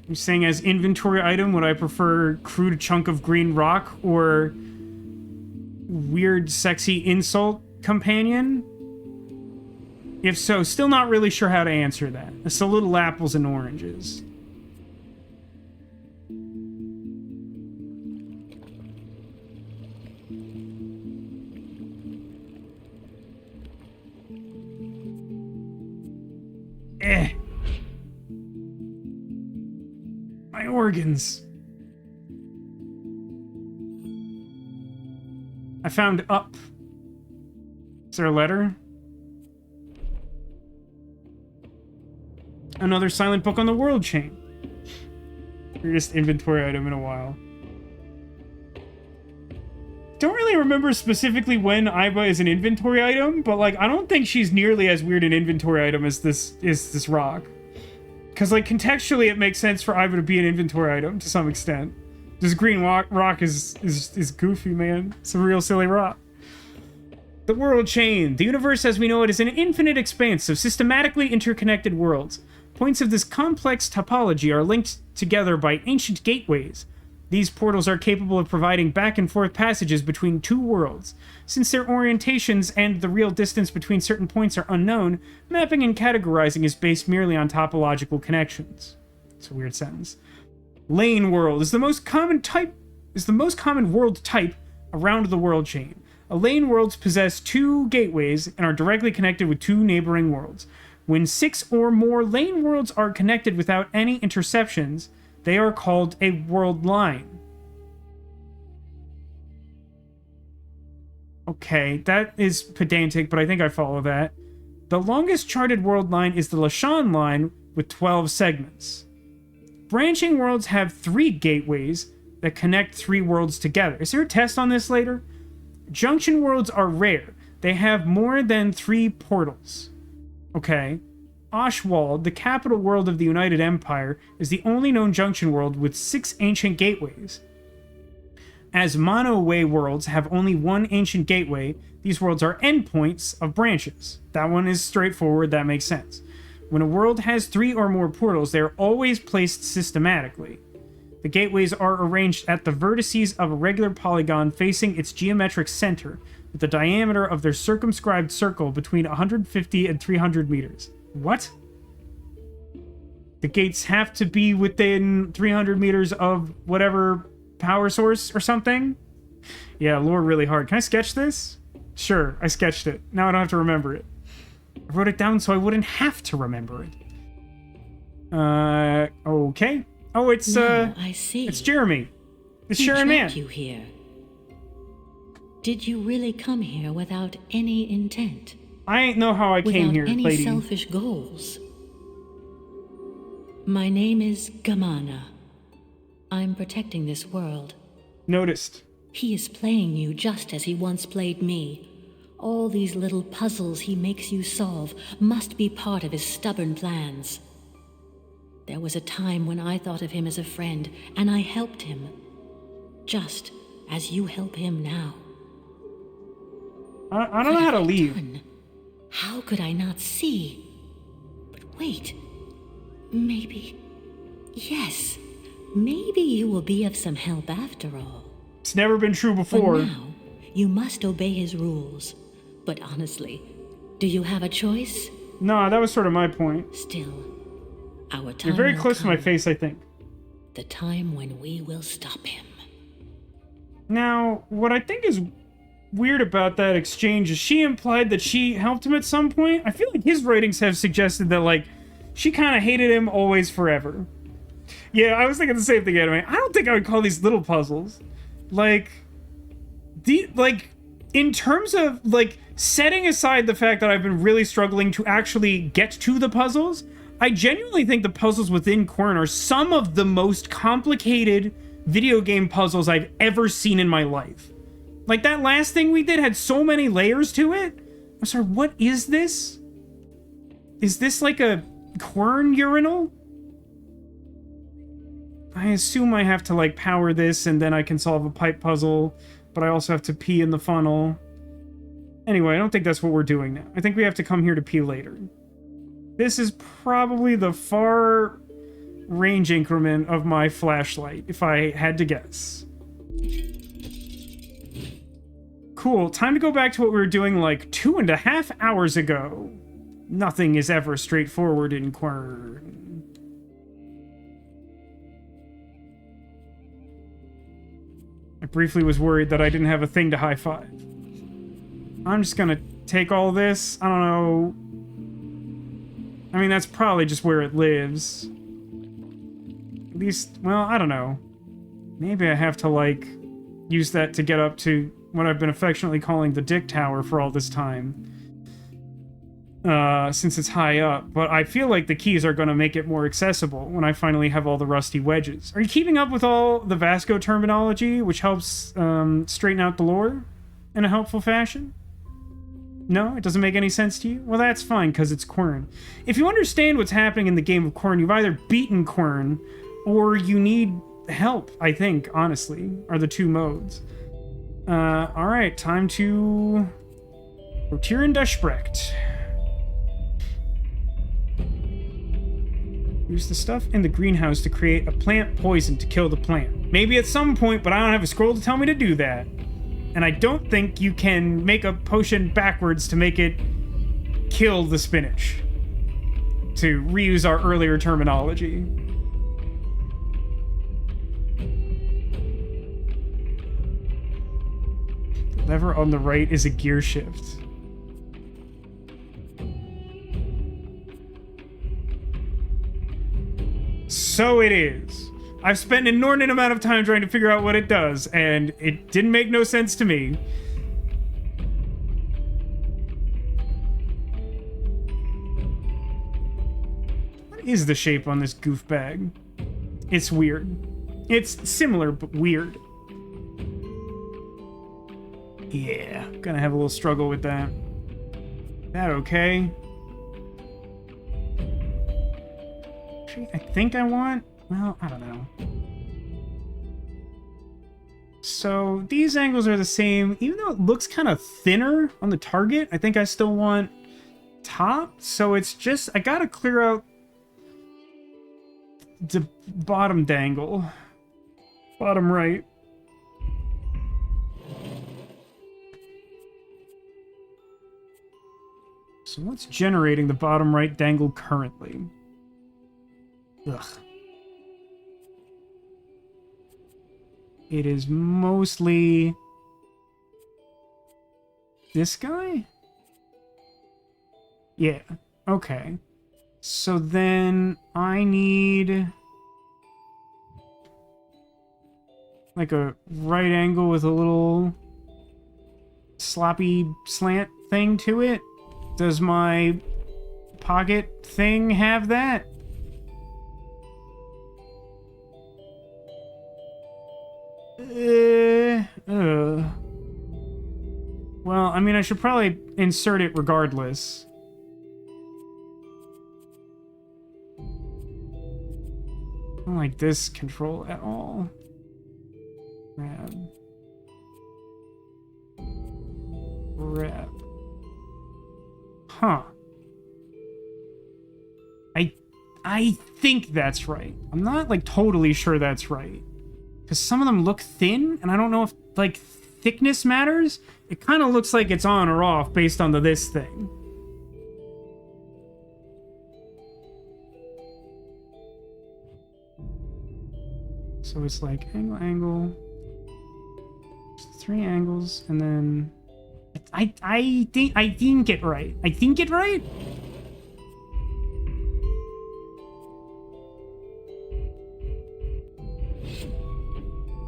You're saying as inventory item, would I prefer crude chunk of green rock or weird sexy insult companion? If so, still not really sure how to answer that. It's a little apples and oranges. My organs. I found up. Is there a letter? Another silent book on the world chain. Weirdest inventory item in a while. Don't really remember specifically when Iba is an inventory item, but, like, I don't think she's nearly as weird an inventory item as this rock. Because, like, contextually it makes sense for Iba to be an inventory item to some extent. This green rock is goofy, man. It's a real silly rock. The world chain. The universe as we know it is an infinite expanse of systematically interconnected worlds. Points of this complex topology are linked together by ancient gateways. These portals are capable of providing back and forth passages between two worlds. Since their orientations and the real distance between certain points are unknown, mapping and categorizing is based merely on topological connections. It's a weird sentence. Lane world is the most common world type around the world chain. Lane worlds possess 2 gateways and are directly connected with 2 neighboring worlds. When 6 or more lane worlds are connected without any interceptions, they are called a world line. Okay, that is pedantic, but I think I follow that. The longest charted world line is the Lashan line with 12 segments. Branching worlds have 3 gateways that connect 3 worlds together. Is there a test on this later? Junction worlds are rare. They have more than 3 portals. Okay. Oshwald, the capital world of the United Empire, is the only known junction world with 6 ancient gateways. As monoway worlds have only 1 ancient gateway, these worlds are endpoints of branches. That one is straightforward, that makes sense. When a world has 3 or more portals, they are always placed systematically. The gateways are arranged at the vertices of a regular polygon facing its geometric center, with the diameter of their circumscribed circle between 150 and 300 meters. What? The gates have to be within 300 meters of whatever power source or something? Yeah, lore really hard. Can I sketch this? Sure, I sketched it. Now I don't have to remember it. I wrote it down so I wouldn't have to remember it. Okay. Oh, it's, I see. It's Jeremy. It's He Sharon Man. trapped you here. Did you really come here without any intent? I ain't know how I came Without here, any lady. selfish goals? My name is Gamana. I'm protecting this world. Noticed. He is playing you just as he once played me. All these little puzzles he makes you solve must be part of his stubborn plans. There was a time when I thought of him as a friend, and I helped him. Just as you help him now. I don't know how to leave. Done? How could I not see? But wait. Maybe... Yes. Maybe you will be of some help after all. It's never been true before. But now, you must obey his rules. But honestly, do you have a choice? No, that was sort of my point. Still, our time You're very will close to my come. face, I think. The time when we will stop him. Now, what I think is weird about that exchange is she implied that she helped him at some point. I feel like his writings have suggested that, like, she kind of hated him always forever. Yeah, I was thinking the same thing anyway. I don't think I would call these little puzzles. Like, in terms of, like, setting aside the fact that I've been really struggling to actually get to the puzzles, I genuinely think the puzzles within Quern are some of the most complicated video game puzzles I've ever seen in my life. Like, that last thing we did had so many layers to it. I'm sorry, what is this? Is this like a Quern urinal? I assume I have to, like, power this and then I can solve a pipe puzzle, but I also have to pee in the funnel. Anyway, I don't think that's what we're doing now. I think we have to come here to pee later. This is probably the far range increment of my flashlight, if I had to guess. Cool, time to go back to what we were doing like 2.5 hours ago. Nothing is ever straightforward in Quern. I briefly was worried that I didn't have a thing to high-five. I'm just gonna take all this. I don't know. I mean, that's probably just where it lives. At least, well, I don't know. Maybe I have to, like, use that to get up to what I've been affectionately calling the Dick Tower for all this time. Since it's high up. But I feel like the keys are going to make it more accessible when I finally have all the rusty wedges. Are you keeping up with all the Vasco terminology, which helps straighten out the lore in a helpful fashion? No? It doesn't make any sense to you? Well, that's fine, because it's Quern. If you understand what's happening in the game of Quern, you've either beaten Quern, or you need help, I think, honestly, are the two modes. Alright, time to... Rotieren das Sprecht. Use the stuff in the greenhouse to create a plant poison to kill the plant. Maybe at some point, but I don't have a scroll to tell me to do that. And I don't think you can make a potion backwards to make it kill the spinach. To reuse our earlier terminology. Lever on the right is a gear shift. So it is. I've spent an inordinate amount of time trying to figure out what it does, and it didn't make no sense to me. What is the shape on this goof bag? It's weird. It's similar, but weird. Yeah, gonna have a little struggle with that. That okay? Actually, I think I want... Well, I don't know. So, these angles are the same. Even though it looks kind of thinner on the target, I think I still want top. So it's just... I gotta clear out the bottom dangle. Bottom right. So what's generating the bottom right dangle currently? Ugh. It is mostly this guy? Yeah, okay. So then I need like a right angle with a little sloppy slant thing to it. Does my pocket thing have that? Well, I mean, I should probably insert it regardless. I don't like this control at all. Grab. Grab. Huh. I think that's right. I'm not, like, totally sure that's right. Because some of them look thin, and I don't know if, like, thickness matters. It kind of looks like it's on or off based on this thing. So it's like angle, three angles, and then I think it right. I think it right.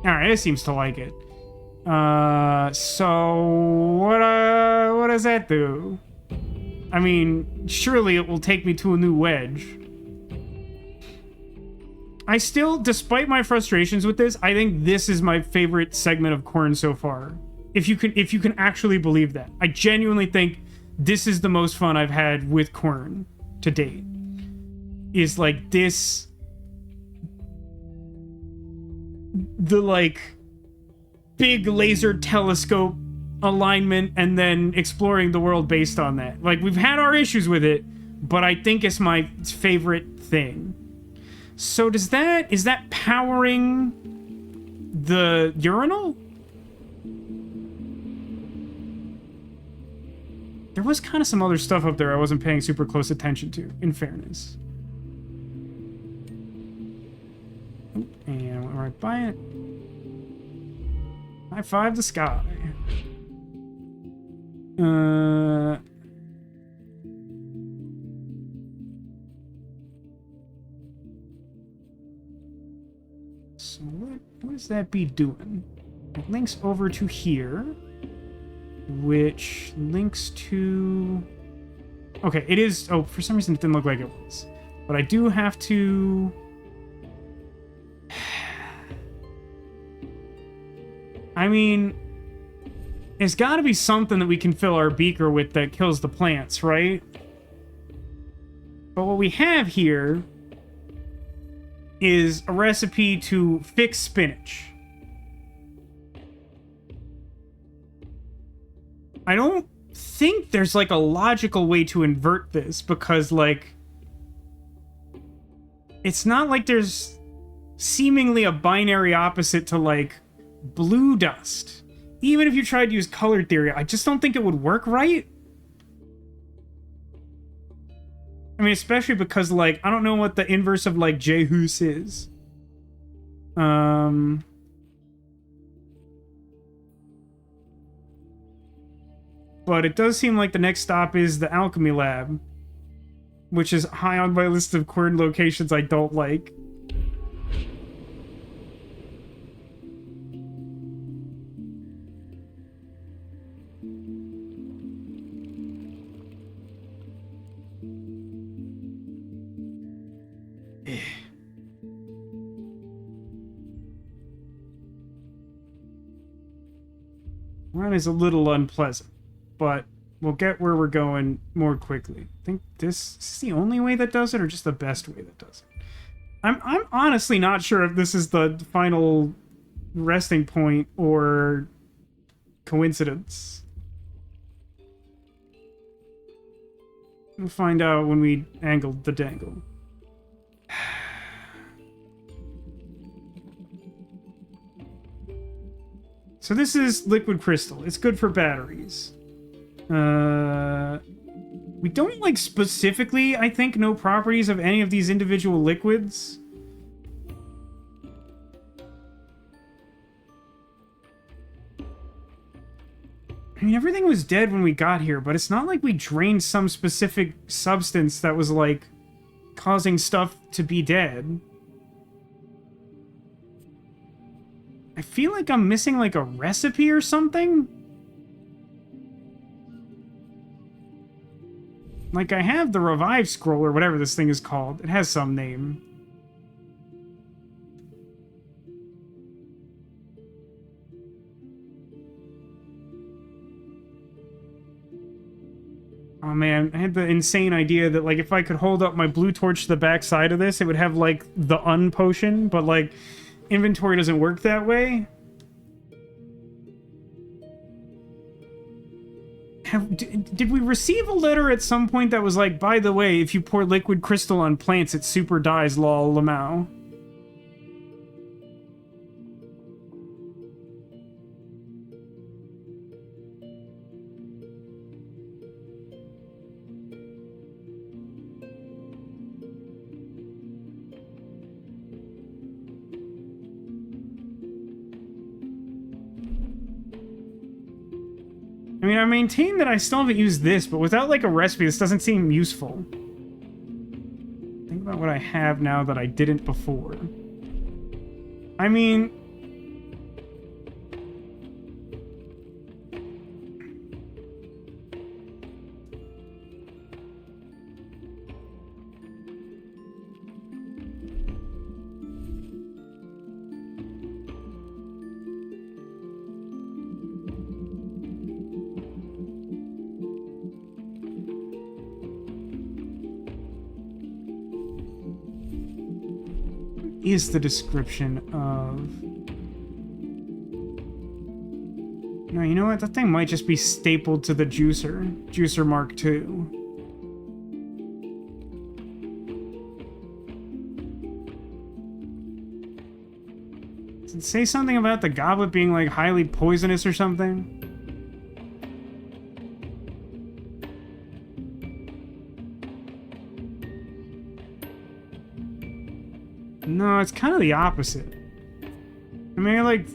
All right, it seems to like it. So what does that do? I mean, surely it will take me to a new wedge. I still, despite my frustrations with this, I think this is my favorite segment of Quern so far. If you can actually believe that. I genuinely think this is the most fun I've had with Quern to date. Is like this, the like big laser telescope alignment and then exploring the world based on that. Like, we've had our issues with it, but I think it's my favorite thing. So is that powering the urinal? There was kind of some other stuff up there I wasn't paying super close attention to, in fairness. And I went right by it. High five the sky. So what does that be doing? It links over to here, which links to... Okay, it is... Oh, for some reason it didn't look like it was. But I do have to... I mean, it's got to be something that we can fill our beaker with that kills the plants, right? But what we have here is a recipe to fix spinach. I don't think there's, like, a logical way to invert this, because, like, it's not like there's seemingly a binary opposite to, like, blue dust. Even if you tried to use color theory, I just don't think it would work right. I mean, especially because, like, I don't know what the inverse of, like, Jehus is. But it does seem like the next stop is the alchemy lab, which is high on my list of Quern locations I don't like. Run is a little unpleasant, but we'll get where we're going more quickly. I think this is the only way that does it, or just the best way that does it. I'm honestly not sure if this is the final resting point or coincidence. We'll find out when we angle the dangle. So this is liquid crystal. It's good for batteries. We don't, like, specifically, I think, know properties of any of these individual liquids. I mean, everything was dead when we got here, but it's not like we drained some specific substance that was, like, causing stuff to be dead. I feel like I'm missing, like, a recipe or something. Like, I have the revive scroll, or whatever this thing is called. It has some name. Oh man, I had the insane idea that, like, if I could hold up my blue torch to the back side of this, it would have, like, the unpotion, but, like, inventory doesn't work that way. Did we receive a letter at some point that was like, by the way, if you pour liquid crystal on plants, it super dies, lol, lamau? I mean, I maintain that I still haven't used this, but without, like, a recipe, this doesn't seem useful. Think about what I have now that I didn't before. I mean... is the description of... No, you know what? That thing might just be stapled to the juicer. Juicer Mark II. Does it say something about the goblet being, like, highly poisonous or something? No, it's kind of the opposite. I mean, I, like,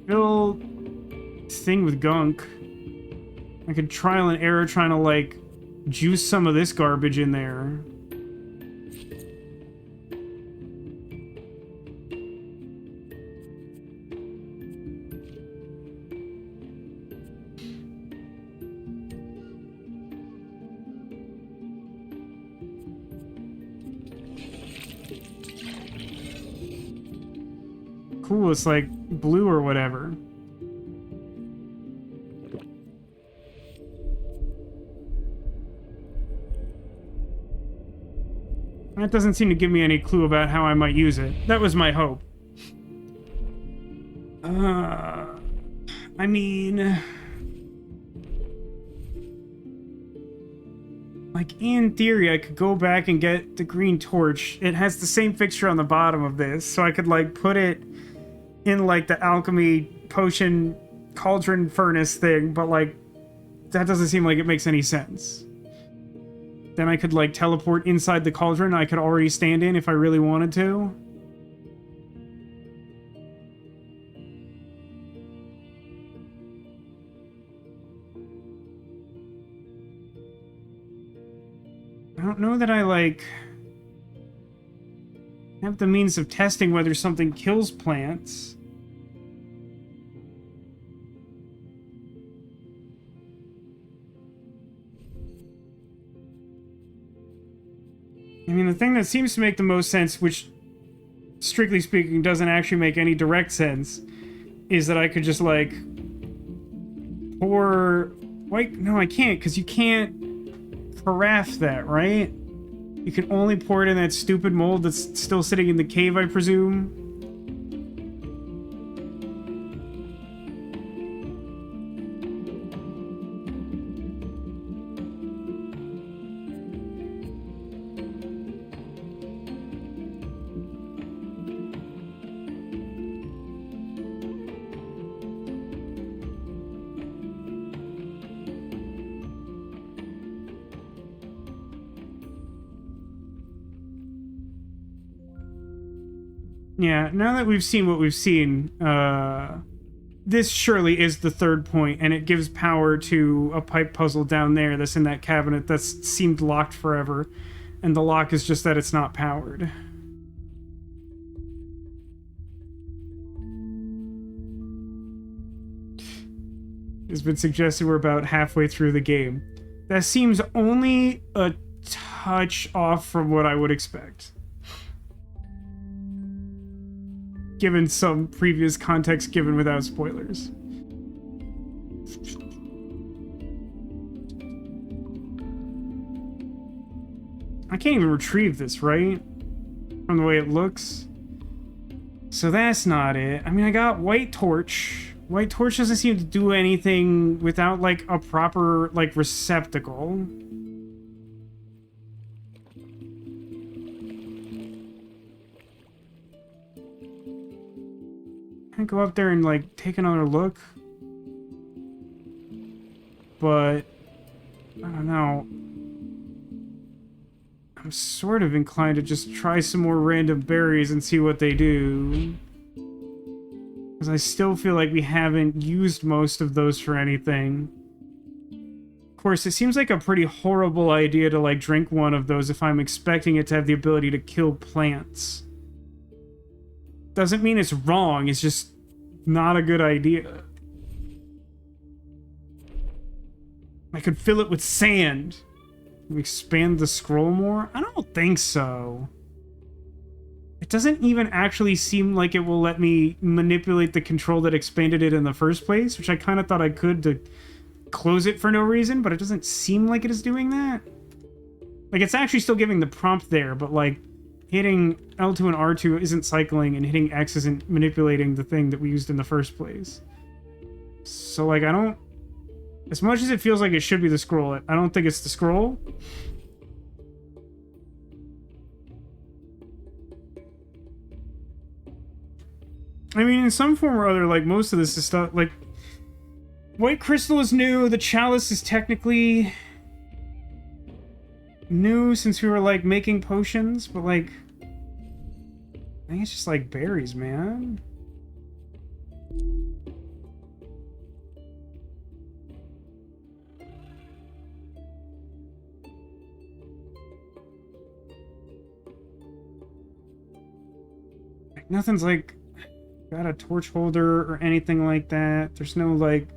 fill thing with gunk. I could trial and error trying to, like, juice some of this garbage in there. Cool, it's like blue or whatever. That doesn't seem to give me any clue about how I might use it. That was my hope. I mean... Like, in theory, I could go back and get the green torch. It has the same fixture on the bottom of this, so I could, like, put it in, like, the alchemy potion cauldron furnace thing, but, like, that doesn't seem like it makes any sense. Then I could, like, teleport inside the cauldron I could already stand in if I really wanted to. know that I, like, have the means of testing whether something kills plants. I mean, the thing that seems to make the most sense, which, strictly speaking, doesn't actually make any direct sense, is that I could just, like, pour... Wait, no, I can't, because you can't carafe that, right? You can only pour it in that stupid mold that's still sitting in the cave, I presume. Yeah, now that we've seen what we've seen, this surely is the third point, and it gives power to a pipe puzzle down there that's in that cabinet that's seemed locked forever, and the lock is just that it's not powered. It's been suggested we're about halfway through the game. That seems only a touch off from what I would expect, given some previous context given without spoilers. I can't even retrieve this, right? From the way it looks. So that's not it. I mean, I got White Torch. White Torch doesn't seem to do anything without, like, a proper, like, receptacle. Can I go up there and, like, take another look? But I don't know. I'm sort of inclined to just try some more random berries and see what they do. Because I still feel like we haven't used most of those for anything. Of course, it seems like a pretty horrible idea to, like, drink one of those if I'm expecting it to have the ability to kill plants. Doesn't mean it's wrong, it's just not a good idea. I could fill it with sand. Expand the scroll more? I don't think so. It doesn't even actually seem like it will let me manipulate the control that expanded it in the first place, which I kind of thought I could to close it for no reason, but it doesn't seem like it is doing that. Like, it's actually still giving the prompt there, but, like, hitting L2 and R2 isn't cycling, and hitting X isn't manipulating the thing that we used in the first place. So, like, I don't... As much as it feels like it should be the scroll, I don't think it's the scroll. I mean, in some form or other, like, most of this is stuff, like... White Crystal is new, the Chalice is technically... new since we were, like, making potions, but, like... I think it's just, like, berries, man. Like, nothing's, like, got a torch holder or anything like that. There's no, like,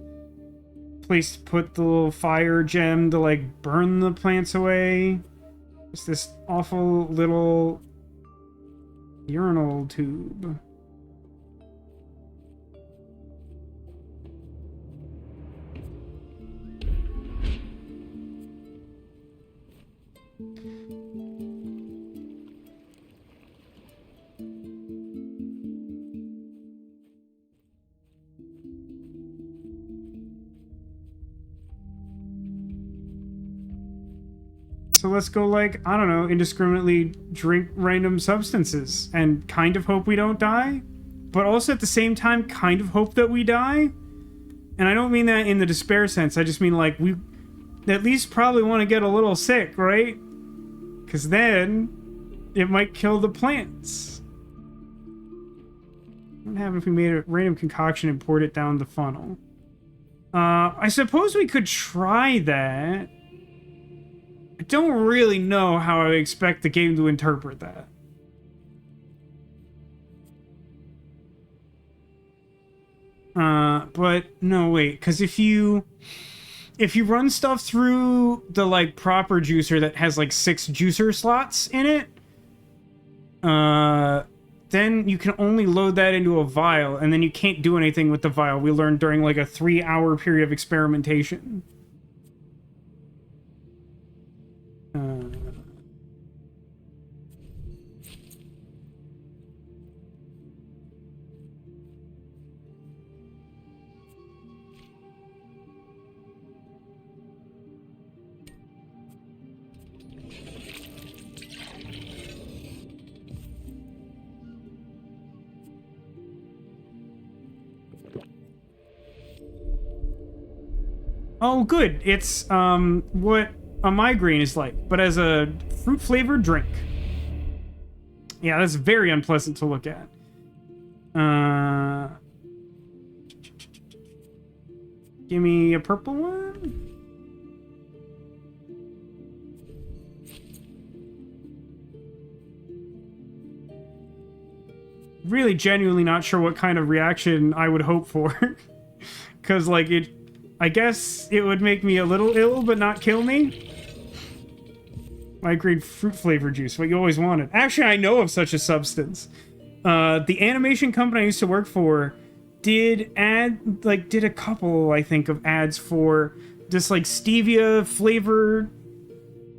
place to put the little fire gem to, like, burn the plants away. It's this awful little urinal tube. So let's go, like, I don't know, indiscriminately drink random substances and kind of hope we don't die, but also at the same time kind of hope that we die. And I don't mean that in the despair sense. I just mean, like, we at least probably want to get a little sick, right? Because then it might kill the plants. What would happen if we made a random concoction and poured it down the funnel? I suppose we could try that. I don't really know how I expect the game to interpret that. But no, wait, because if you run stuff through the like proper juicer that has like 6 juicer slots in it, then you can only load that into a vial, and then you can't do anything with the vial. We learned during like a 3-hour period of experimentation. Oh, good. It's what a migraine is like, but as a fruit-flavored drink. Yeah, that's very unpleasant to look at. Give me a purple one. Really genuinely not sure what kind of reaction I would hope for. Because, like, I guess it would make me a little ill, but not kill me. Migraine fruit flavor juice, what you always wanted. Actually, I know of such a substance. The animation company I used to work for did a couple, I think, of ads for this, like, stevia flavored,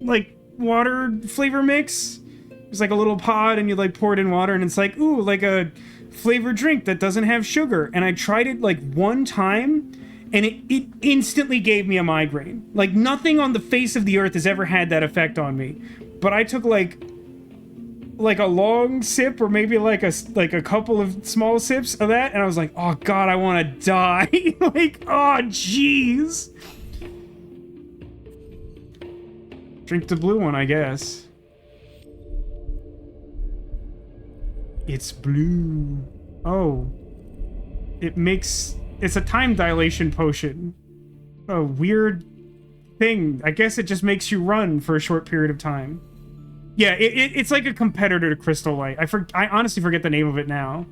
like, water flavor mix. It's like a little pod, and you, like, pour it in water, and it's like, ooh, like a flavored drink that doesn't have sugar. And I tried it, like, one time, and it instantly gave me a migraine. Like, nothing on the face of the earth has ever had that effect on me. But I took, like a long sip, or maybe like a couple of small sips of that, and I was like, oh god, I want to die. Like, oh jeez. Drink the blue one, I guess. It's blue. Oh. It's a time dilation potion. A weird thing. I guess it just makes you run for a short period of time. Yeah, it's like a competitor to Crystal Light. I honestly forget the name of it now.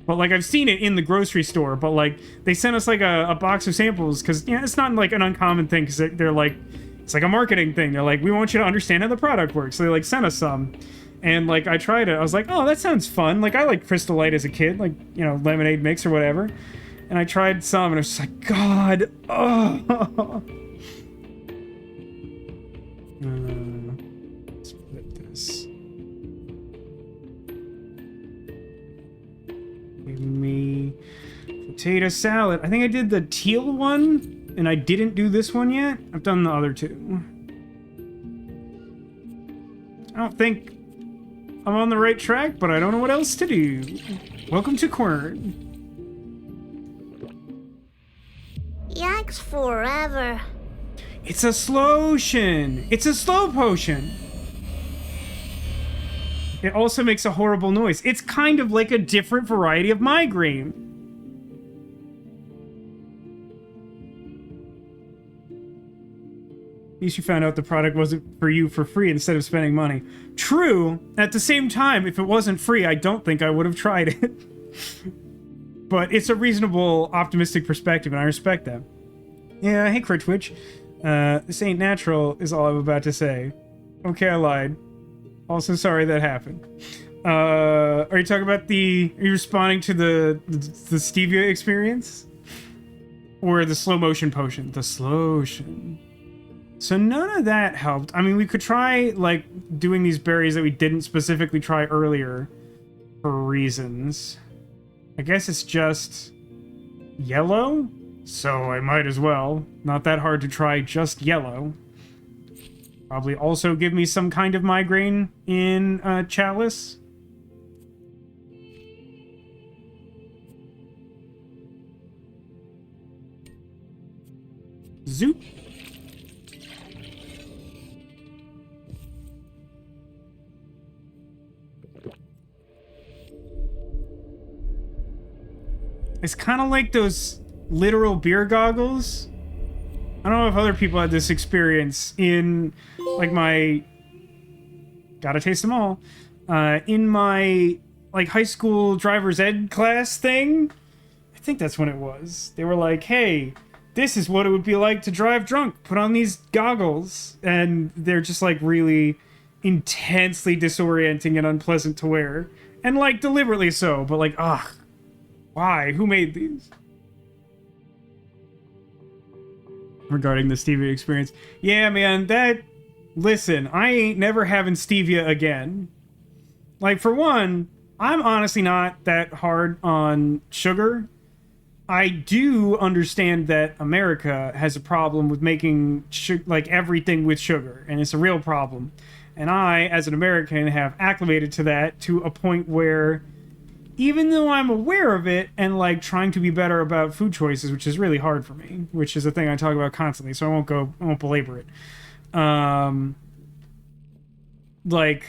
But, like, I've seen it in the grocery store. But, like, they sent us, like, a box of samples. Because, yeah, it's not, like, an uncommon thing. Because they're, like, it's like a marketing thing. They're like, we want you to understand how the product works. So they, like, sent us some. And, like, I tried it. I was like, oh, that sounds fun. Like, I liked Crystal Light as a kid. Like, you know, lemonade mix or whatever. And I tried some, and I was just like, God, oh. Let's put this. Give me potato salad. I think I did the teal one, and I didn't do this one yet. I've done the other two. I don't think I'm on the right track, but I don't know what else to do. Welcome to Quern. Yikes forever. It's a slotion. It's a slow potion. It also makes a horrible noise. It's kind of like a different variety of migraine. At least you found out the product wasn't for you for free instead of spending money. True. At the same time, if it wasn't free, I don't think I would have tried it. But it's a reasonable, optimistic perspective, and I respect that. Yeah, hey, Crit Twitch. This ain't natural, is all I'm about to say. Okay, I lied. Also sorry that happened. Are you talking about are you responding to the stevia experience? Or the slow motion potion? The slotion. So none of that helped. I mean, we could try, like, doing these berries that we didn't specifically try earlier for reasons. I guess it's just yellow, so I might as well. Not that hard to try, just yellow. Probably also give me some kind of migraine in Chalice. Zoop. It's kind of like those literal beer goggles. I don't know if other people had this experience in like my, gotta taste them all, in my like high school driver's ed class thing. I think that's when it was. They were like, hey, this is what it would be like to drive drunk. Put on these goggles. And they're just like really intensely disorienting and unpleasant to wear. And like deliberately so, but like, ugh. Why? Who made these? Regarding the stevia experience. Yeah, man, listen, I ain't never having stevia again. Like, for one, I'm honestly not that hard on sugar. I do understand that America has a problem with making like everything with sugar, and it's a real problem. And I, as an American, have acclimated to that to a point where, even though I'm aware of it and like trying to be better about food choices, which is really hard for me, which is a thing I talk about constantly, so I won't belabor it. Like,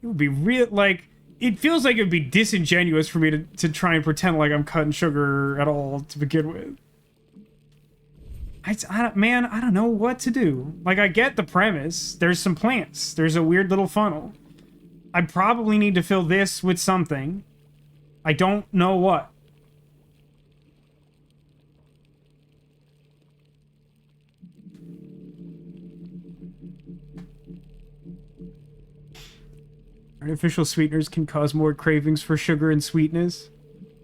it would be real, like, it feels like it would be disingenuous for me to try and pretend like I'm cutting sugar at all to begin with. I don't know what to do. Like, I get the premise. There's some plants. There's a weird little funnel. I probably need to fill this with something. I don't know what. Artificial sweeteners can cause more cravings for sugar and sweetness.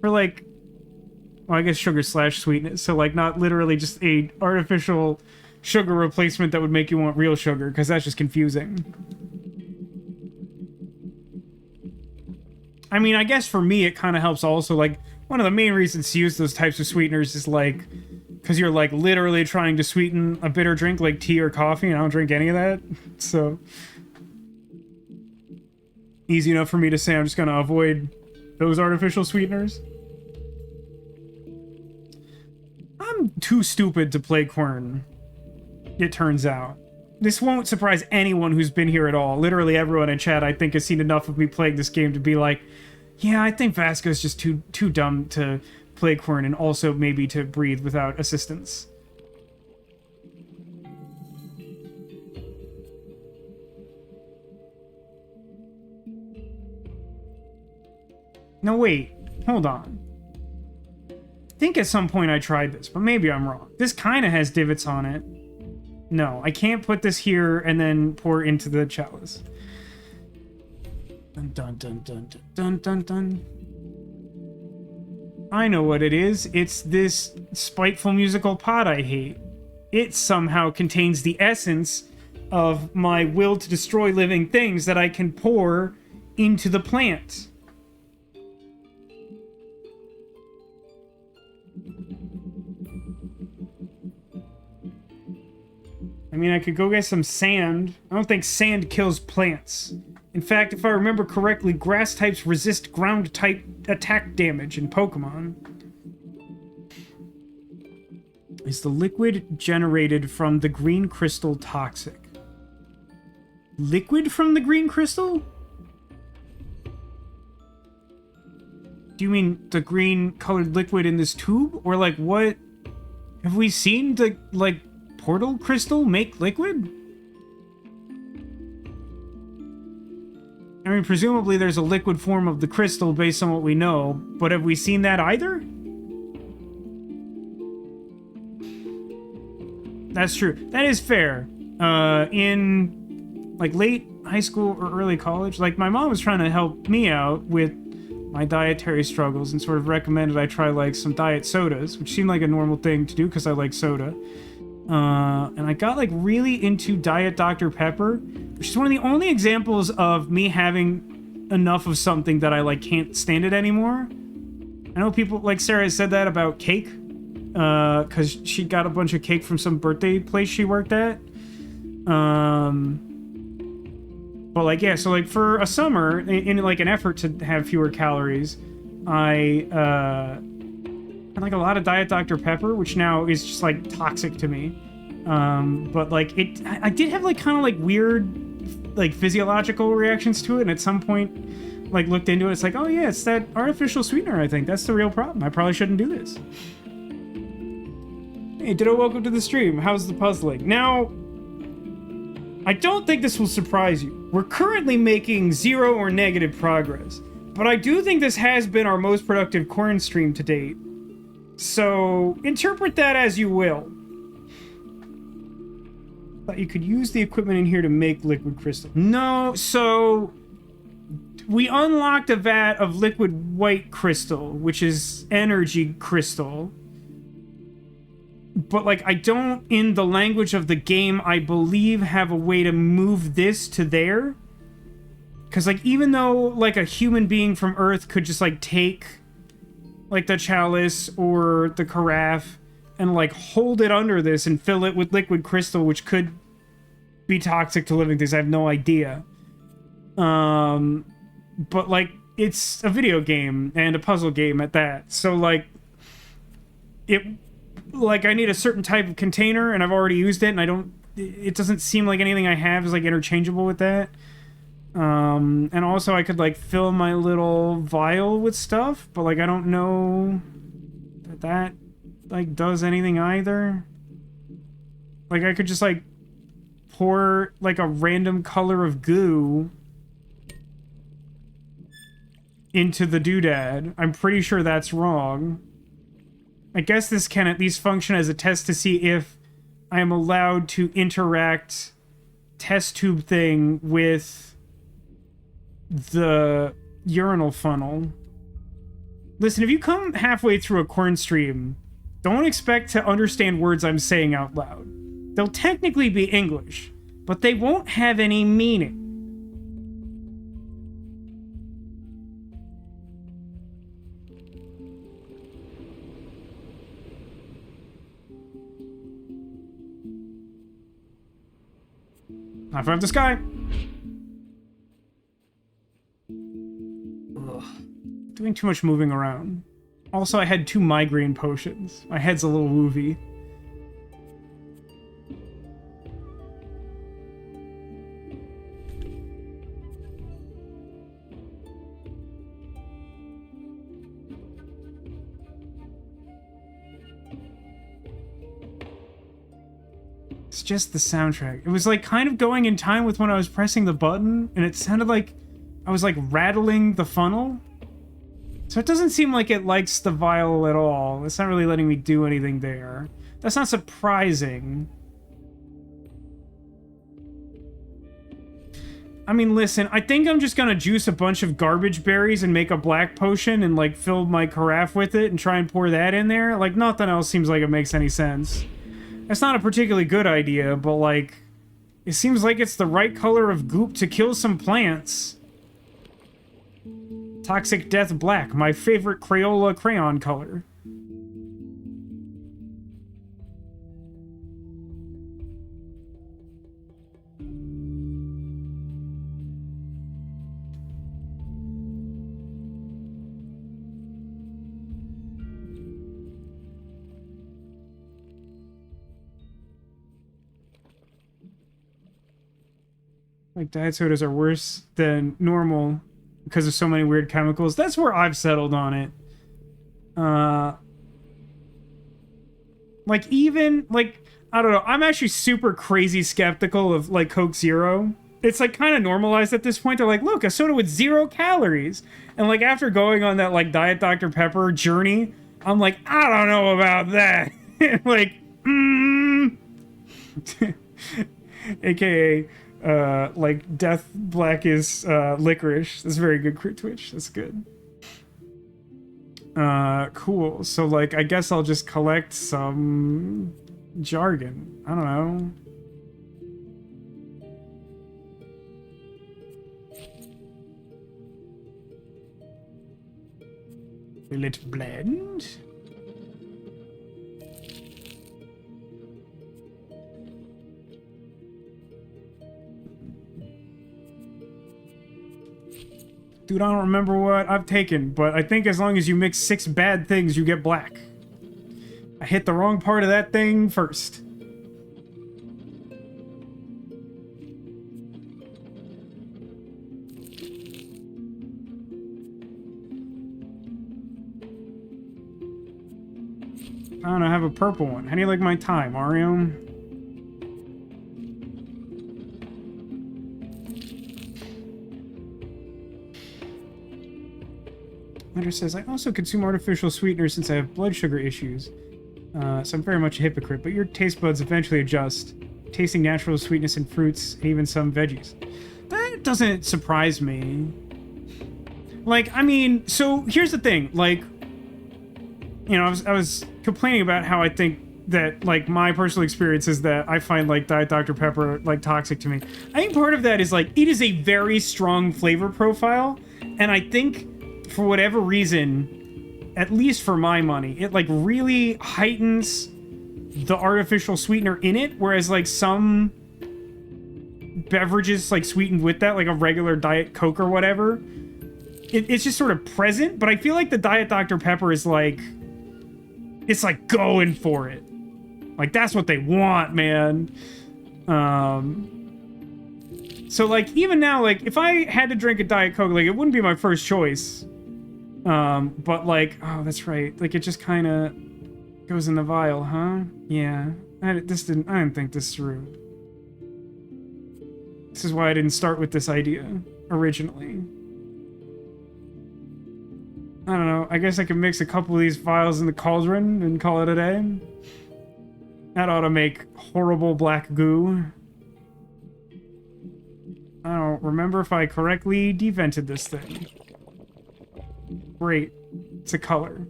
Or like, well, I guess sugar / sweetness. So like not literally just a artificial sugar replacement that would make you want real sugar, because that's just confusing. I mean, I guess for me it kind of helps also. Like, one of the main reasons to use those types of sweeteners is like, because you're like literally trying to sweeten a bitter drink like tea or coffee, and I don't drink any of that. So easy enough for me to say I'm just going to avoid those artificial sweeteners. I'm too stupid to play Quern, it turns out. This won't surprise anyone who's been here at all. Literally everyone in chat, I think, has seen enough of me playing this game to be like, yeah, I think Vasco's just too dumb to play Quern, and also maybe to breathe without assistance. No, wait. Hold on. I think at some point I tried this, but maybe I'm wrong. This kind of has divots on it. No, I can't put this here and then pour into the chalice. Dun dun dun dun dun dun dun. I know what it is. It's this spiteful musical pot I hate. It somehow contains the essence of my will to destroy living things that I can pour into the plant. I mean, I could go get some sand. I don't think sand kills plants. In fact, if I remember correctly, grass types resist ground type attack damage in Pokemon. Is the liquid generated from the green crystal toxic? Liquid from the green crystal? Do you mean the green colored liquid in this tube? Or like what? Have we seen the, like, portal crystal make liquid? I mean, presumably there's a liquid form of the crystal based on what we know, but have we seen that either? That's true. That is fair. In, like, late high school or early college, like, my mom was trying to help me out with my dietary struggles and sort of recommended I try, like, some diet sodas, which seemed like a normal thing to do because I like soda. And I got, like, really into Diet Dr. Pepper, which is one of the only examples of me having enough of something that I, like, can't stand it anymore. I know people, like Sarah has said that about cake, because she got a bunch of cake from some birthday place she worked at. But, like, yeah, so, like, for a summer, in like, an effort to have fewer calories, I, had, like, a lot of Diet Dr. Pepper, which now is just, like, toxic to me. But, like, I did have, like, kind of, like, weird, like, physiological reactions to it, and at some point, like, looked into it, it's like, oh, yeah, it's that artificial sweetener, I think. That's the real problem. I probably shouldn't do this. Hey, Ditto, welcome to the stream. How's the puzzling? Now, I don't think this will surprise you. We're currently making 0 or negative progress, but I do think this has been our most productive Quern stream to date. So, interpret that as you will. Thought you could use the equipment in here to make liquid crystal. No, so... we unlocked a vat of liquid white crystal, which is energy crystal. But, like, I don't, in the language of the game, I believe, have a way to move this to there. Because, like, even though, like, a human being from Earth could just, like, take, like, the chalice or the carafe and, like, hold it under this and fill it with liquid crystal, which could be toxic to living things, I have no idea. But, like, it's a video game and a puzzle game at that. So, like, I need a certain type of container, and I've already used it, and it doesn't seem like anything I have is, like, interchangeable with that. And also I could, like, fill my little vial with stuff, but, like, I don't know that, like, does anything either. Like, I could just, like, pour, like, a random color of goo into the doodad. I'm pretty sure that's wrong. I guess this can at least function as a test to see if I am allowed to interact test tube thing with the urinal funnel. Listen, if you come halfway through a Quern stream, don't expect to understand words I'm saying out loud. They'll technically be English, but they won't have any meaning. Not from the sky. Ugh. Doing too much moving around. Also, I had 2 migraine potions. My head's a little woofy. It's just the soundtrack. It was like kind of going in time with when I was pressing the button, and it sounded like I was like rattling the funnel. So it doesn't seem like it likes the vial at all. It's not really letting me do anything there. That's not surprising. I mean, listen, I think I'm just gonna juice a bunch of garbage berries and make a black potion and like fill my carafe with it and try and pour that in there. Like, nothing else seems like it makes any sense. That's not a particularly good idea, but, like, it seems like it's the right color of goop to kill some plants. Toxic Death Black, my favorite Crayola crayon color. Like, diet sodas are worse than normal because of so many weird chemicals. That's where I've settled on it. Like, even, like, I don't know. I'm actually super crazy skeptical of, like, Coke Zero. It's, like, kind of normalized at this point. They're like, look, a soda with 0 calories. And, like, after going on that, like, Diet Dr. Pepper journey, I'm like, I don't know about that. Like, AKA... like Death Black is licorice. That's very good, Crit Twitch. That's good. Cool. So, like, I guess I'll just collect some jargon. I don't know. Will it blend? Dude, I don't remember what I've taken, but I think as long as you mix 6 bad things, you get black. I hit the wrong part of that thing first. I don't know, I have a purple one. How do you like my tie, Mario? Letter says, I also consume artificial sweeteners since I have blood sugar issues. So I'm very much a hypocrite, but your taste buds eventually adjust, tasting natural sweetness in fruits and even some veggies. That doesn't surprise me. Like, I mean, so here's the thing. Like, you know, I was complaining about how I think that, like, my personal experience is that I find, like, Diet Dr. Pepper, like, toxic to me. I think part of that is, like, it is a very strong flavor profile, and I think, for whatever reason, at least for my money, it, like, really heightens the artificial sweetener in it, whereas, like, some beverages, like, sweetened with that, like a regular Diet Coke or whatever, it's just sort of present, but I feel like the Diet Dr. Pepper is, like, it's, like, going for it. Like, that's what they want, man. So, like, even now, like, if I had to drink a Diet Coke, like, it wouldn't be my first choice. But, like, oh, that's right. Like, it just kind of goes in the vial, huh? Yeah. I didn't think this through. This is why I didn't start with this idea originally. I don't know. I guess I can mix a couple of these vials in the cauldron and call it a day. That ought to make horrible black goo. I don't remember if I correctly devented this thing. Great. It's a color.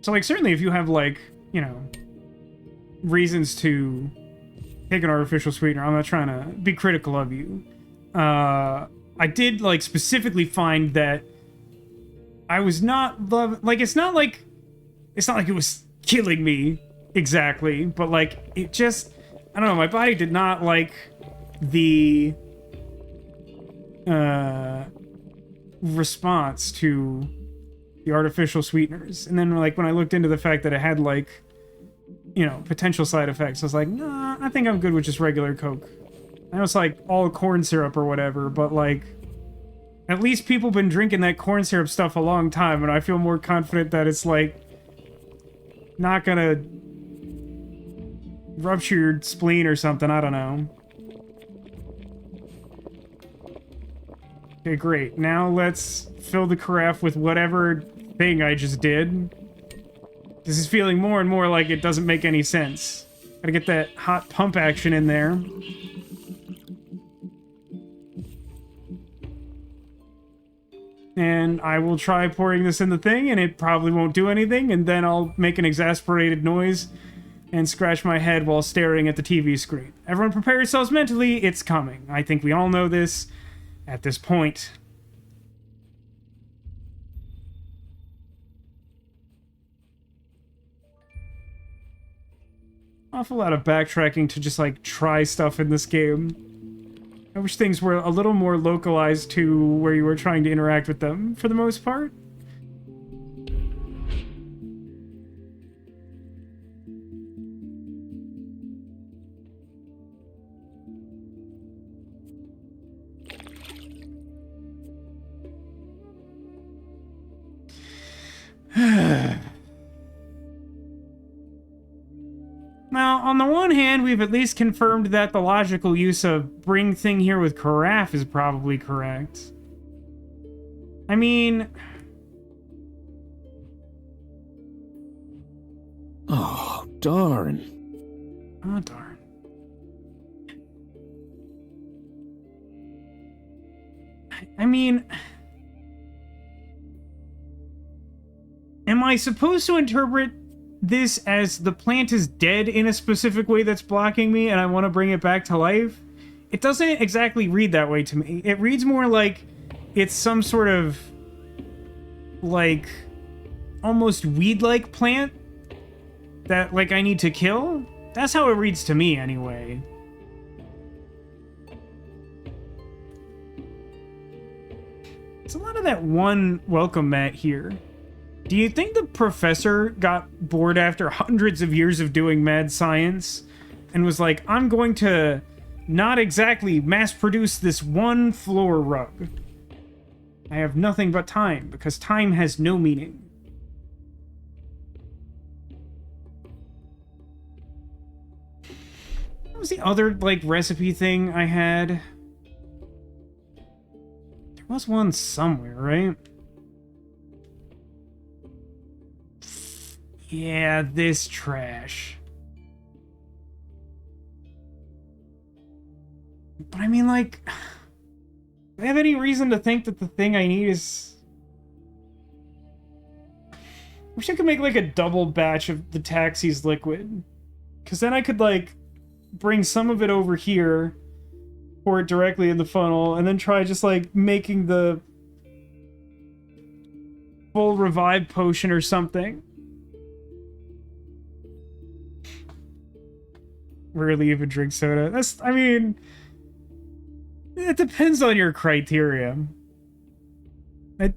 So, like, certainly if you have, like, you know, reasons to take an artificial sweetener, I'm not trying to be critical of you. I did, like, specifically find that I was not like, it's not like it was killing me exactly, but, like, it just, I don't know, my body did not like the response to the artificial sweeteners. And then, like, when I looked into the fact that it had, like, you know, potential side effects, I was like, nah, I think I'm good with just regular Coke. I know it's, like, all corn syrup or whatever, but, like, at least people have been drinking that corn syrup stuff a long time, and I feel more confident that it's, like, not gonna rupture your spleen or something, I don't know. Okay, great. Now let's fill the carafe with whatever thing I just did. This is feeling more and more like it doesn't make any sense. Gotta get that hot pump action in there. And I will try pouring this in the thing, and it probably won't do anything, and then I'll make an exasperated noise and scratch my head while staring at the TV screen. Everyone prepare yourselves mentally, it's coming. I think we all know this at this point. Awful lot of backtracking to just, like, try stuff in this game. I wish things were a little more localized to where you were trying to interact with them, for the most part. Now, on the one hand, we've at least confirmed that the logical use of bring thing here with carafe is probably correct. I mean... Oh, darn. Oh, darn. I mean... Am I supposed to interpret this as the plant is dead in a specific way that's blocking me and I want to bring it back to life? It doesn't exactly read that way to me. It reads more like it's some sort of, like, almost weed-like plant that, like, I need to kill. That's how it reads to me, anyway. It's a lot of that one welcome mat here. Do you think the professor got bored after hundreds of years of doing mad science and was like, I'm going to not exactly mass-produce this one floor rug. I have nothing but time, because time has no meaning. was the other, like, recipe thing I had? There was one somewhere, right? Yeah, this trash. But I mean, like, do I have any reason to think that the thing I need is... Wish I could make, like, a double batch of the Taxi's liquid. Because then I could, like, bring some of it over here, pour it directly in the funnel, and then try just, like, making the full revive potion or something. Rarely even drink soda. That's, I mean... It depends on your criteria.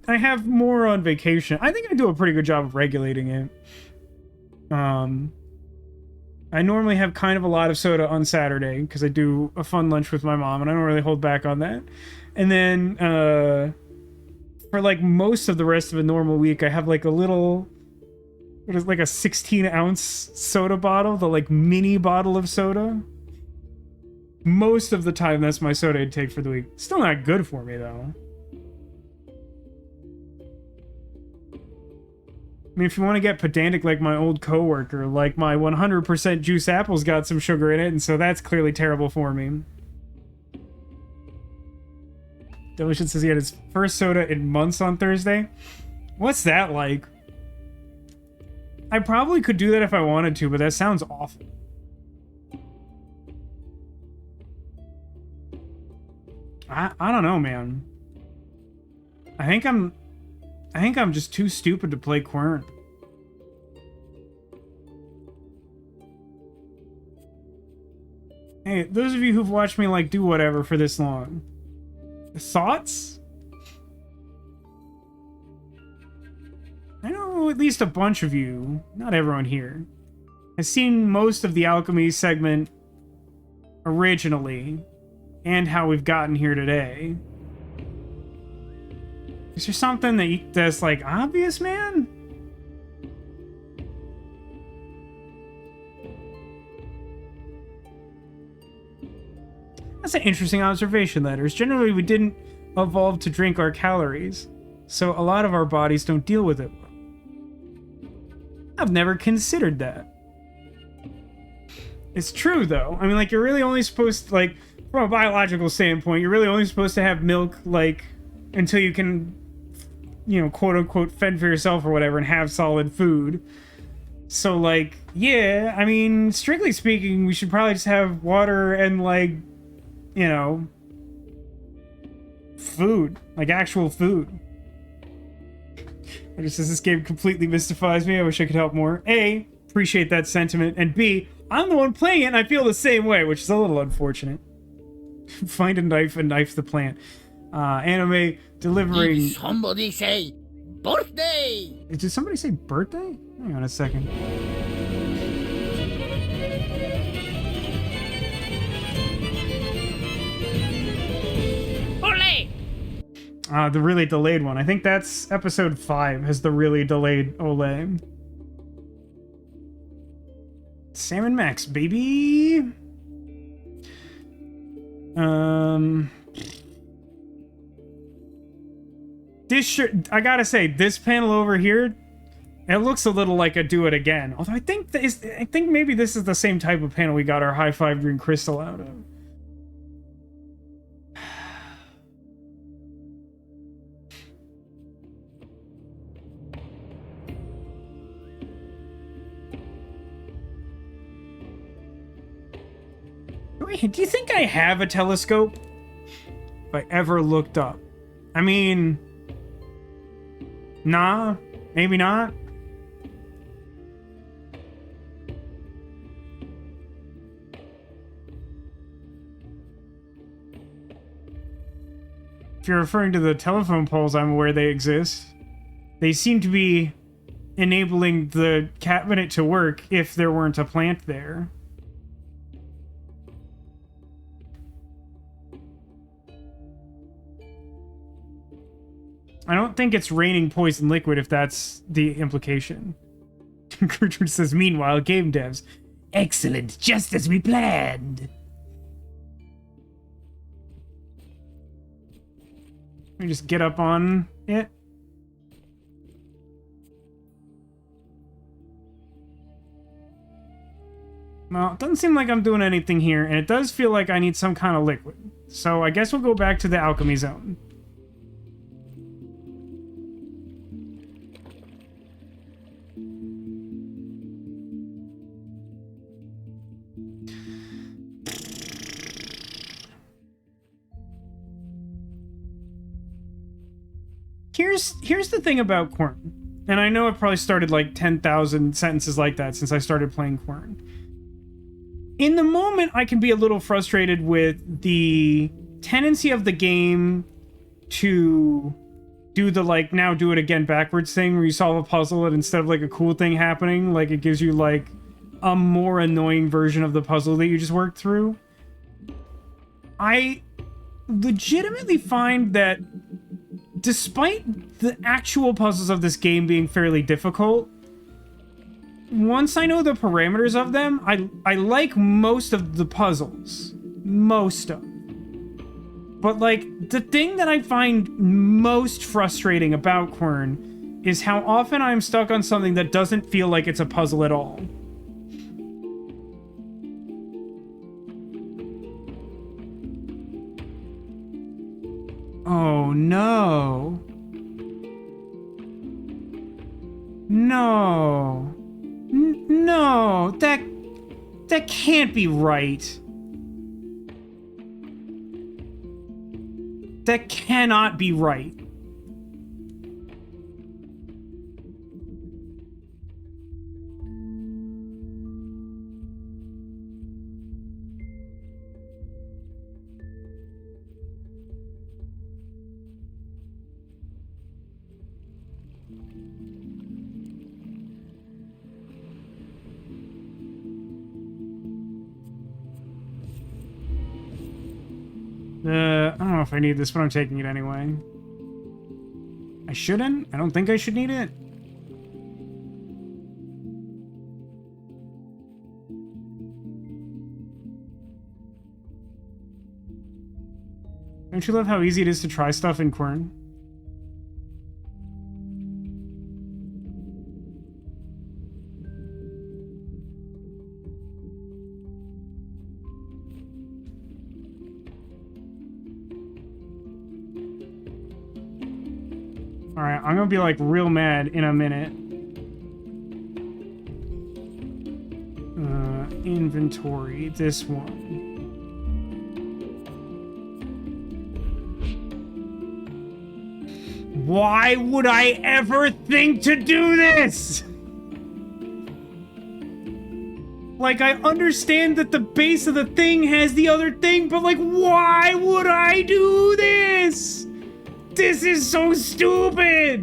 I have more on vacation. I think I do a pretty good job of regulating it. I normally have kind of a lot of soda on Saturday because I do a fun lunch with my mom and I don't really hold back on that. And then for like most of the rest of a normal week, I have like a little, what is like a 16-ounce soda bottle, the like mini bottle of soda. Most of the time, that's my soda intake for the week. Still not good for me, though. I mean, if you want to get pedantic like my old coworker, like my 100% juice apple's got some sugar in it, and so that's clearly terrible for me. Delicious says he had his first soda in months on Thursday. What's that like? I probably could do that if I wanted to, but that sounds awful. I don't know, man. I think I'm just too stupid to play Quern. Hey, those of you who've watched me like do whatever for this long, thoughts? I know at least a bunch of you, not everyone here, has seen most of the alchemy segment originally. And how we've gotten here today. Is there something that's like obvious, man? That's an interesting observation, letters. Generally, we didn't evolve to drink our calories, so a lot of our bodies don't deal with it. I've never considered that. It's true, though. I mean, like, you're really only supposed to, like, from a biological standpoint, you're really only supposed to have milk, like, until you can, you know, quote-unquote, fend for yourself or whatever and have solid food. So, like, yeah, I mean, strictly speaking, we should probably just have water and, like, you know, food. Like, actual food. Just as this game completely mystifies me, I wish I could help more. A, appreciate that sentiment, and B, I'm the one playing it and I feel the same way, which is a little unfortunate. Find a knife and knife the plant. Anime delivering... Did somebody say birthday? Did somebody say birthday? Hang on a second. Ole! The really delayed one. I think that's episode 5 has the really delayed Ole. Salmon Max, baby! This shirt, I gotta say, this panel over here, it looks a little like a do it again. Although I think maybe this is the same type of panel we got our high five green crystal out of. Wait, do you think I have a telescope? If I ever looked up. I mean... Nah, maybe not. If you're referring to the telephone poles, I'm aware they exist. They seem to be enabling the cabinet to work if there weren't a plant there. I don't think it's raining poison liquid if that's the implication. Gertrude says, meanwhile, game devs. Excellent, just as we planned. Let me just get up on it. Well, it doesn't seem like I'm doing anything here, and it does feel like I need some kind of liquid. So I guess we'll go back to the alchemy zone. Here's the thing about Quern, and I know I've probably started like 10,000 sentences like that since I started playing Quern. In the moment, I can be a little frustrated with the tendency of the game to do the like now do it again backwards thing where you solve a puzzle and instead of like a cool thing happening, like it gives you like a more annoying version of the puzzle that you just worked through. I legitimately find that despite the actual puzzles of this game being fairly difficult, once I know the parameters of them, I like most of the puzzles. Most of them. But, like, the thing that I find most frustrating about Quern is how often I'm stuck on something that doesn't feel like it's a puzzle at all. Oh, no. No. No, that can't be right. That cannot be right. I don't know if I need this, but I'm taking it anyway. I shouldn't? I don't think I should need it. Don't you love how easy it is to try stuff in Quern? Alright, I'm gonna be like real mad in a minute. Inventory, this one. Why would I ever think to do this? Like, I understand that the base of the thing has the other thing, but like, why would I do this? This is so stupid!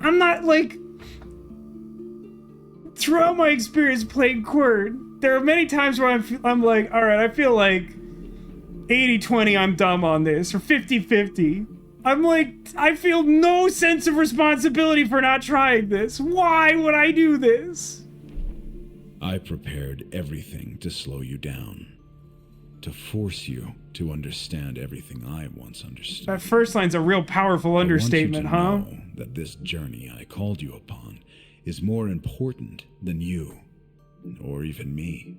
I'm not, like... Throughout my experience playing Quern, there are many times where I'm like, alright, I feel like 80-20 I'm dumb on this, or 50-50. I'm like, I feel no sense of responsibility for not trying this. Why would I do this? I prepared everything to slow you down. To force you to understand everything I once understood. That first line's a real powerful understatement, huh? I want you to know that this journey I called you upon is more important than you, or even me.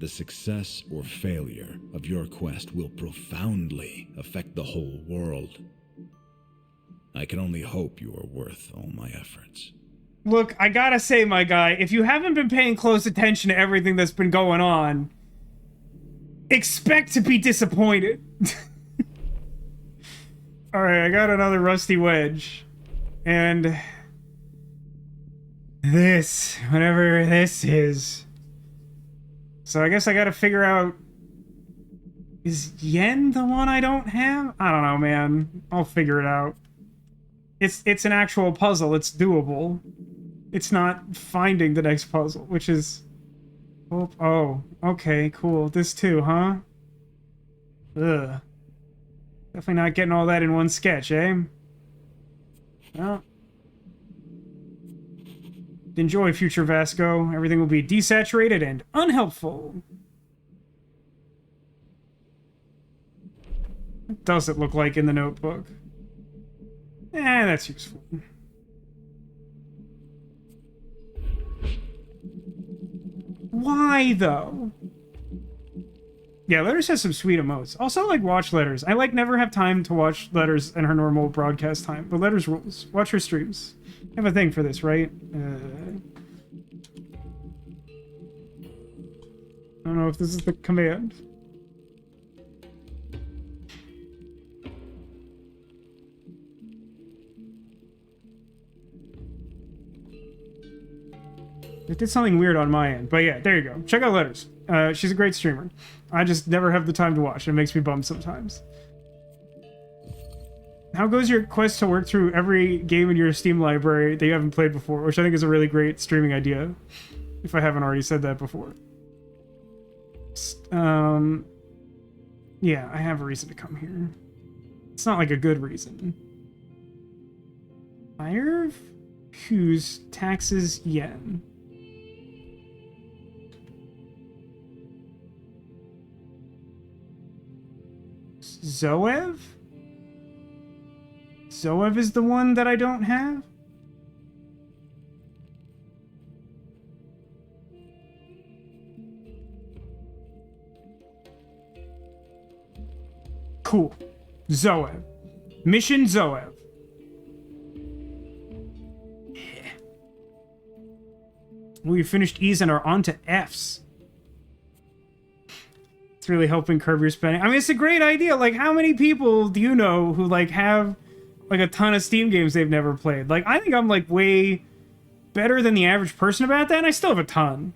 The success or failure of your quest will profoundly affect the whole world. I can only hope you are worth all my efforts. Look, I gotta say, my guy, if you haven't been paying close attention to everything that's been going on, expect to be disappointed. Alright, I got another rusty wedge. And... this, whatever this is. So I guess I gotta figure out... Is yen the one I don't have? I don't know, man. I'll figure it out. It's an actual puzzle. It's doable. It's not finding the next puzzle, which is... Oh, okay, cool. This too, huh? Ugh. Definitely not getting all that in one sketch, eh? Well... Enjoy, future Vasco. Everything will be desaturated and unhelpful. What does it look like in the notebook? That's useful. Why, though? Yeah, Letters has some sweet emotes. Also, like, watch Letters. I, like, never have time to watch Letters in her normal broadcast time, but Letters rules. Watch her streams. I have a thing for this, right? I don't know if this is the command. It did something weird on my end, but yeah, there you go. Check out Letters. She's a great streamer. I just never have the time to watch. It makes me bummed sometimes. How goes your quest to work through every game in your Steam library that you haven't played before? Which I think is a really great streaming idea, if I haven't already said that before. Yeah, I have a reason to come here. It's not like a good reason. Fire? Whose taxes yen? Zoev? Zoev is the one that I don't have? Cool. Zoev. Mission Zoev. Yeah. We finished E's and are on to F's. It's really helping curb your spending. I mean, it's a great idea. Like, how many people do you know who, like, have, like, a ton of Steam games they've never played? Like, I think I'm, like, way better than the average person about that, and I still have a ton.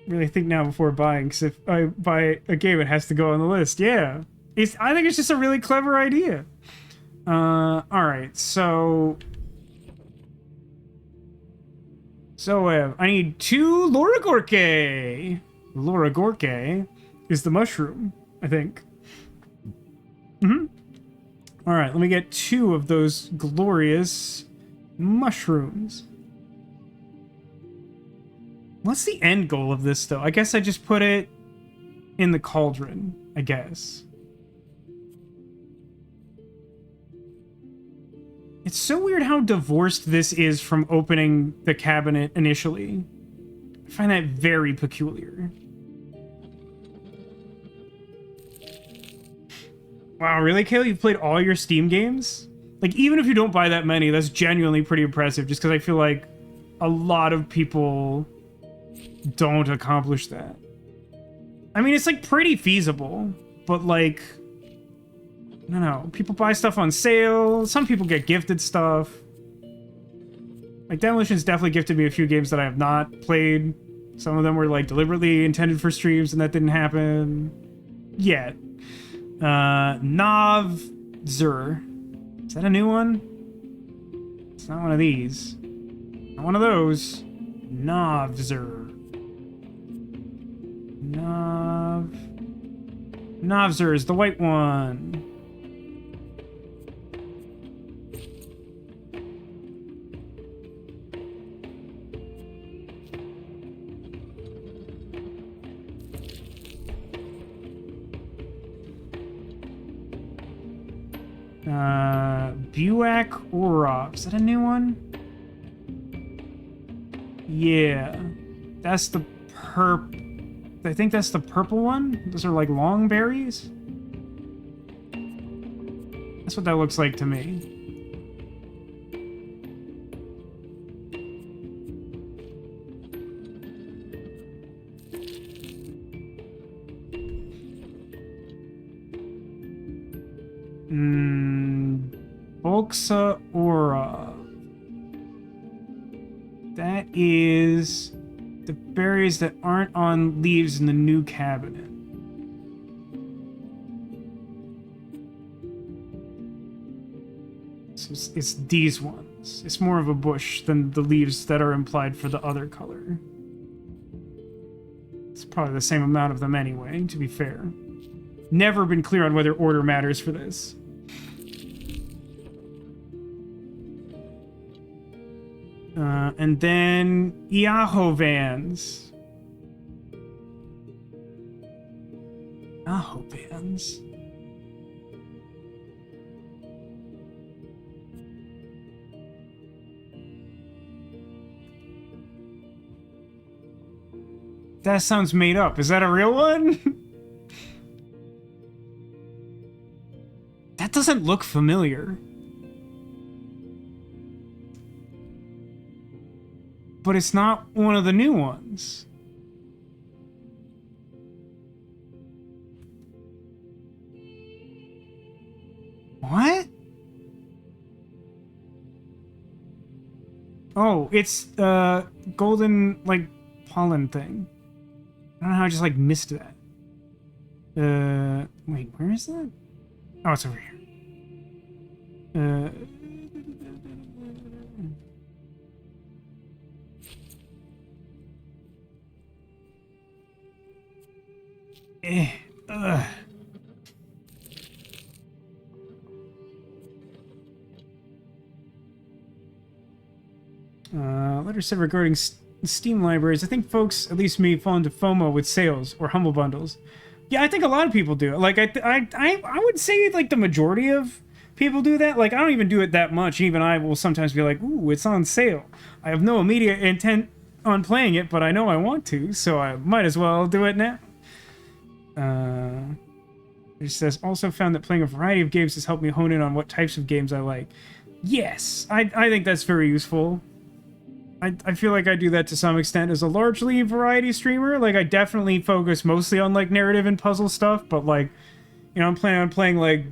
Really think now before buying, because if I buy a game, it has to go on the list. Yeah. I think it's just a really clever idea. Alright, so... I need 2 Loragorke. Loragorke is the mushroom, I think. Alright, let me get 2 of those glorious mushrooms. What's the end goal of this, though? I guess I just put it in the cauldron, I guess. It's so weird how divorced this is from opening the cabinet initially. I find that very peculiar. Wow, really, Kayla? You've played all your Steam games? Like, even if you don't buy that many, that's genuinely pretty impressive, just because I feel like a lot of people don't accomplish that. I mean, it's, like, pretty feasible, but, like, I don't know. People buy stuff on sale. Some people get gifted stuff. Like, Demolition's definitely gifted me a few games that I have not played. Some of them were, like, deliberately intended for streams, and that didn't happen yet. Novzer. Is that a new one? It's not one of these. Not one of those. Novzer. Novzer is the white one. Buak Orov. Is that a new one? Yeah. That's the I think that's the purple one. Those are like long berries. That's what that looks like to me. Boxa Aura. That is the berries that aren't on leaves in the new cabinet. So it's these ones. It's more of a bush than the leaves that are implied for the other color. It's probably the same amount of them anyway, to be fair. Never been clear on whether order matters for this. And then Iahovans. Tahoe bands. That sounds made up. Is that a real one? That doesn't look familiar. But it's not one of the new ones. What? Oh, it's golden, like, pollen thing. I don't know how I just, like, missed that. Wait, where is that? Oh, it's over here. Ugh. Letter said regarding Steam libraries, I think folks, at least me, fall into FOMO with sales or humble bundles. Yeah, I think a lot of people do. Like, I would say, like, the majority of people do that. Like, I don't even do it that much. Even I will sometimes be like, ooh, it's on sale. I have no immediate intent on playing it, but I know I want to, so I might as well do it now. It says, also found that playing a variety of games has helped me hone in on what types of games I like. Yes, I think that's very useful. I feel like I do that to some extent as a largely variety streamer. Like, I definitely focus mostly on, like, narrative and puzzle stuff, but, like, you know, I'm planning on playing, like,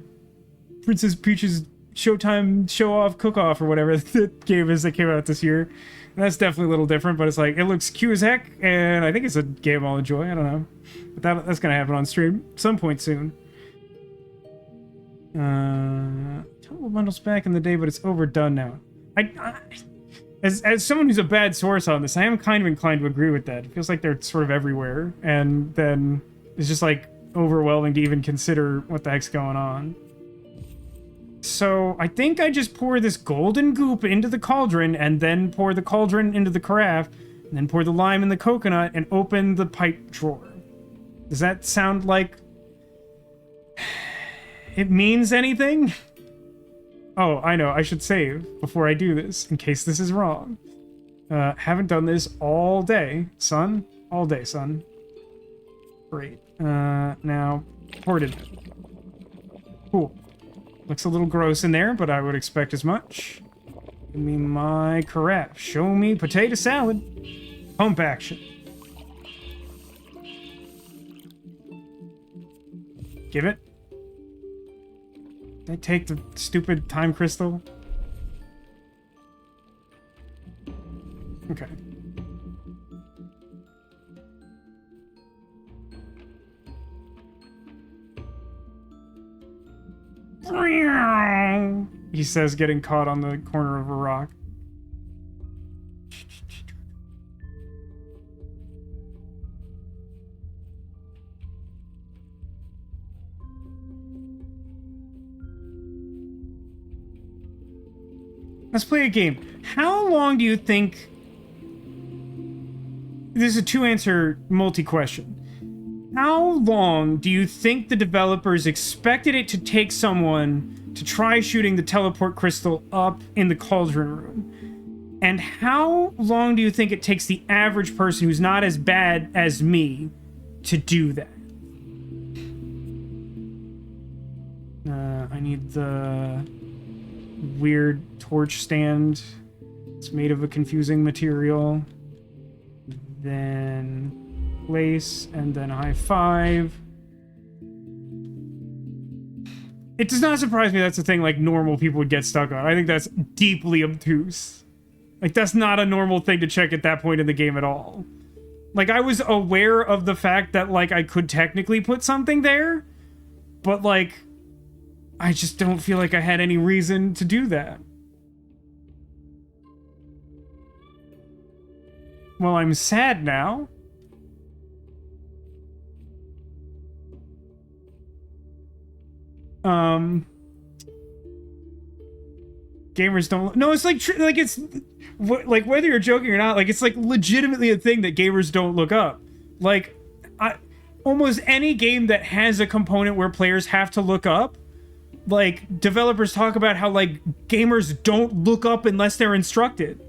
Princess Peach's Showtime Show-Off Cook-Off or whatever the game is that came out this year. And that's definitely a little different, but it's like, it looks cute as heck, and I think it's a game I'll enjoy. I don't know. But that's gonna happen on stream some point soon. Total bundles back in the day, but it's overdone now. As someone who's a bad source on this, I am kind of inclined to agree with that. It feels like they're sort of everywhere, and then it's just, like, overwhelming to even consider what the heck's going on. So I think I just pour this golden goop into the cauldron, and then pour the cauldron into the carafe, and then pour the lime in the coconut, and open the pipe drawer. Does that sound like it means anything? Oh, I know. I should save before I do this, in case this is wrong. Haven't done this all day, son. All day, son. Great. Now, pour it in. Cool. Looks a little gross in there, but I would expect as much. Give me my carafe. Show me potato salad. Pump action. Give it. Did I take the stupid time crystal? Okay. He says, getting caught on the corner of a rock. Let's play a game. How long do you think... This is a two-answer multi-question. How long do you think the developers expected it to take someone to try shooting the teleport crystal up in the cauldron room? And how long do you think it takes the average person who's not as bad as me to do that? I need the weird torch stand. It's made of a confusing material. Then place, and then high five. It does not surprise me that's a thing like normal people would get stuck on. I think that's deeply obtuse. Like, that's not a normal thing to check at that point in the game at all. Like, I was aware of the fact that, like, I could technically put something there, but, like, I just don't feel like I had any reason to do that. Well, I'm sad now. Gamers don't... No, it's like... like, it's... like, whether you're joking or not, like, it's, like, legitimately a thing that gamers don't look up. Like, almost any game that has a component where players have to look up, like, developers talk about how, like, gamers don't look up unless they're instructed.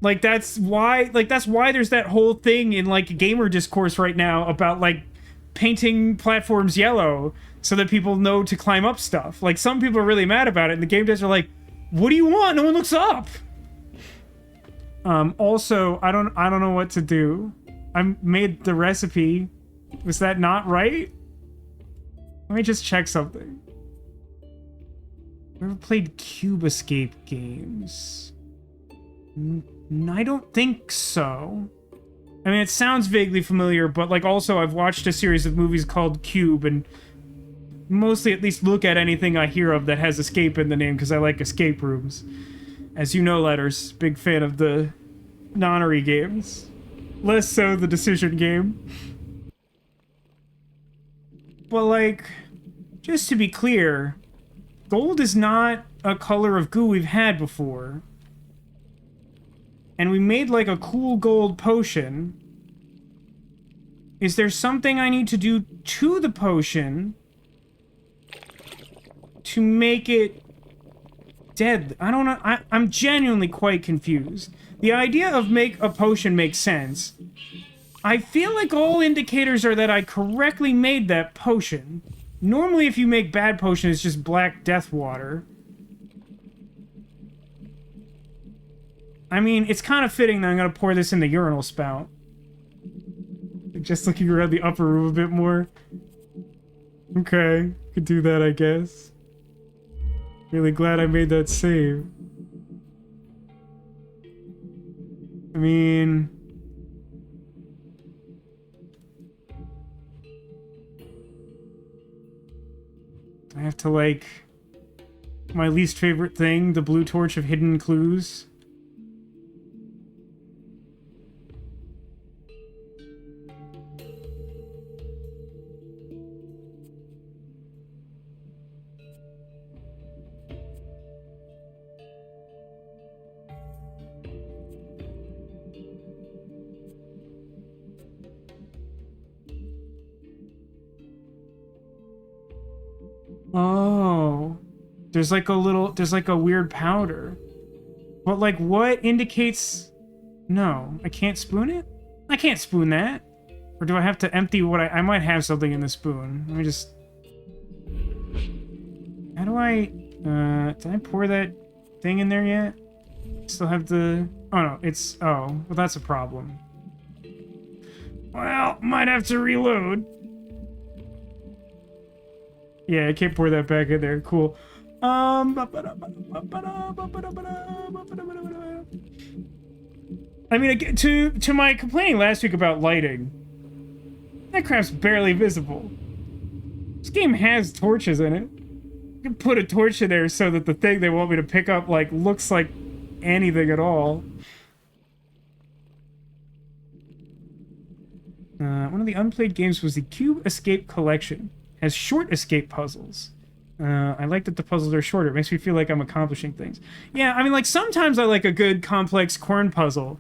Like, that's why there's that whole thing in, like, gamer discourse right now about, like, painting platforms yellow so that people know to climb up stuff. Like, some people are really mad about it, and the game devs are like, what do you want? No one looks up! Also, I don't know what to do. I made the recipe. Was that not right? Let me just check something. Ever played Cube Escape games? I don't think so. I mean, it sounds vaguely familiar, but, like, also I've watched a series of movies called Cube, and mostly at least look at anything I hear of that has escape in the name, because I like escape rooms. As you know, Letters, big fan of the nonary games. Less so the decision game. But, like, just to be clear, gold is not a color of goo we've had before. And we made, like, a cool gold potion. Is there something I need to do to the potion to make it dead? I don't know. I'm genuinely quite confused. The idea of make a potion makes sense. I feel like all indicators are that I correctly made that potion. Normally, if you make bad potion, it's just black death water. I mean, it's kind of fitting that I'm going to pour this in the urinal spout. Just looking around the upper room a bit more. Okay, could do that, I guess. Really glad I made that save. I mean... I have to, like... My least favorite thing, the blue torch of hidden clues. Oh, there's like a weird powder. But, like, what indicates... No, I can't spoon it? I can't spoon that. Or do I have to empty what I might have something in the spoon. Let me just... How do I... did I pour that thing in there yet? Still have the... Oh, no, it's... Oh, well, that's a problem. Well, might have to reload. Yeah, I can't pour that back in there. Cool. I mean, to my complaining last week about lighting, that crap's barely visible. This game has torches in it. You can put a torch in there so that the thing they want me to pick up, like, looks like anything at all. One of the unplayed games was the Cube Escape Collection. Has short escape puzzles. I like that the puzzles are shorter. It makes me feel like I'm accomplishing things. Yeah, I mean, like, sometimes I like a good, complex Quern puzzle.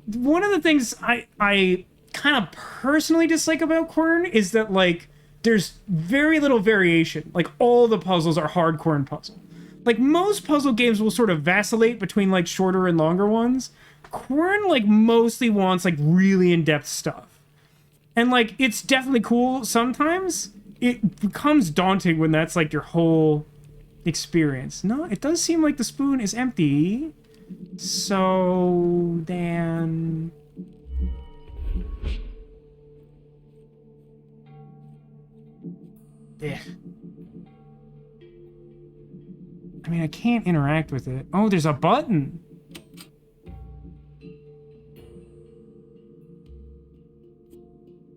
One of the things I kind of personally dislike about Quern is that, like, there's very little variation. Like, all the puzzles are hard Quern puzzle. Like, most puzzle games will sort of vacillate between, like, shorter and longer ones. Quern, like, mostly wants, like, really in-depth stuff. And, like, it's definitely cool sometimes. It becomes daunting when that's, like, your whole experience. No, it does seem like the spoon is empty. So, then... Ugh. I mean, I can't interact with it. Oh, there's a button!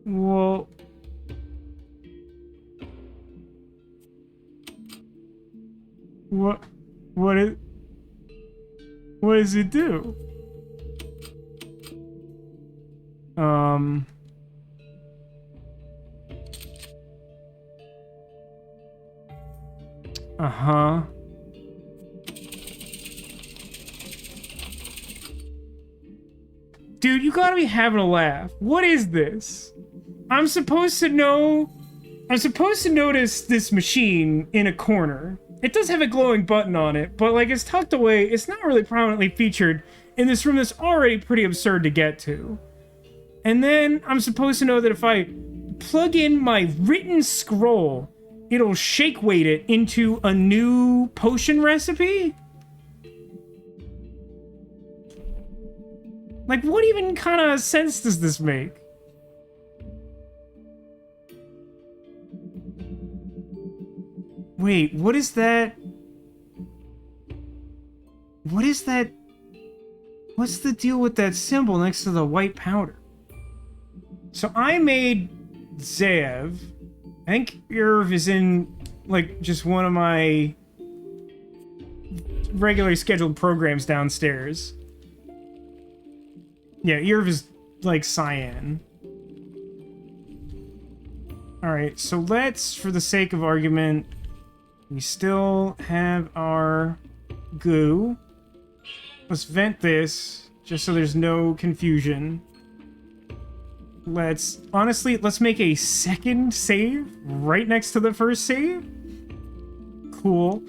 Well... What does it do? Uh-huh. Dude, you gotta be having a laugh. What is this? I'm supposed to notice this machine in a corner. It does have a glowing button on it, but like it's tucked away. It's not really prominently featured in this room that's already pretty absurd to get to. And then I'm supposed to know that if I plug in my written scroll, it'll shake weight it into a new potion recipe? Like, what even kind of sense does this make? Wait, what is that? What is that? What's the deal with that symbol next to the white powder? So I made Zev. I think Irv is in, like, just one of my regularly scheduled programs downstairs. Yeah, Irv is, like, cyan. Alright, so let's, for the sake of argument, we still have our goo. Let's vent this, just so there's no confusion. Honestly, let's make a second save right next to the first save. Cool.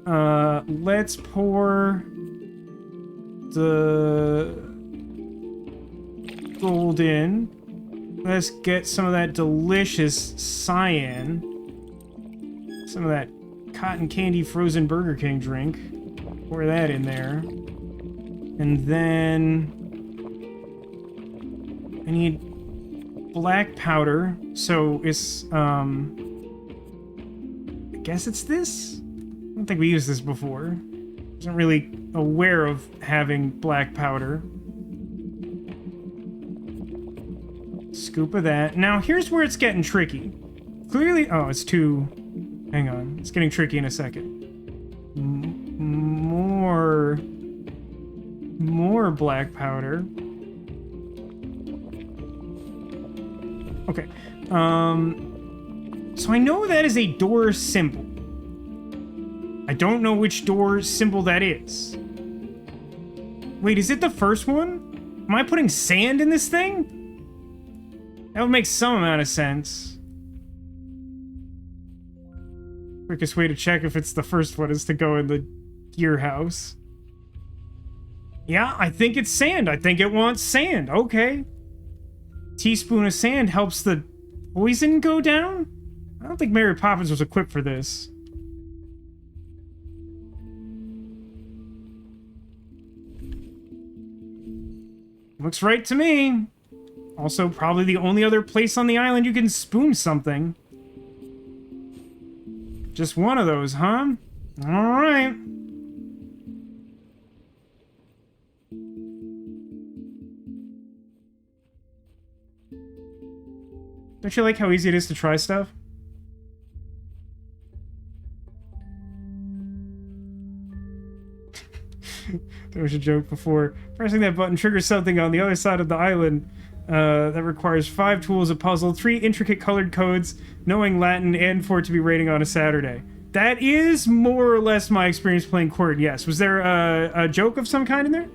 Let's pour the gold in. Let's get some of that delicious cyan. Some of that cotton candy frozen Burger King drink. Pour that in there. And then I need black powder, so it's, I guess it's this? I don't think we used this before. I wasn't really aware of having black powder. Scoop of that. Now, here's where it's getting tricky. Clearly, oh, it's too, hang on. It's getting tricky in a second. More black powder. Okay. So I know that is a door symbol. I don't know which door symbol that is. Wait, is it the first one? Am I putting sand in this thing? That would make some amount of sense. Quickest way to check if it's the first one is to go in the gear house. Yeah, I think it's sand. I think it wants sand. Okay. Teaspoon of sand helps the poison go down? I don't think Mary Poppins was equipped for this. Looks right to me. Also, probably the only other place on the island you can spoon something. Just one of those, huh? Alright. Don't you like how easy it is to try stuff? There was a joke before. Pressing that button triggers something on the other side of the island that requires 5 tools, a puzzle, 3 intricate colored codes, knowing Latin, and for it to be raining on a Saturday. That is more or less my experience playing Quern, yes. Was there a joke of some kind in there?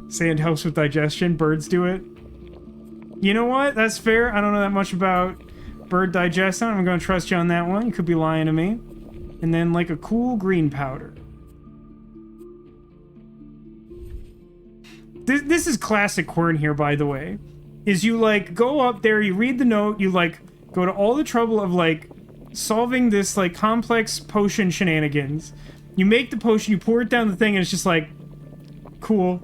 Sand helps with digestion. Birds do it. You know what? That's fair. I don't know that much about bird digestion. I'm going to trust you on that one. You could be lying to me. And then, like, a cool green powder. This is classic Quern here, by the way. Is you, like, go up there, you read the note, you, like, go to all the trouble of, like, solving this, like, complex potion shenanigans. You make the potion, you pour it down the thing, and it's just, like, cool.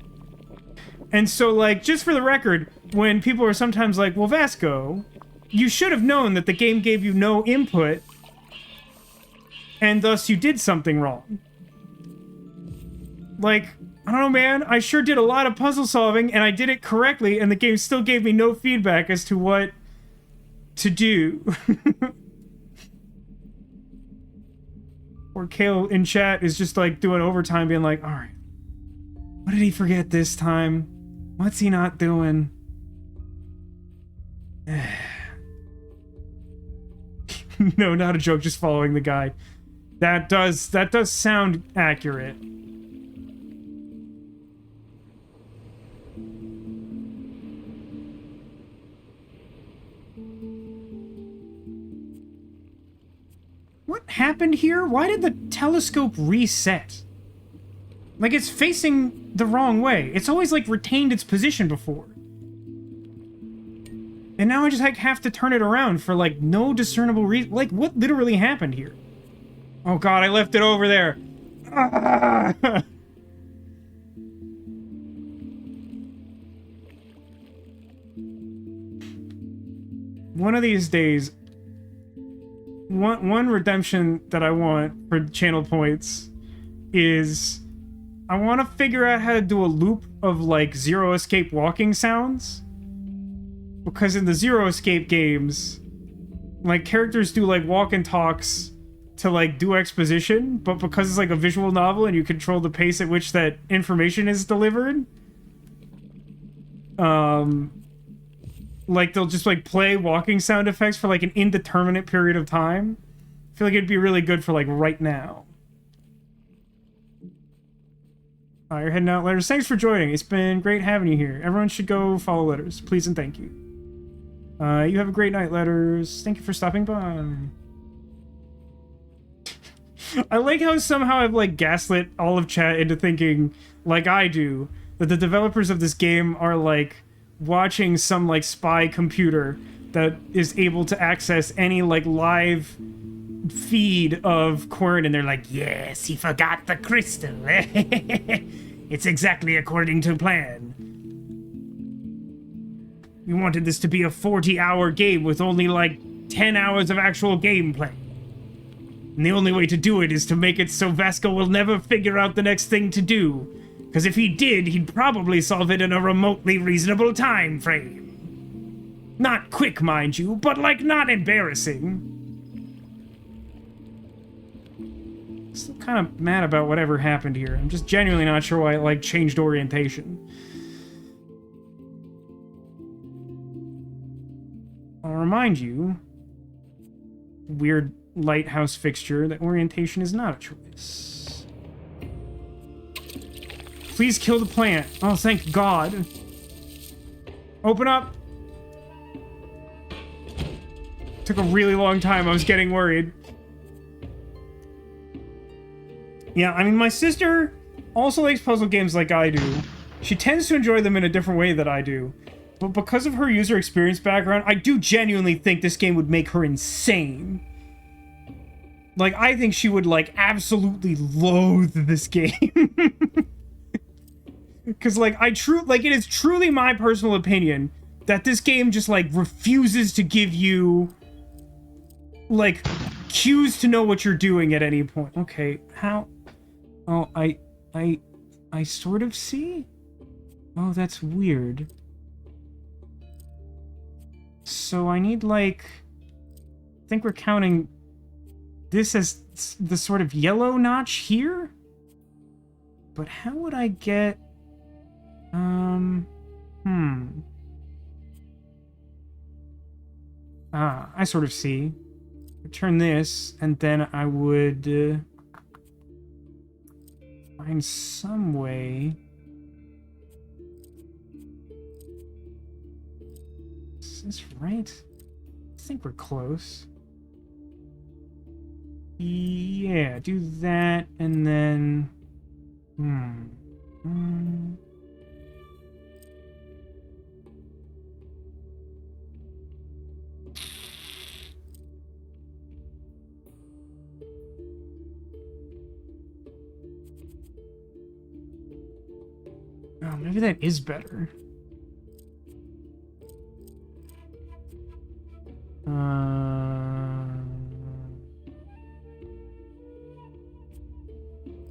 And so, like, just for the record, when people are sometimes like, well, Vasco, you should have known that the game gave you no input, and thus you did something wrong. Like, I don't know, man, I sure did a lot of puzzle solving, and I did it correctly, and the game still gave me no feedback as to what to do. Or Kale in chat is just, like, doing overtime, being like, alright, what did he forget this time? What's he not doing? No, not a joke, just following the guy. That does sound accurate. What happened here? Why did the telescope reset? Like, it's facing the wrong way. It's always, like, retained its position before. And now I just, like, have to turn it around for, like, no discernible reason. Like, what literally happened here? Oh, God, I left it over there. Ah! One of these days, one redemption that I want for channel points is I want to figure out how to do a loop of, like, zero escape walking sounds. Because in the zero escape games, like, characters do, like, walk and talks to, like, do exposition, but because it's, like, a visual novel and you control the pace at which that information is delivered, like, they'll just, like, play walking sound effects for, like, an indeterminate period of time. I feel like it'd be really good for, like, right now. Alright, you're heading out, Letters. Thanks for joining. It's been great having you here. Everyone should go follow Letters. Please and thank you. You have a great night, Letters. Thank you for stopping by. I like how somehow I've, like, gaslit all of chat into thinking, like I do, that the developers of this game are, like, watching some, like, spy computer that is able to access any, like, live feed of Quern, and they're like, yes, he forgot the crystal. It's exactly according to plan. We wanted this to be a 40-hour game with only, like, 10 hours of actual gameplay. And the only way to do it is to make it so Vasco will never figure out the next thing to do. Because if he did, he'd probably solve it in a remotely reasonable time frame. Not quick, mind you, but, like, not embarrassing. Still kind of mad about whatever happened here. I'm just genuinely not sure why it, like, changed orientation. I'll remind you, weird lighthouse fixture, that orientation is not a choice. Please kill the plant. Oh, thank God. Open up. Took a really long time. I was getting worried. Yeah, I mean, my sister also likes puzzle games like I do. She tends to enjoy them in a different way than I do. But because of her user experience background, I do genuinely think this game would make her insane. Like, I think she would, like, absolutely loathe this game. Because, like, it is truly my personal opinion that this game just, like, refuses to give you, like, cues to know what you're doing at any point. Okay, how? Oh, I sort of see? Oh, that's weird. So I need, like, I think we're counting this as the sort of yellow notch here? But how would I get, I sort of see. Turn this, and then I would, find some way. Is this right? I think we're close. Yeah, do that, and then... Oh, maybe that is better.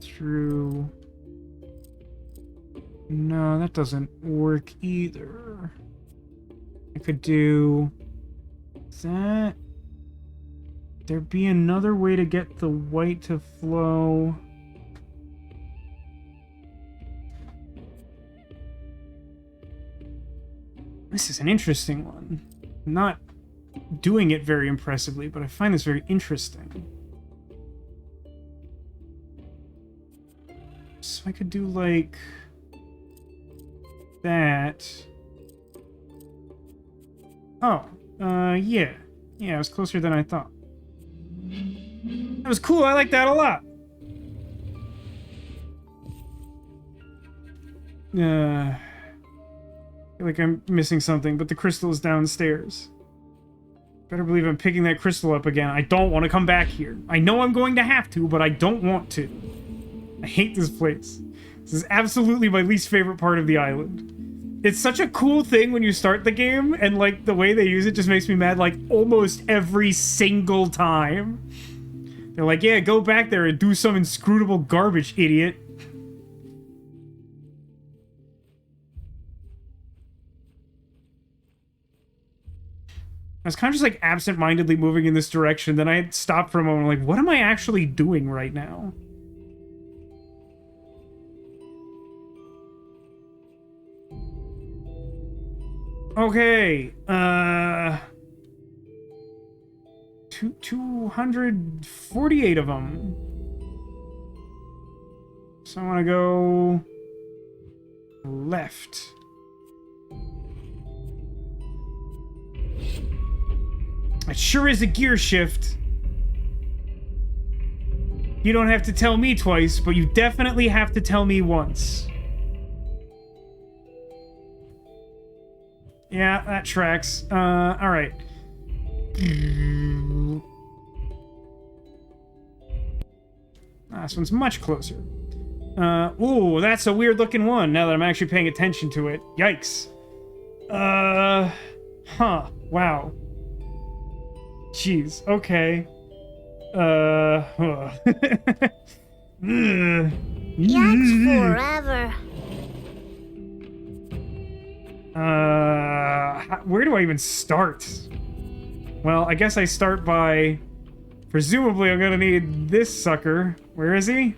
Through... No, that doesn't work either. I could do... that... There'd be another way to get the white to flow... This is an interesting one. I'm not doing it very impressively, but I find this very interesting. So I could do, like... that. Oh, yeah. Yeah, it was closer than I thought. That was cool, I like that a lot. I feel like I'm missing something, but the crystal is downstairs. Better believe I'm picking that crystal up again. I don't want to come back here. I know I'm going to have to, but I don't want to. I hate this place. This is absolutely my least favorite part of the island. It's such a cool thing when you start the game, and like the way they use it just makes me mad like almost every single time. They're like, yeah, go back there and do some inscrutable garbage, idiot. I was kind of just like absent-mindedly moving in this direction, then I stopped for a moment like, what am I actually doing right now? Okay, 248 of them. So I want to go left. It sure is a gear shift. You don't have to tell me twice, but you definitely have to tell me once. Yeah, that tracks. Alright. This one's much closer. Ooh, that's a weird looking one now that I'm actually paying attention to it. Yikes. Huh. Wow. Jeez, okay. Yikes forever. Where do I even start? Well, I guess I start by... Presumably I'm gonna need this sucker. Where is he?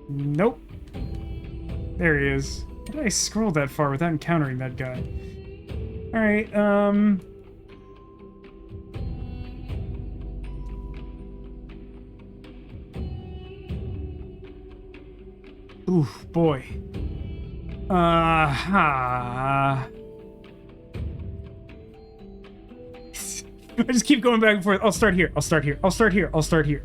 Nope. There he is. How did I scroll that far without encountering that guy? Alright, oof, boy. I just keep going back and forth. I'll start here. I'll start here. I'll start here. I'll start here.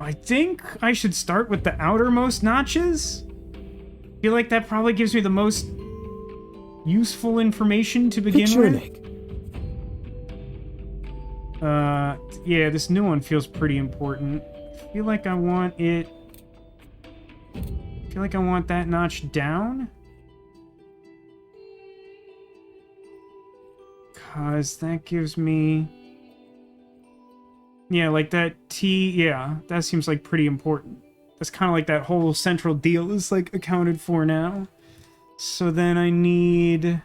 I think I should start with the outermost notches. I feel like that probably gives me the most useful information to begin with. Yeah, this new one feels pretty important. I feel like I want it... I feel like I want that notch down. Because that gives me... Yeah, like that T... Yeah, that seems like pretty important. That's kind of like that whole central deal is like accounted for now. So then I need...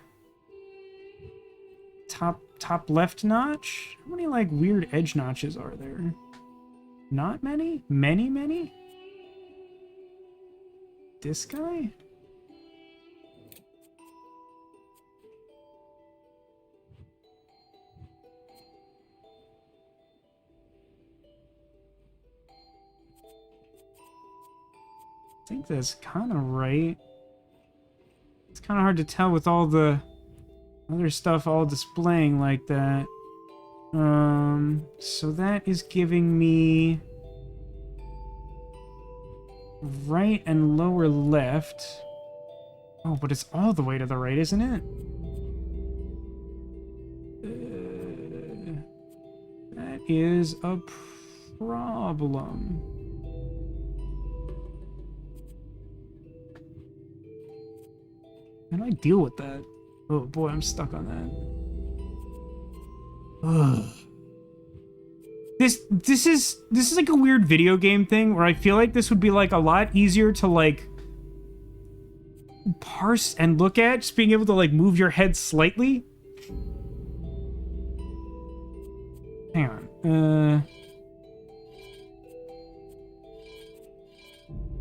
Top left notch? How many, like, weird edge notches are there? Not many? Many? This guy? I think that's kind of right. It's kind of hard to tell with all the other stuff all displaying like that. So that is giving me right and lower left. Oh, but it's all the way to the right, isn't it? That is a problem. How do I deal with that? Oh boy, I'm stuck on that. Ugh. This is like a weird video game thing where I feel like this would be like a lot easier to like parse and look at, just being able to like move your head slightly. Hang on.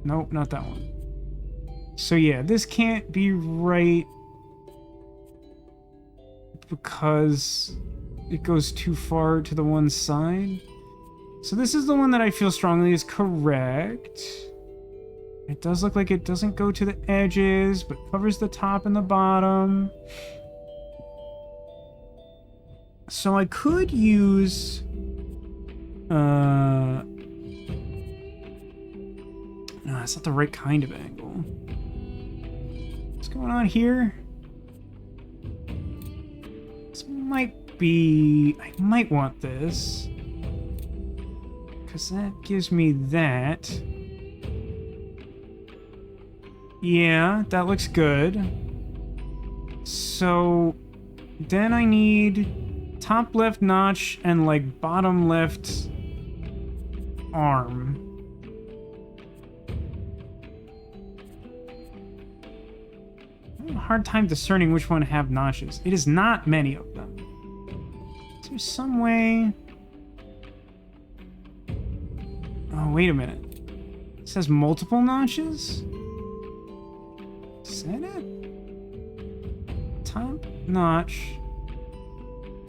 Nope, not that one. So yeah, this can't be right because it goes too far to the one side. So this is the one that I feel strongly is correct. It does look like it doesn't go to the edges, but covers the top and the bottom. So I could use... No, that's not the right kind of angle. What's going on here? This might be... I might want this. Because that gives me that. Yeah, that looks good. So... then I need top left notch and, like, bottom left arm. I have a hard time discerning which one have notches. It is not many of them. Is there some way... Oh, wait a minute. It says multiple notches? Is that it? Top notch.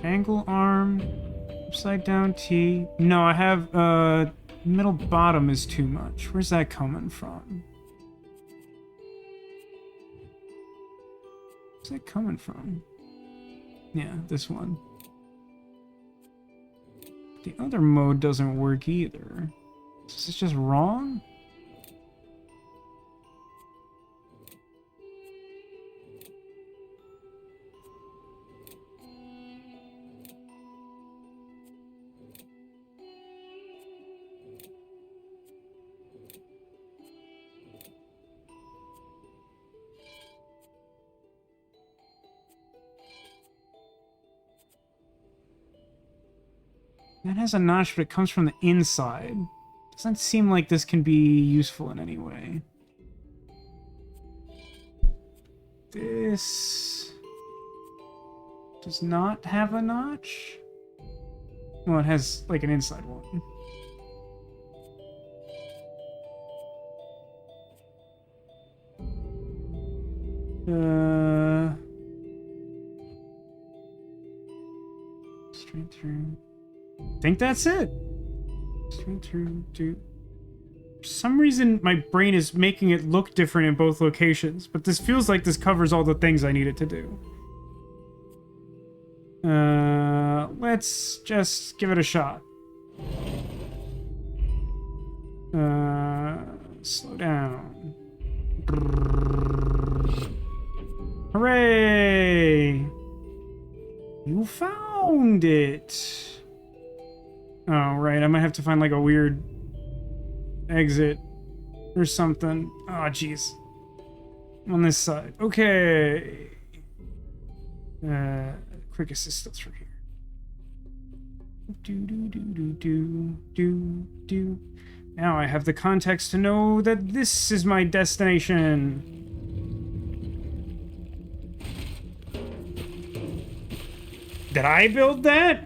Angle arm. Upside down T. No, I have, middle bottom is too much. Where's that coming from? Where's that coming from? Yeah, this one. The other mode doesn't work either. Is this just wrong? That has a notch, but it comes from the inside. Doesn't seem like this can be useful in any way. This does not have a notch. Well, it has like an inside one. Straight through. Think that's it. Straight through. For some reason, my brain is making it look different in both locations, but this feels like this covers all the things I need it to do. Let's just give it a shot. Slow down. Hooray! You found it! Oh, right, I might have to find like a weird exit or something. Oh, jeez. On this side. Okay. Quick assistance from here. Do. Now I have the context to know that this is my destination. Did I build that?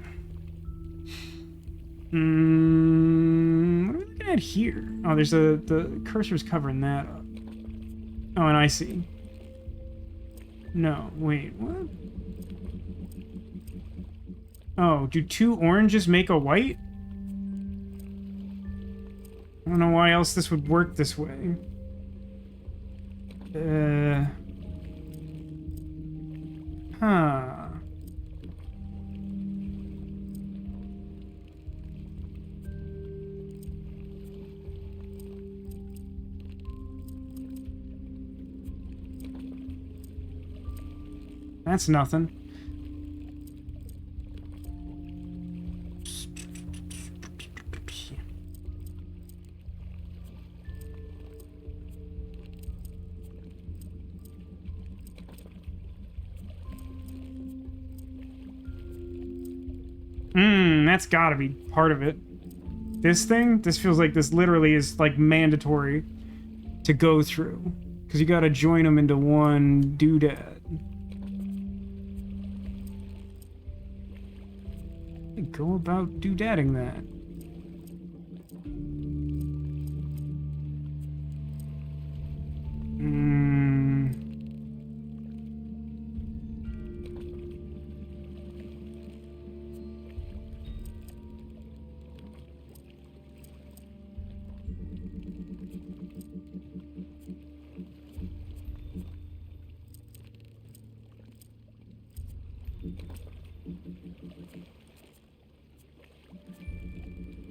What are we looking at here? Oh, there's the cursor's covering that up. Oh, and I see. No, wait, what? Oh, do two oranges make a white? I don't know why else this would work this way. Huh. That's nothing. That's gotta be part of it. This thing? This feels like this literally is like mandatory to go through. Because you gotta join them into one doodad. Go about doodadding that.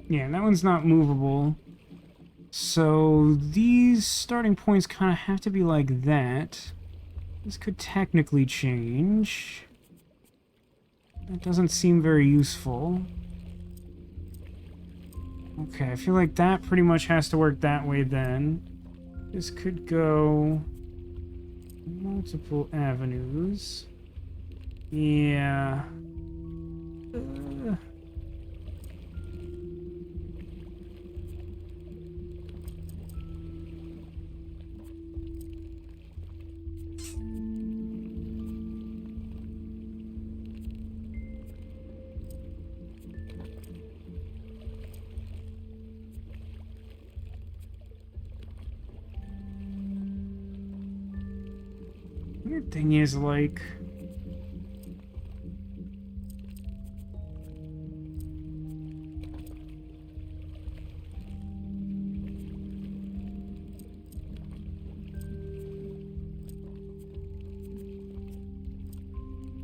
Yeah, that one's not movable. So these starting points kind of have to be like that. This could technically change. That doesn't seem very useful. Okay, I feel like that pretty much has to work that way then. This could go multiple avenues. Yeah. Weird thing is, like...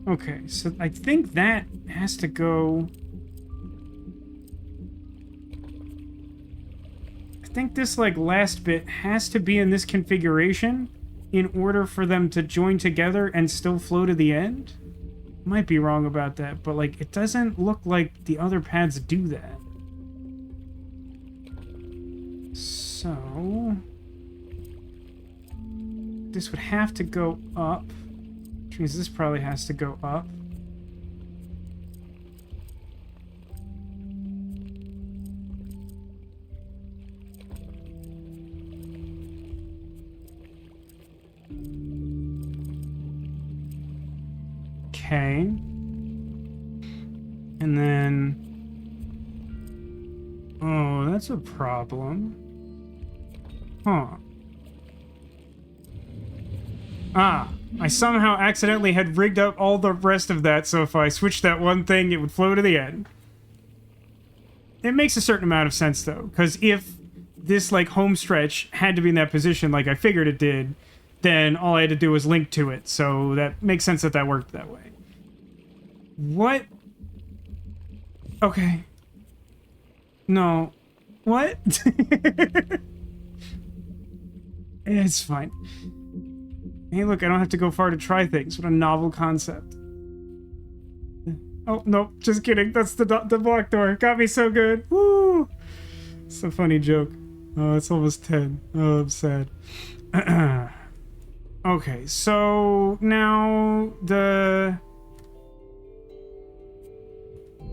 Okay, so I think that has to go... I think this, like, last bit has to be in this configuration in order for them to join together and still flow to the end? Might be wrong about that, but, like, it doesn't look like the other paths do that. So... this would have to go up. Which means this probably has to go up. Okay. And then... oh, that's a problem. Huh. Ah, I somehow accidentally had rigged up all the rest of that, so if I switched that one thing, it would flow to the end. It makes a certain amount of sense, though, because if this, like, home stretch had to be in that position, like I figured it did, then all I had to do was link to it, so that makes sense that that worked that way. What? Okay. No. What? It's fine. Hey, look, I don't have to go far to try things. What a novel concept. Oh, no, just kidding. That's the block door. Got me so good. Woo! It's a funny joke. Oh, it's almost 10. Oh, I'm sad. Okay, so now the...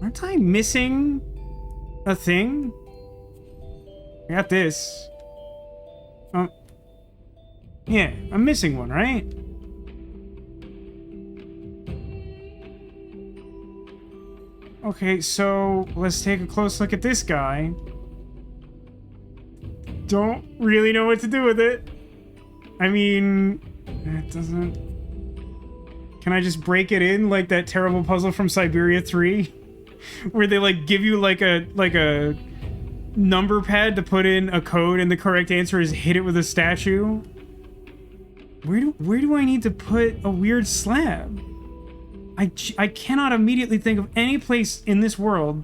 aren't I missing a thing? I got this. Oh. Yeah, I'm missing one, right? Okay, so let's take a close look at this guy. Don't really know what to do with it. I mean, it doesn't... can I just break it in like that terrible puzzle from Siberia 3? Where they, like, give you, like a number pad to put in a code and the correct answer is hit it with a statue? Where do I need to put a weird slab? I cannot immediately think of any place in this world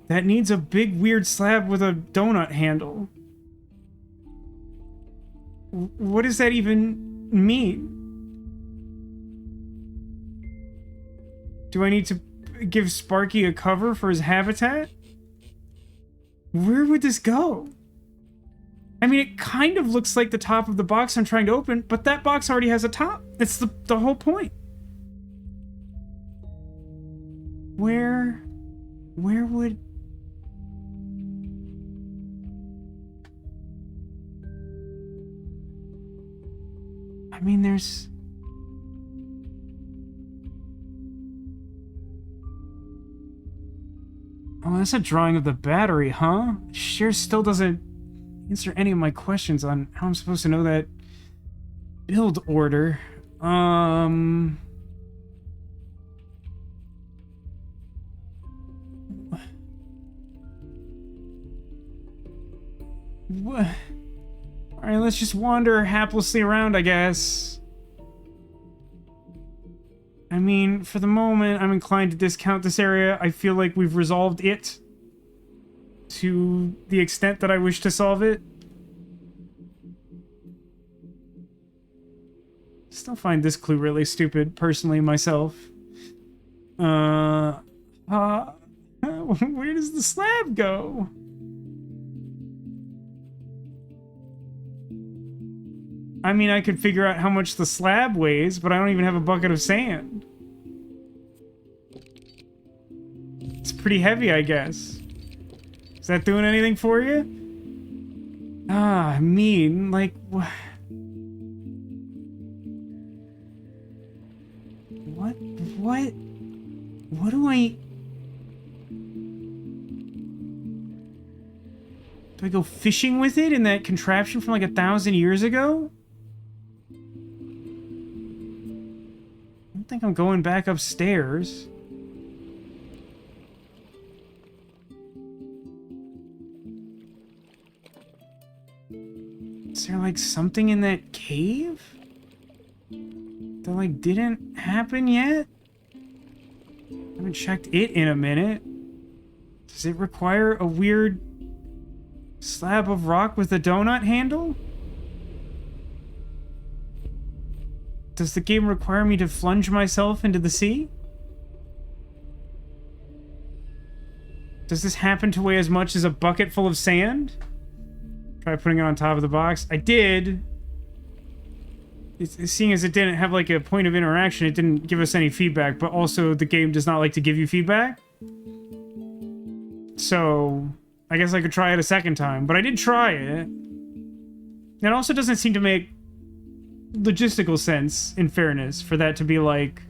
that needs a big weird slab with a donut handle. What does that even mean? Do I need to give Sparky a cover for his habitat? Where would this go? I mean, it kind of looks like the top of the box I'm trying to open, but that box already has a top. It's the whole point. Where would... I mean, there's... oh, that's a drawing of the battery, huh? Sure still doesn't answer any of my questions on how I'm supposed to know that build order. What? Alright, let's just wander haplessly around, I guess. I mean, for the moment, I'm inclined to discount this area. I feel like we've resolved it. to the extent that I wish to solve it. Still find this clue really stupid, personally, myself. Where does the slab go? I mean, I could figure out how much the slab weighs, but I don't even have a bucket of sand. It's pretty heavy, I guess. Is that doing anything for you? I mean, like, what do I... Do I go fishing with it in that contraption from like 1,000 years ago? I don't think I'm going back upstairs. Is there like something in that cave that like didn't happen yet? I haven't checked it in a minute. Does it require a weird slab of rock with a donut handle? Does the game require me to plunge myself into the sea? Does this happen to weigh as much as a bucket full of sand? Try putting it on top of the box. I did. Seeing as it didn't have like a point of interaction, it didn't give us any feedback, but also the game does not like to give you feedback. So I guess I could try it a second time, but I did try it. It also doesn't seem to make logistical sense, in fairness, for that to be like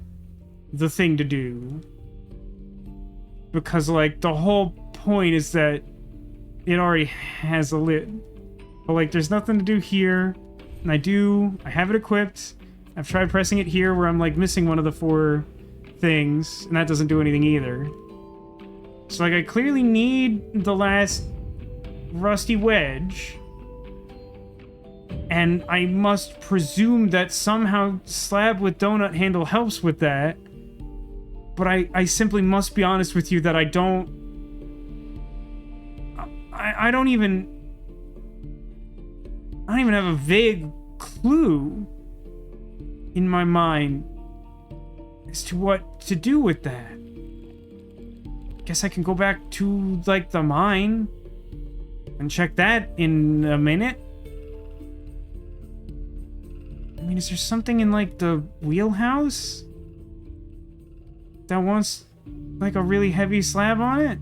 the thing to do. Because like the whole point is that it already has a lid. But like there's nothing to do here. And I have it equipped. I've tried pressing it here where I'm like missing one of the 4 things, and that doesn't do anything either. So like I clearly need the last rusty wedge. And I must presume that somehow slab with donut handle helps with that. But I simply must be honest with you that I don't even have a vague clue in my mind as to what to do with that. Guess I can go back to, like, the mine and check that in a minute. I mean, is there something in, like, the wheelhouse that wants, like, a really heavy slab on it?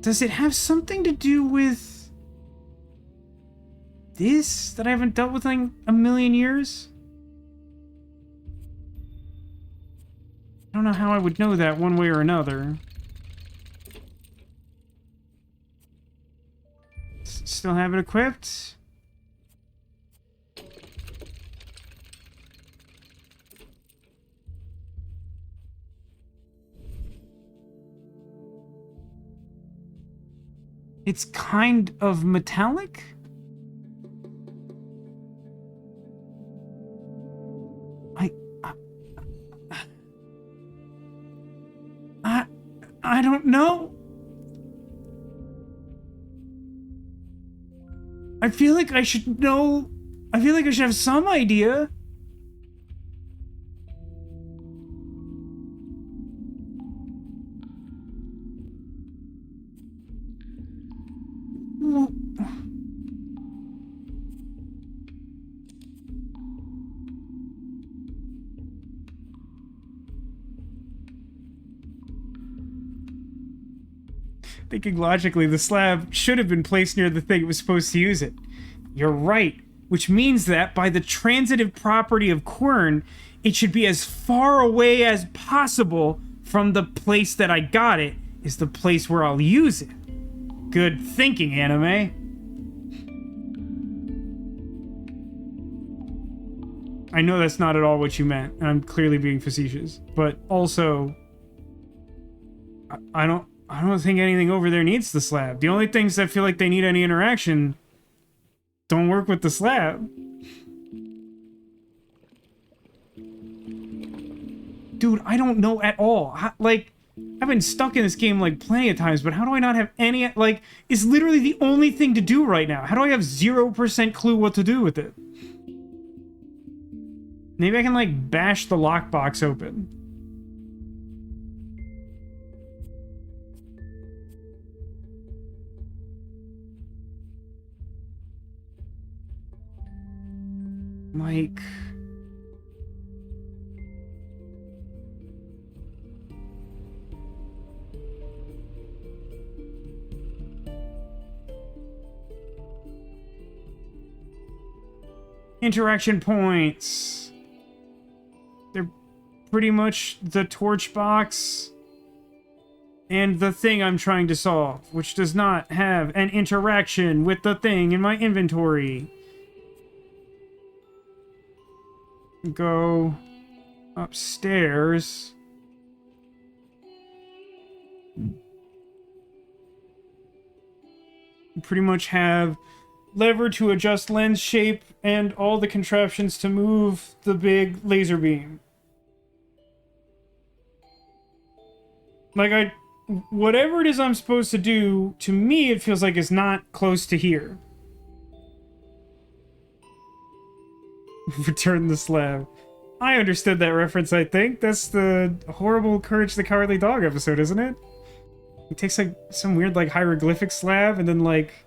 Does it have something to do with this that I haven't dealt with in a million years? I don't know how I would know that one way or another. Still have it equipped? It's kind of metallic? I don't know. I feel like I should know. I feel like I should have some idea. Thinking logically, the slab should have been placed near the thing it was supposed to use it. You're right, which means that, by the transitive property of Quern, it should be as far away as possible from the place that I got it, is the place where I'll use it. Good thinking, anime. I know that's not at all what you meant, and I'm clearly being facetious, but also, I don't think anything over there needs the slab. The only things that feel like they need any interaction don't work with the slab. Dude, I don't know at all. Like, I've been stuck in this game, like, plenty of times, but how do I not have any... Like, it's literally the only thing to do right now. How do I have 0% clue what to do with it? Maybe I can, like, bash the lockbox open. Like... Interaction points. They're pretty much the torch box and the thing I'm trying to solve, which does not have an interaction with the thing in my inventory. Go upstairs. Pretty much have lever to adjust lens shape and all the contraptions to move the big laser beam. Like, whatever it is I'm supposed to do, to me it feels like it's not close to here. Return the slab. I understood that reference, I think. That's the horrible Courage the Cowardly Dog episode, isn't it? He takes, like, some weird, like, hieroglyphic slab, and then, like...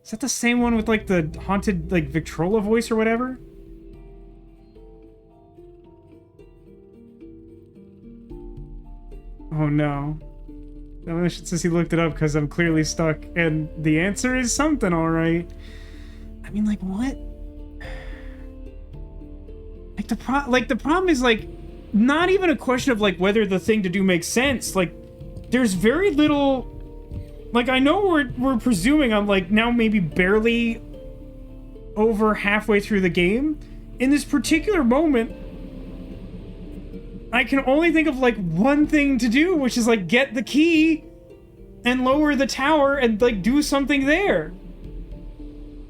Is that the same one with, like, the haunted, like, Victrola voice or whatever? Oh, no. Since he looked it up, because I'm clearly stuck, and the answer is something, alright. I mean, like, what? Like, the problem is, like, not even a question of, like, whether the thing to do makes sense. Like, there's very little... Like, I know we're presuming I'm, like, now maybe barely over halfway through the game. In this particular moment, I can only think of, like, one thing to do, which is, like, get the key and lower the tower and, like, do something there.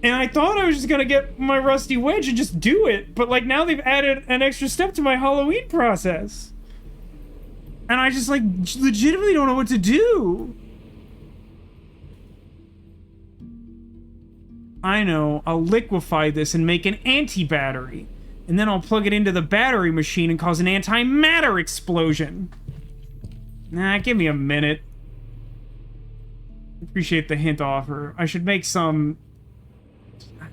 And I thought I was just gonna get my rusty wedge and just do it, but, like, now they've added an extra step to my Halloween process. And I just, like, legitimately don't know what to do. I know, I'll liquefy this and make an anti-battery. And then I'll plug it into the battery machine and cause an antimatter explosion. Nah, give me a minute. Appreciate the hint offer. I should make some...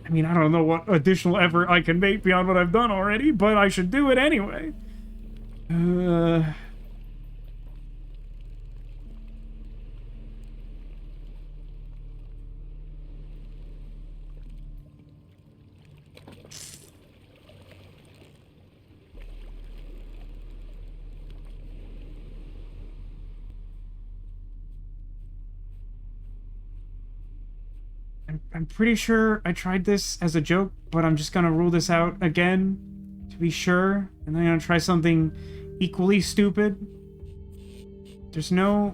I mean, I don't know what additional effort I can make beyond what I've done already, but I should do it anyway. I'm pretty sure I tried this as a joke, but I'm just gonna rule this out again to be sure, and then I'm gonna try something equally stupid. There's no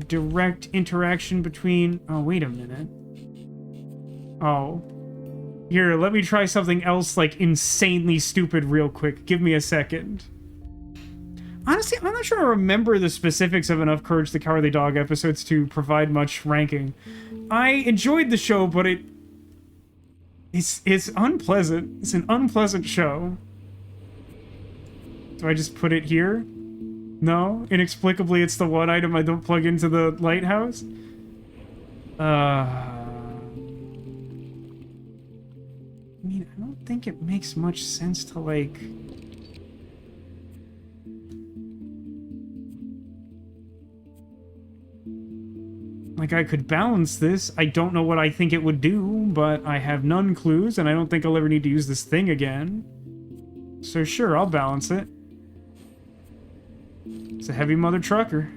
direct interaction between... Oh, wait a minute. Oh. Here, let me try something else, like, insanely stupid real quick. Give me a second. Honestly, I'm not sure I remember the specifics of enough Courage the Cowardly Dog episodes to provide much ranking. I enjoyed the show, but it's unpleasant. It's an unpleasant show. Do I just put it here? No? Inexplicably, it's the one item I don't plug into the lighthouse? I mean, I don't think it makes much sense to, like... Like, I could balance this. I don't know what I think it would do, but I have none clues, and I don't think I'll ever need to use this thing again. So sure, I'll balance it. It's a heavy mother trucker.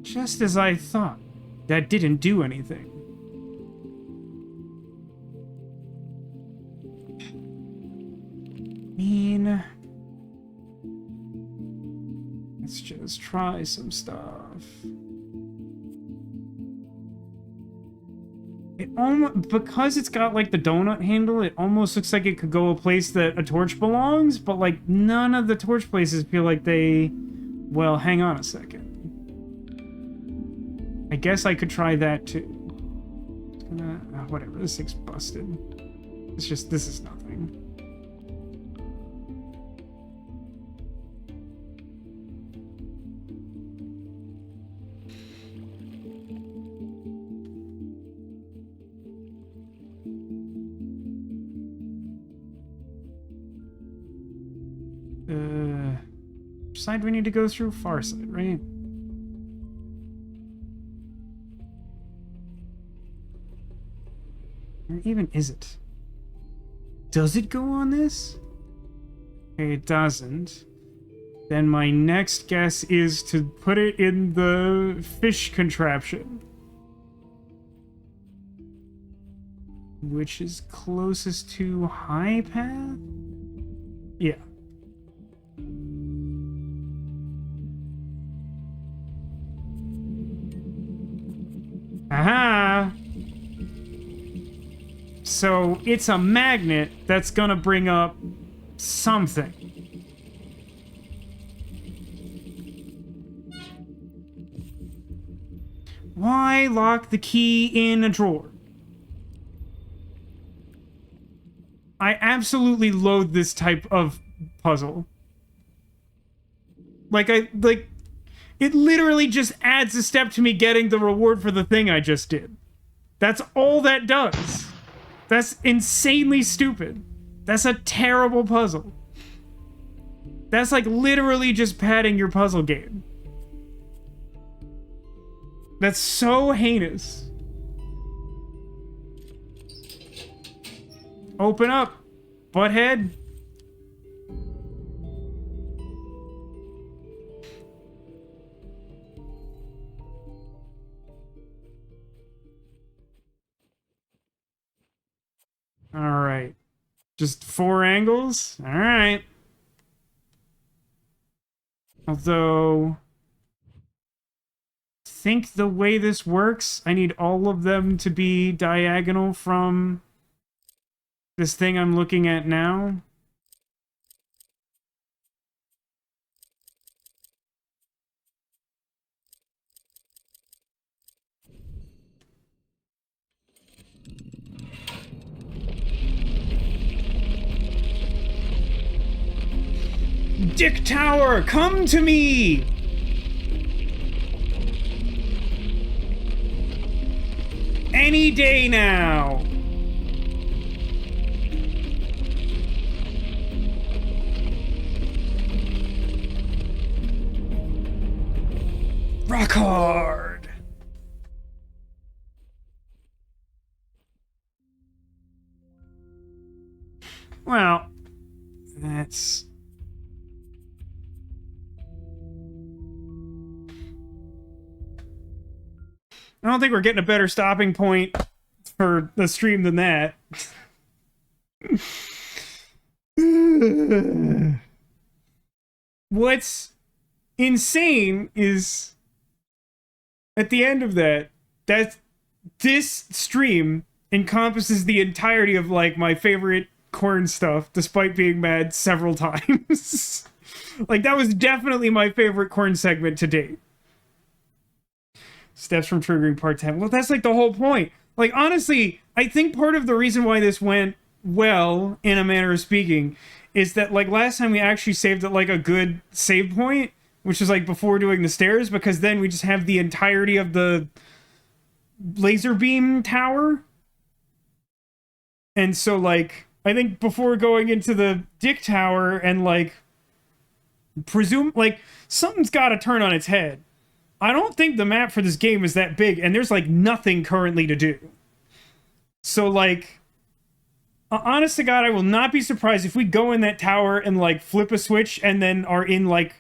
Just as I thought. That didn't do anything. Let's just try some stuff. It almost, because it's got like the donut handle, it almost looks like it could go a place that a torch belongs, but like none of the torch places feel like they... Well, hang on a second. I guess I could try that too. Whatever, this thing's busted. It's just, this is nothing. Which side do we need to go through? Far side, right? Where even is it? Does it go on this? Okay, it doesn't. Then my next guess is to put it in the fish contraption. Which is closest to high path? Yeah. Aha! So it's a magnet that's gonna bring up something. Why lock the key in a drawer? I absolutely loathe this type of puzzle. It literally just adds a step to me getting the reward for the thing I just did. That's all that does. That's insanely stupid. That's a terrible puzzle. That's like literally just padding your puzzle game. That's so heinous. Open up, butthead. Alright. Just 4 angles? Alright. Although... I think the way this works, I need all of them to be diagonal from this thing I'm looking at now. Dick Tower, come to me! Any day now! Rock hard! Well, that's... I don't think we're getting a better stopping point for the stream than that. What's insane is at the end of that this stream encompasses the entirety of like my favorite Quern stuff, despite being mad several times. Like that was definitely my favorite Quern segment to date. Steps from triggering part 10. Well, that's like the whole point. Like, honestly, I think part of the reason why this went well, in a manner of speaking, is that, like, last time we actually saved at, like, a good save point, which is, like, before doing the stairs, because then we just have the entirety of the laser beam tower. And so, like, I think before going into the dick tower and, like, something's gotta turn on its head. I don't think the map for this game is that big, and there's, like, nothing currently to do. So, like, honest to God, I will not be surprised if we go in that tower and, like, flip a switch and then are in, like,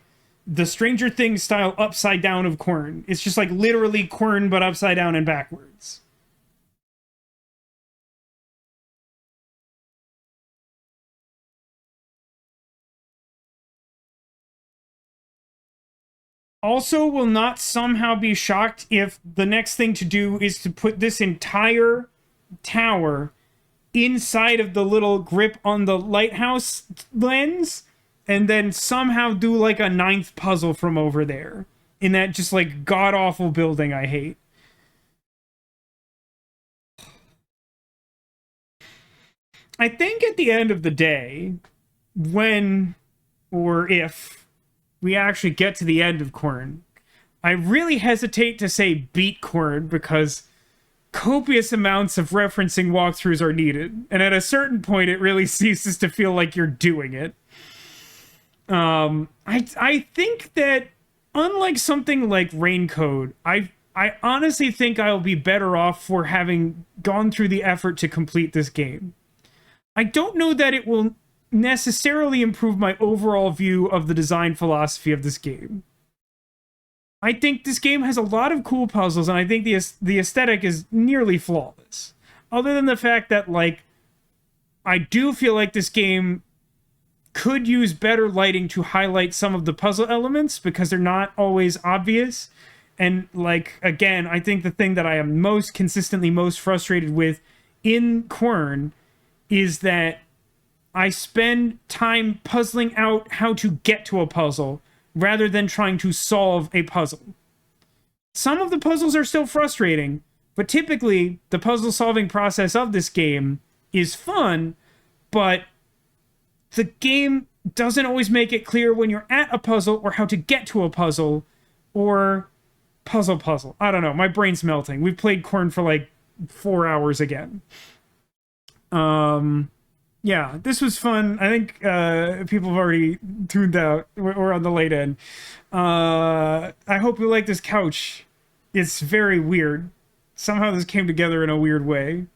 the Stranger Things style upside down of Quern. It's just, like, literally Quern, but upside down and backwards. Also, will not somehow be shocked if the next thing to do is to put this entire tower inside of the little grip on the lighthouse lens, and then somehow do like a ninth puzzle from over there in that just like god-awful building I hate. I think at the end of the day, when or if we actually get to the end of Quern, I really hesitate to say beat Quern because copious amounts of referencing walkthroughs are needed, and at a certain point it really ceases to feel like you're doing it. I think that unlike something like Raincode, I honestly think I'll be better off for having gone through the effort to complete this game. I don't know that it will necessarily improve my overall view of the design philosophy of this game. I think this game has a lot of cool puzzles, and I think the aesthetic is nearly flawless. Other than the fact that, like, I do feel like this game could use better lighting to highlight some of the puzzle elements because they're not always obvious. And, like, again, I think the thing that I am most consistently most frustrated with in Quern is that I spend time puzzling out how to get to a puzzle rather than trying to solve a puzzle. Some of the puzzles are still frustrating, but typically the puzzle solving process of this game is fun, but the game doesn't always make it clear when you're at a puzzle or how to get to a puzzle or puzzle. I don't know, my brain's melting. We've played Quern for like 4 hours again. Yeah, this was fun. I think people have already tuned out. We're on the late end. I hope you like this couch. It's very weird. Somehow this came together in a weird way.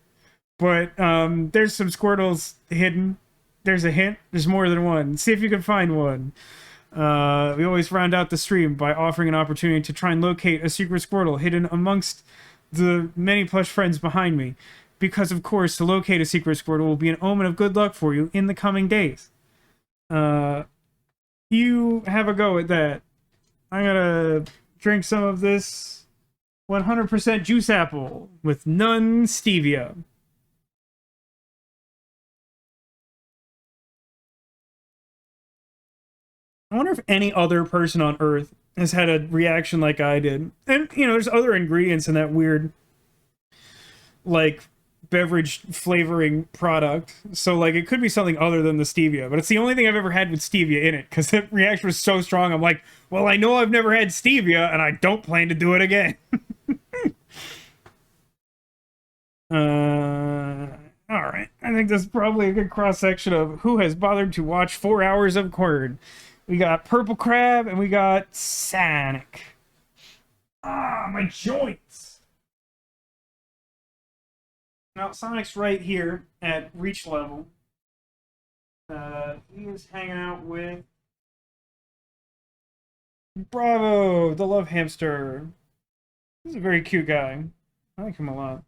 But there's some Squirtles hidden. There's a hint. There's more than one. See if you can find one. We always round out the stream by offering an opportunity to try and locate a secret Squirtle hidden amongst the many plush friends behind me. Because, of course, to locate a secret Squirtle will be an omen of good luck for you in the coming days. You have a go at that. I'm gonna drink some of this 100% juice apple with none stevia. I wonder if any other person on Earth has had a reaction like I did. And, you know, there's other ingredients in that weird, like, beverage flavoring product, so like it could be something other than the stevia, but it's the only thing I've ever had with stevia in it because the reaction was so strong. I'm like, well, I know I've never had stevia and I don't plan to do it again. All right, I think this is probably a good cross-section of who has bothered to watch 4 hours of Quern. We got Purple Crab and we got Sonic. My joints. Now, Sonic's right here at reach level. He is hanging out with Bravo, the love hamster. He's a very cute guy. I like him a lot.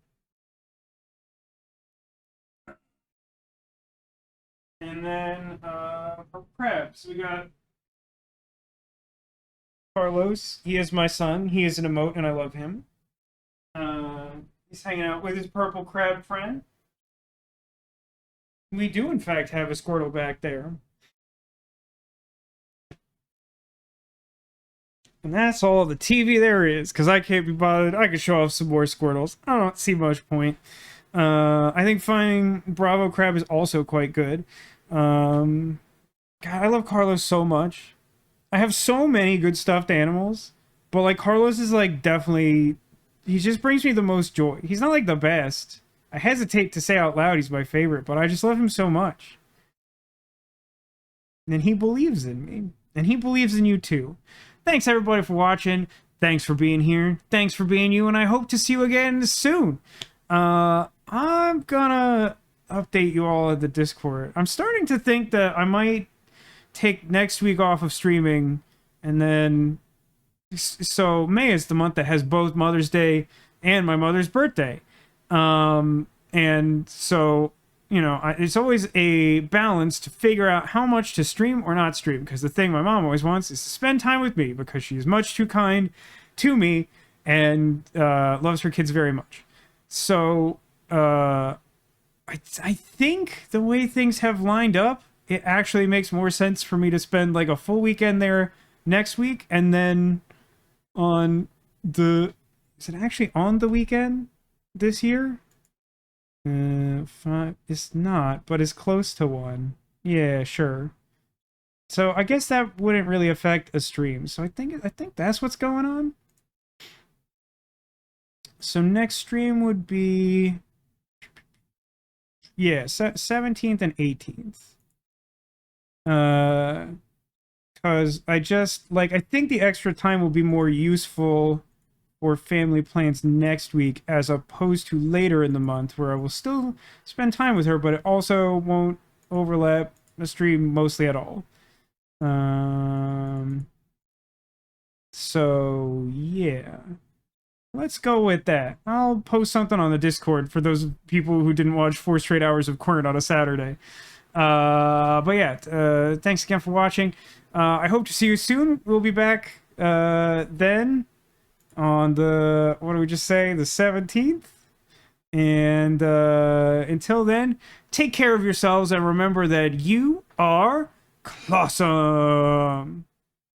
And then, for Krebs, we got Carlos. He is my son. He is an emote, and I love him. He's hanging out with his purple crab friend. We do, in fact, have a Squirtle back there. And that's all the TV there is, because I can't be bothered. I could show off some more Squirtles. I don't see much point. I think finding Bravo Crab is also quite good. God, I love Carlos so much. I have so many good stuffed animals, but like Carlos is like definitely... He just brings me the most joy. He's not like the best. I hesitate to say out loud he's my favorite, but I just love him so much. And he believes in me. And he believes in you too. Thanks everybody for watching. Thanks for being here. Thanks for being you. And I hope to see you again soon. I'm gonna update you all at the Discord. I'm starting to think that I might take next week off of streaming and then... So May is the month that has both Mother's Day and my mother's birthday. And so, you know, it's always a balance to figure out how much to stream or not stream. Because the thing my mom always wants is to spend time with me because she's much too kind to me and loves her kids very much. So I think the way things have lined up, it actually makes more sense for me to spend like a full weekend there next week, and then on the... Is it actually on the weekend this year? 5... It's not, but it's close to one. Yeah, sure. So I guess that wouldn't really affect a stream. So I think that's what's going on. So next stream would be... Yeah, 17th and 18th. Because I just, like, I think the extra time will be more useful for family plans next week as opposed to later in the month where I will still spend time with her, but it also won't overlap the stream mostly at all. So, yeah. Let's go with that. I'll post something on the Discord for those people who didn't watch 4 straight hours of Quern on a Saturday. But yeah, thanks again for watching. I hope to see you soon. We'll be back then on the, what do we just say, the 17th? And until then, take care of yourselves and remember that you are awesome.